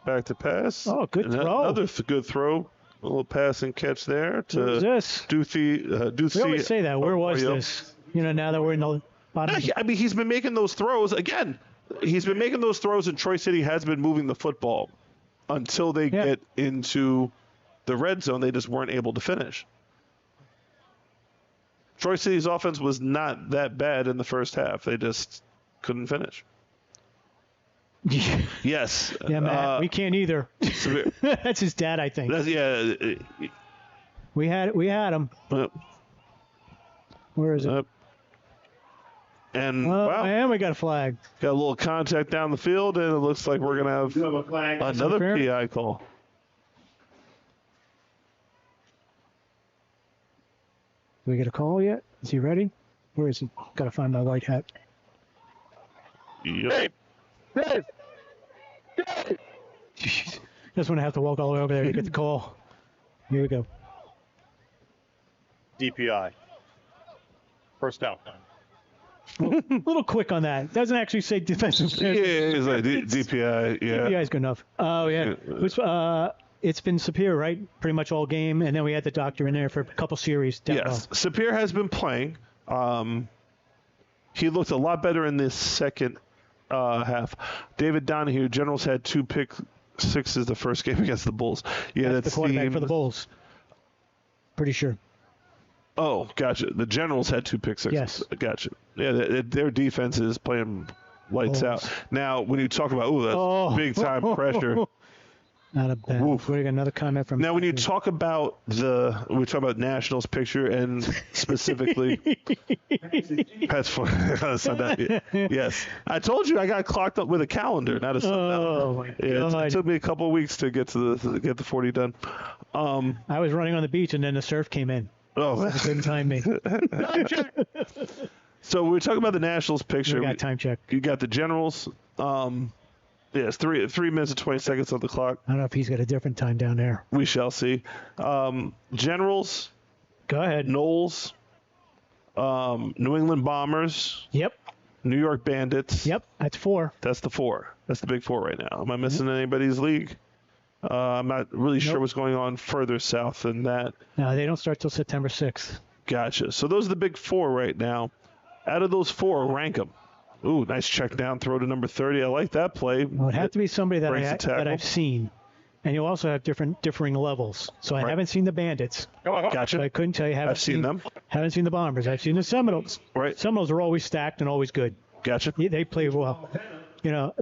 Speaker 2: Back to pass.
Speaker 3: Oh, good throw.
Speaker 2: Another good throw. A little pass and catch there to
Speaker 3: Where's this?
Speaker 2: Duthie.
Speaker 3: We always say that. Where was this? Now that we're in the bottom.
Speaker 2: I mean, he's been making those throws. Again, he's been making those throws, and Troy City has been moving the football until they get into the red zone. They just weren't able to finish. Troy City's offense was not that bad in the first half. They just couldn't finish. Yes.
Speaker 3: Yeah, Matt, we can't either. That's his dad, I think. We had him. Where is it?
Speaker 2: And
Speaker 3: and we got a flag.
Speaker 2: Got a little contact down the field, and it looks like we're going to have another PI call.
Speaker 3: Do we get a call yet? Is he ready? Where is he? Got to find my white hat.
Speaker 2: Yep.
Speaker 3: Dave! Jeez. Just want to have to walk all the way over there to get the call. Here we go.
Speaker 1: DPI. First down.
Speaker 3: A little quick on that. Doesn't actually say defensive.
Speaker 2: Yeah, it's like DPI. Yeah.
Speaker 3: DPI is good enough. Oh, yeah. It's been Sapir, right? Pretty much all game. And then we had the doctor in there for a couple series.
Speaker 2: Yes. Sapir has been playing. He looked a lot better in this second half. David Donahue, Generals had 2 pick sixes the first game against the Bulls. Yeah,
Speaker 3: that's the quarterback for the Bulls. Pretty sure.
Speaker 2: Oh, gotcha. The Generals had 2 pick sixes.
Speaker 3: Yes.
Speaker 2: Gotcha. Yeah, their defense is playing lights out. Now, when you talk about, that's big time pressure.
Speaker 3: Not a bad. We got another comment from.
Speaker 2: Now, when you talk about Nationals picture and specifically, that's funny. Yes, I told you I got clocked up with a calendar, not a sundown.
Speaker 3: Oh my God!
Speaker 2: It took me a couple of weeks to get the 40 done.
Speaker 3: I was running on the beach and then the surf came in.
Speaker 2: Oh,
Speaker 3: so couldn't time me.
Speaker 2: So we're talking about the Nationals picture.
Speaker 3: We got time check.
Speaker 2: You got the Generals. Yes, 3 minutes and 20 seconds on the clock.
Speaker 3: I don't know if he's got a different time down there.
Speaker 2: We shall see. Generals.
Speaker 3: Go ahead.
Speaker 2: Knowles. New England Bombers.
Speaker 3: Yep.
Speaker 2: New York Bandits.
Speaker 3: Yep, that's 4.
Speaker 2: That's the 4. That's the big 4 right now. Am I missing anybody's league? I'm not really sure what's going on further south than that.
Speaker 3: No, they don't start till September 6th.
Speaker 2: Gotcha. So those are the big 4 right now. Out of those 4, rank them. Ooh, nice check down throw to number 30. I like that play.
Speaker 3: Well, it had to be somebody that I've seen. And you also have differing levels. So I haven't seen the Bandits.
Speaker 2: Gotcha.
Speaker 3: So I couldn't tell you.
Speaker 2: I've seen them.
Speaker 3: Haven't seen the Bombers. I've seen the Seminoles.
Speaker 2: Right.
Speaker 3: Seminoles are always stacked and always good.
Speaker 2: Gotcha.
Speaker 3: They play well.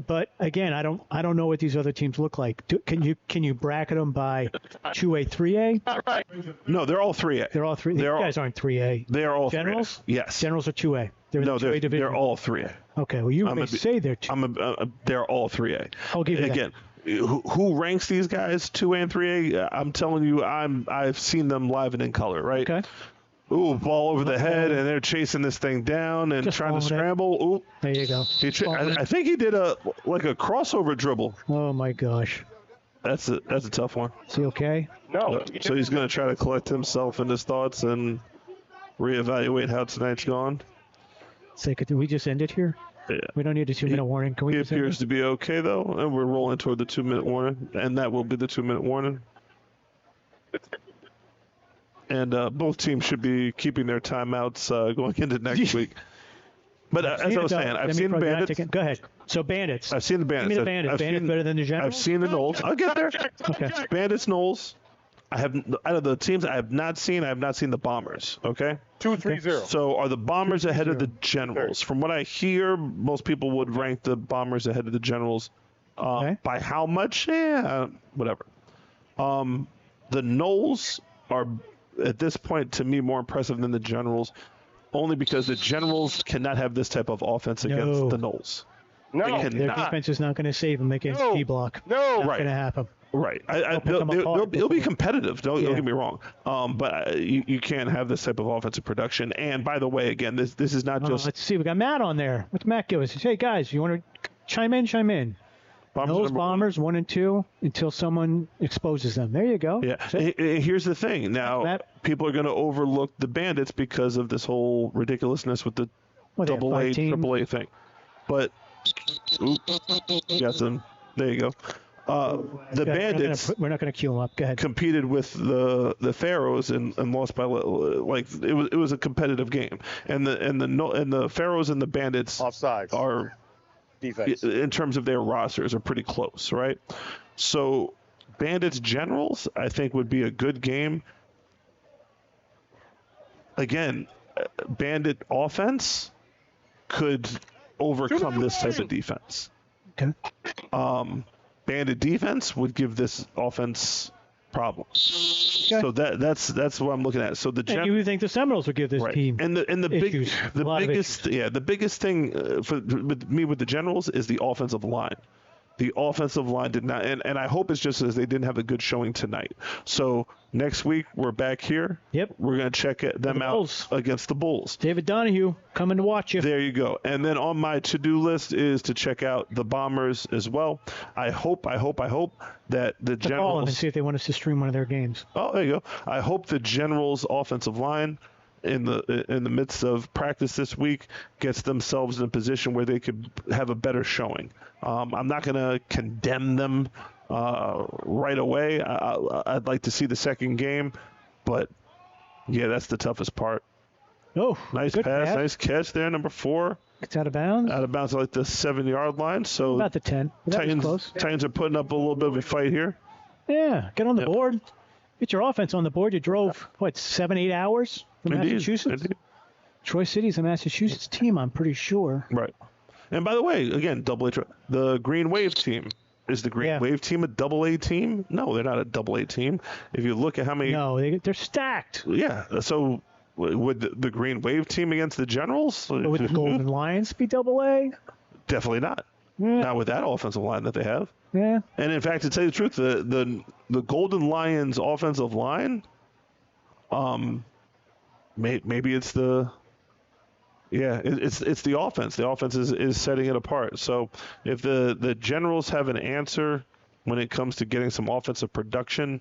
Speaker 3: But again, I don't know what these other teams look like. Can you bracket them by 2A, 3A?
Speaker 2: No, they're all 3A.
Speaker 3: They're all 3A. These guys aren't 3A.
Speaker 2: They are all
Speaker 3: Generals?
Speaker 2: 3A. Yes.
Speaker 3: Generals are 2A. They're
Speaker 2: they're all 3A.
Speaker 3: Okay, well, you may say they're 2.
Speaker 2: They're all 3A.
Speaker 3: I'll give you
Speaker 2: Again, who ranks these guys 2A and 3A? I'm telling you, I've seen them live and in color, right?
Speaker 3: Okay.
Speaker 2: Ooh, ball over the head, and they're chasing this thing down and trying to scramble. Ooh.
Speaker 3: There you go.
Speaker 2: I think he did a crossover dribble.
Speaker 3: Oh my gosh.
Speaker 2: That's a tough one.
Speaker 3: Is he okay?
Speaker 1: No.
Speaker 2: So he's going to try to collect himself and his thoughts and reevaluate how tonight's gone.
Speaker 3: Say, could we just end it here?
Speaker 2: Yeah.
Speaker 3: We don't need a 2-minute warning. Can we?
Speaker 2: He appears to be okay though, and we're rolling toward the 2-minute warning, and that will be the 2-minute warning. And both teams should be keeping their timeouts going into next week. But as I was saying, I've seen the Bandits.
Speaker 3: Go ahead. So Bandits.
Speaker 2: I've seen the Bandits.
Speaker 3: Give me the Bandits. Bandits better than the Generals?
Speaker 2: I've seen the Knowles. I'll get there.
Speaker 3: Okay.
Speaker 2: Bandits, Knowles. Out of the teams I have not seen the Bombers. Okay.
Speaker 1: 2-3-0.
Speaker 2: So are the Bombers ahead of the Generals? From what I hear, most people would rank the Bombers ahead of the Generals. By how much? Yeah, whatever. The Knowles are, at this point, to me, more impressive than the Generals, only because the Generals cannot have this type of offense against the Knowles.
Speaker 1: No,
Speaker 3: their defense is not going to save them against D-block.
Speaker 1: No,
Speaker 3: not going to happen.
Speaker 2: Right.
Speaker 3: pick 'em apart
Speaker 2: They'll be
Speaker 3: before.
Speaker 2: competitive. Don't get me wrong. But you can't have this type of offensive production. And by the way, again, this is not just.
Speaker 3: Let's see. We got Matt on there. What's Matt give us? Hey guys, you want to chime in? Chime in. Those Bombers 1 and 2 until someone exposes them. There you go.
Speaker 2: Yeah. Here's the thing. Now, people are going to overlook the Bandits because of this whole ridiculousness with the double A, triple A thing. But, got some. There you go. The Bandits.
Speaker 3: We're not going to cue them up. Go ahead.
Speaker 2: Competed with the Pharaohs and lost by it was a competitive game. And the Pharaohs and the Bandits
Speaker 1: offsides
Speaker 2: are.
Speaker 1: Defense.
Speaker 2: In terms of their rosters, are pretty close, right? So, Bandits Generals, I think, would be a good game. Again, Bandit offense could overcome this type of defense.
Speaker 3: Okay.
Speaker 2: Bandit defense would give this offense problems. Okay. So that's what I'm looking at. So
Speaker 3: and you would think the Seminoles would give this team
Speaker 2: the biggest thing with the Generals is the offensive line. The offensive line did not, and I hope it's just as they didn't have a good showing tonight. So next week we're back here.
Speaker 3: Yep.
Speaker 2: We're going to check them out against the Bulls.
Speaker 3: David Donahue coming to watch you.
Speaker 2: There you go. And then on my to-do list is to check out the Bombers as well. I hope that the Generals.
Speaker 3: Call them and see if they want us to stream one of their games.
Speaker 2: Oh, there you go. I hope the Generals' offensive line in the midst of practice this week gets themselves in a position where they could have a better showing. I'm not going to condemn them right away. I'd like to see the second game, but yeah, that's the toughest part.
Speaker 3: Oh,
Speaker 2: nice pass, nice catch there, number 4.
Speaker 3: It's out of bounds.
Speaker 2: Out of bounds at like the 7-yard line. So
Speaker 3: about the 10.
Speaker 2: Titans are putting up a little bit of a fight here.
Speaker 3: Yeah, get on the board. Get your offense on the board. You drove 7-8 hours from Massachusetts.
Speaker 2: Indeed.
Speaker 3: Troy City's a Massachusetts team, I'm pretty sure.
Speaker 2: Right. And by the way, again, the Green Wave team. Is the Green Wave team a double-A team? No, they're not a double-A team. If you look at how many...
Speaker 3: No, they're stacked.
Speaker 2: Yeah, so would the Green Wave team against the Generals?
Speaker 3: Would the Golden Lions be double-A?
Speaker 2: Definitely not.
Speaker 3: Yeah.
Speaker 2: Not with that offensive line that they have.
Speaker 3: Yeah.
Speaker 2: And in fact, to tell you the truth, the Golden Lions offensive line, maybe it's the... Yeah, it's the offense. The offense is setting it apart. So if the Generals have an answer when it comes to getting some offensive production,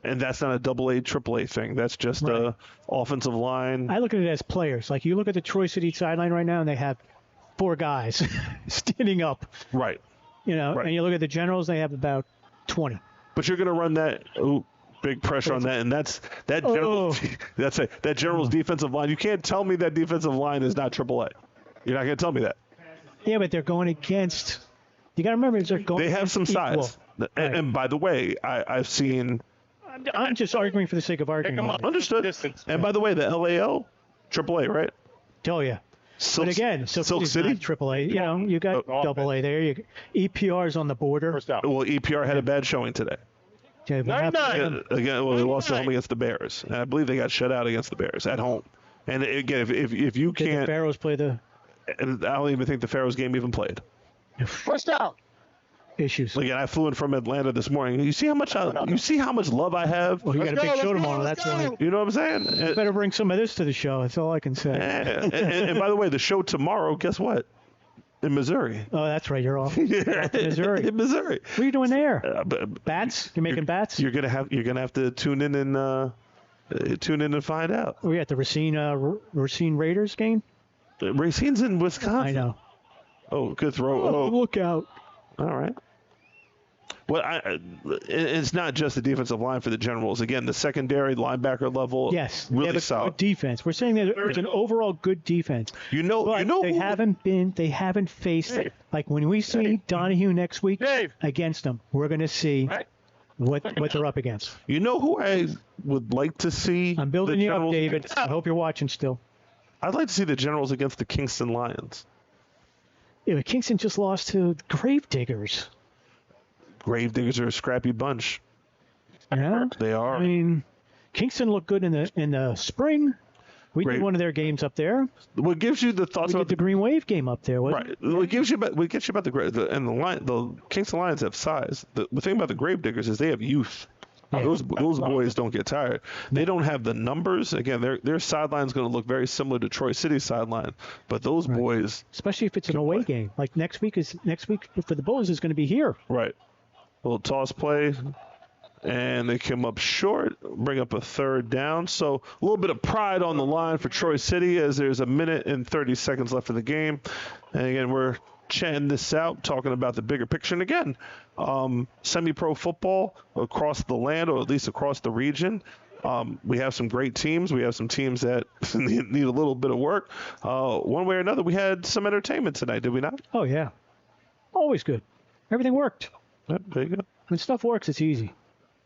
Speaker 2: and that's not a double-A, triple-A thing. That's just a offensive line.
Speaker 3: I look at it as players. Like you look at the Troy City sideline right now, and they have 4 guys standing up.
Speaker 2: Right.
Speaker 3: And you look at the Generals, they have about 20.
Speaker 2: But you're going to run that. Big pressure on that, and that Generals defensive line. You can't tell me that defensive line is not AAA. You're not going to tell me that.
Speaker 3: Yeah, but they're going against. You got to remember,
Speaker 2: they have some size. And by the way, I've seen.
Speaker 3: I'm just arguing for the sake of arguing.
Speaker 2: Understood. And by the way, the LAL, AAA, right?
Speaker 3: Tell you. But again,
Speaker 2: Silk City,
Speaker 3: AAA. You got AA there. EPR's on the border.
Speaker 2: Well, EPR had a bad showing today.
Speaker 3: Okay,
Speaker 2: again, they lost at home against the Bears. And I believe they got shut out against the Bears at home. And again, if you can't,
Speaker 3: the Pharaohs play the.
Speaker 2: And I don't even think the Pharaohs game even played.
Speaker 7: First down.
Speaker 3: Issues.
Speaker 2: Again, I flew in from Atlanta this morning. You see how much love I have.
Speaker 3: Well, you got a big show tomorrow. That's why.
Speaker 2: You know what I'm saying?
Speaker 3: You better bring some of this to the show. That's all I can say.
Speaker 2: Yeah. and by the way, the show tomorrow. Guess what? In Missouri.
Speaker 3: Oh, that's right. You're off. You're off to Missouri.
Speaker 2: In Missouri.
Speaker 3: What are you doing there? Bats? You're making bats?
Speaker 2: You're gonna have to tune in and find out.
Speaker 3: Are we at the Racine Raiders game?
Speaker 2: Racine's in Wisconsin.
Speaker 3: I know.
Speaker 2: Oh, good throw.
Speaker 3: Oh, look out.
Speaker 2: All right. Well, it's not just the defensive line for the Generals. Again, the secondary linebacker level,
Speaker 3: yes,
Speaker 2: really solid.
Speaker 3: Good defense. We're saying that it's an overall good defense.
Speaker 2: They
Speaker 3: haven't faced like when we see Donahue next week against them, we're going to see what they're up against.
Speaker 2: You know who I would like to see?
Speaker 3: I'm building you up, David. I hope you're watching still.
Speaker 2: I'd like to see the Generals against the Kingston Lions.
Speaker 3: Yeah, but Kingston just lost to Gravediggers.
Speaker 2: Gravediggers are a scrappy bunch.
Speaker 3: Yeah,
Speaker 2: they are.
Speaker 3: I mean, Kingston looked good in the spring. We
Speaker 2: great.
Speaker 3: did one of their games up there.
Speaker 2: What gives you the thoughts
Speaker 3: We
Speaker 2: about
Speaker 3: did the Green Wave game up there.
Speaker 2: Right. What gets you about the Kingston Lions have size. The thing about the Gravediggers is they have youth.
Speaker 3: Yeah.
Speaker 2: Those boys don't get tired. They don't have the numbers. Again, their sideline is going to look very similar to Troy City's sideline, but those boys,
Speaker 3: especially if it's an away game. Like next week for the Bulls is going to be here.
Speaker 2: right? A little toss play, and they come up short, bring up a third down. So a little bit of pride on the line for Troy City as there's a minute and 30 seconds left in the game. And again, we're chatting this out, talking about the bigger picture. And again, semi-pro football across the land, or at least across the region. We have some great teams. We have some teams that need a little bit of work. One way or another, we had some entertainment tonight, did we not?
Speaker 3: Oh, yeah. Always good. Everything worked.
Speaker 2: Yep, there you go.
Speaker 3: When stuff works, it's easy.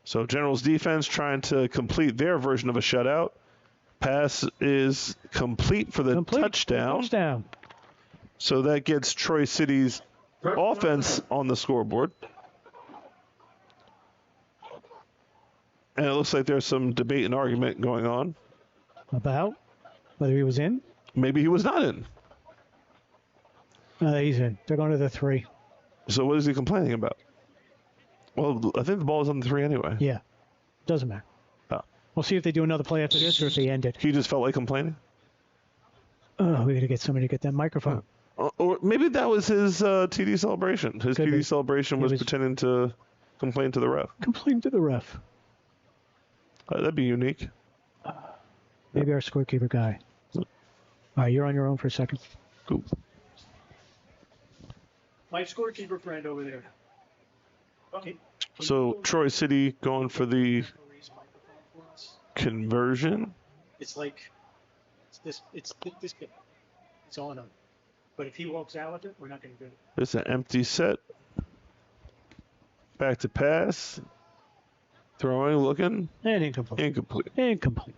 Speaker 2: So Generals defense trying to complete their version of a shutout. Pass is complete for the touchdown.
Speaker 3: Touchdown.
Speaker 2: So that gets Troy City's offense on the scoreboard. And it looks like there's some debate and argument going on.
Speaker 3: About whether he was in?
Speaker 2: Maybe he was not in.
Speaker 3: No, he's in. They're going to the 3.
Speaker 2: So what is he complaining about? Well, I think the ball is on the 3 anyway.
Speaker 3: Yeah. Doesn't matter.
Speaker 2: Oh.
Speaker 3: We'll see if they do another play after this or if they end it.
Speaker 2: He just felt like complaining?
Speaker 3: Oh, we got to get somebody to get that microphone.
Speaker 2: Or maybe that was his TD celebration. His TD celebration was pretending to complain to the ref.
Speaker 3: Complain to the ref.
Speaker 2: That'd be unique.
Speaker 3: Maybe our scorekeeper guy. All right, you're on your own for a second.
Speaker 2: Cool.
Speaker 3: My scorekeeper friend over there. Okay.
Speaker 2: So Troy City going for the conversion.
Speaker 3: It's like it's this big. It's on him. But if he walks out with it, we're not going to do it.
Speaker 2: It's an empty set. Back to pass. Throwing, looking.
Speaker 3: And incomplete. Incomplete.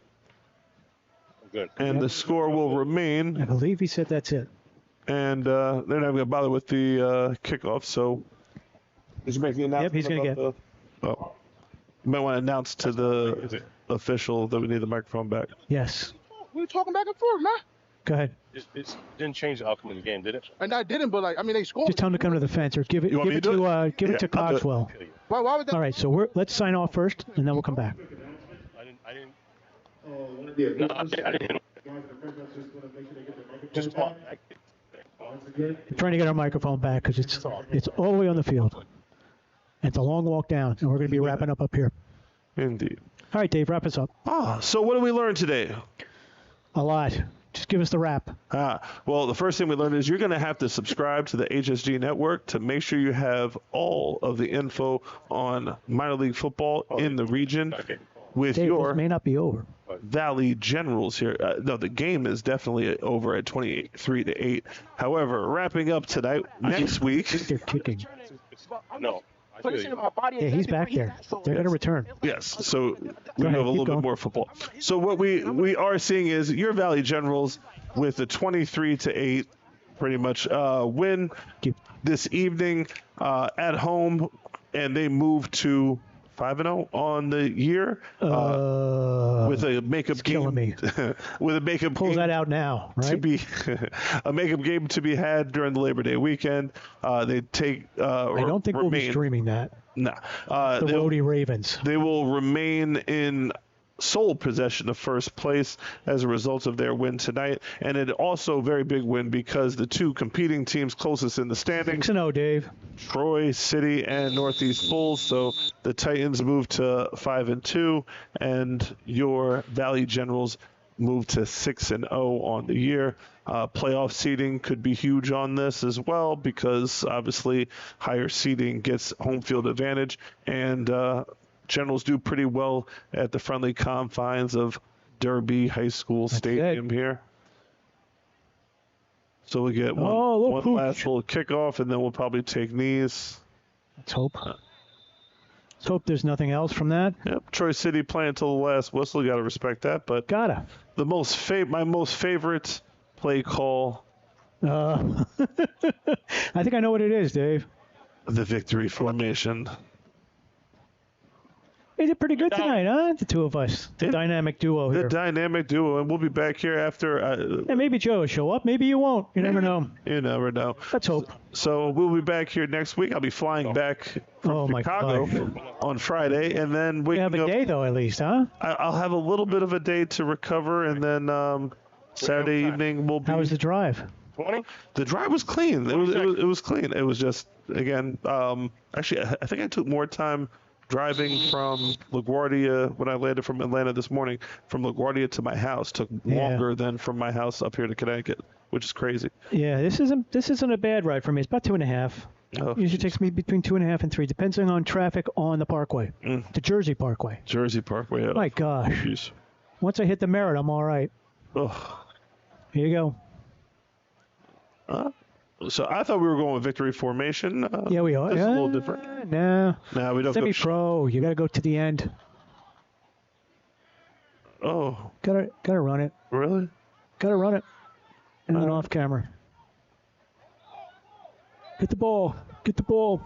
Speaker 1: Good.
Speaker 2: And the score will remain.
Speaker 3: I believe he said that's it.
Speaker 2: And they're not going to bother with the kickoff. So he's making an announcement.
Speaker 3: Yep, he's going to get.
Speaker 2: You might want to announce to the official that we need the microphone back.
Speaker 3: Yes.
Speaker 11: We were talking back and forth, man.
Speaker 3: Go ahead.
Speaker 1: It didn't change the outcome of the game, did it?
Speaker 11: And I didn't, but they scored.
Speaker 3: Just tell him to come to the fence or give it to Cogswell.
Speaker 11: Why would that?
Speaker 3: All right, so let's sign off first, and then we'll come back.
Speaker 1: I didn't. Just talk.
Speaker 3: We're trying to get our microphone back because it's all the way on the field. It's a long walk down, and we're going to be wrapping up here.
Speaker 2: Indeed.
Speaker 3: All right, Dave, wrap us up.
Speaker 2: So what did we learn today?
Speaker 3: A lot. Just give us the wrap.
Speaker 2: Well, the first thing we learned is you're going to have to subscribe to the HSG network to make sure you have all of the info on minor league football in the region with
Speaker 3: Dave,
Speaker 2: your
Speaker 3: this may not be over.
Speaker 2: Valley Generals here. No, the game is definitely over at 23-8. However, wrapping up tonight, next week.
Speaker 3: They're kicking.
Speaker 1: No.
Speaker 3: Yeah, he's back there. They're going to return.
Speaker 2: Yes, so we have a little bit more football. So what we are seeing is your Valley Generals with a 23-8 pretty much win this evening at home, and they move to 5-0 on the year with a makeup game.
Speaker 3: Killing me.
Speaker 2: With a makeup
Speaker 3: Pulls
Speaker 2: game
Speaker 3: that out now, right?
Speaker 2: to be a makeup game to be had during the Labor Day weekend. They take.
Speaker 3: I don't think we'll be streaming that.
Speaker 2: No.
Speaker 3: The Rhodey Ravens.
Speaker 2: They will remain in sole possession of first place as a result of their win tonight, and it also a very big win because the two competing teams closest in the standings,
Speaker 3: 6-0, Dave.
Speaker 2: Troy City and Northeast Bulls. So the Titans move to 5-2, and your Valley Generals move to 6-0 on the year. Playoff seeding could be huge on this as well because obviously higher seeding gets home field advantage, and Generals do pretty well at the friendly confines of Derby High School Stadium here. So we get one last little kickoff, and then we'll probably take knees.
Speaker 3: Let's hope. Let's hope there's nothing else from that.
Speaker 2: Yep, Troy City playing until the last whistle. Got to respect that. But my most favorite play call.
Speaker 3: I think I know what it is, Dave.
Speaker 2: The victory formation.
Speaker 3: We did pretty good tonight, huh? The two of us. The dynamic duo here.
Speaker 2: The dynamic duo. And we'll be back here after.
Speaker 3: And maybe Joe will show up. Maybe you won't. You never know.
Speaker 2: You never know.
Speaker 3: Let's hope.
Speaker 2: So we'll be back here next week. I'll be flying back from Chicago on Friday. And then
Speaker 3: we have a day, though, at least, huh?
Speaker 2: I'll have a little bit of a day to recover. And then Saturday evening we'll be.
Speaker 3: How was the drive?
Speaker 1: 20?
Speaker 2: The drive was clean. It was clean. It was just, again, actually, I think I took more time driving from LaGuardia when I landed from Atlanta this morning. From LaGuardia to my house took longer than from my house up here to Connecticut, which is crazy.
Speaker 3: Yeah, this isn't a bad ride for me. It's about 2.5.
Speaker 2: Oh,
Speaker 3: usually takes me between 2.5 and 3, depending on traffic on the Parkway, the Jersey Parkway.
Speaker 2: Jersey Parkway. Yeah.
Speaker 3: My gosh.
Speaker 2: Jeez.
Speaker 3: Once I hit the Merritt, I'm all right.
Speaker 2: Ugh.
Speaker 3: Here you go.
Speaker 2: So I thought we were going with victory formation.
Speaker 3: Yeah, we are.
Speaker 2: It's a little different.
Speaker 3: No.
Speaker 2: No, we don't.
Speaker 3: Semi-pro. You got to go to the end.
Speaker 2: Oh.
Speaker 3: Gotta run it.
Speaker 2: Really?
Speaker 3: Gotta run it. And then off camera. Get the ball. Get the ball.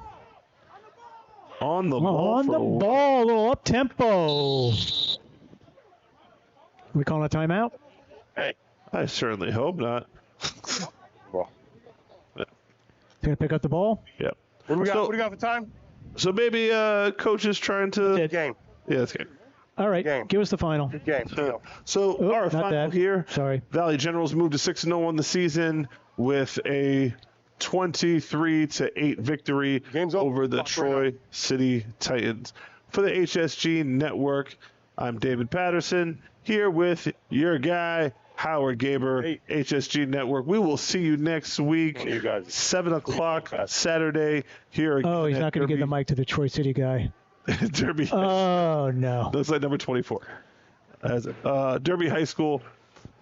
Speaker 2: On the ball.
Speaker 3: On the ball. A little up tempo. We calling a timeout?
Speaker 1: Hey.
Speaker 2: I certainly hope not.
Speaker 3: Gonna pick up the ball?
Speaker 2: Yep.
Speaker 1: What do we got for time?
Speaker 2: So maybe coach is trying to.
Speaker 1: Game.
Speaker 2: Yeah, it's game.
Speaker 3: All right.
Speaker 1: Game.
Speaker 3: Give us the final.
Speaker 1: Game.
Speaker 2: So our final here.
Speaker 3: Sorry.
Speaker 2: Valley Generals moved to 6-0 on the season with a 23-8 victory over the Troy City Titans. For the HSG Network, I'm David Patterson here with your guy Howard Gaber, HSG Network. We will see you next week, 7 o'clock Saturday here again.
Speaker 3: Oh, he's not going to give the mic to the Troy City guy.
Speaker 2: Derby.
Speaker 3: Oh, no.
Speaker 2: Looks like number 24. Derby High School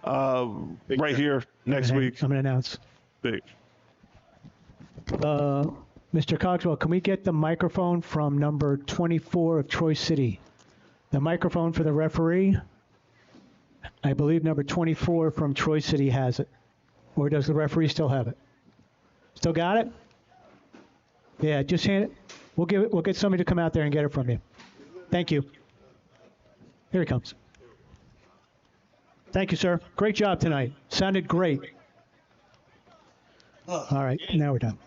Speaker 2: right here next week.
Speaker 3: I'm going to announce.
Speaker 2: Big.
Speaker 3: Mr. Cogswell, can we get the microphone from number 24 of Troy City? The microphone for the referee? I believe number 24 from Troy City has it. Or does the referee still have it? Still got it? Yeah, just hand it. We'll get somebody to come out there and get it from you. Thank you. Here he comes. Thank you, sir. Great job tonight. Sounded great. All right, now we're done.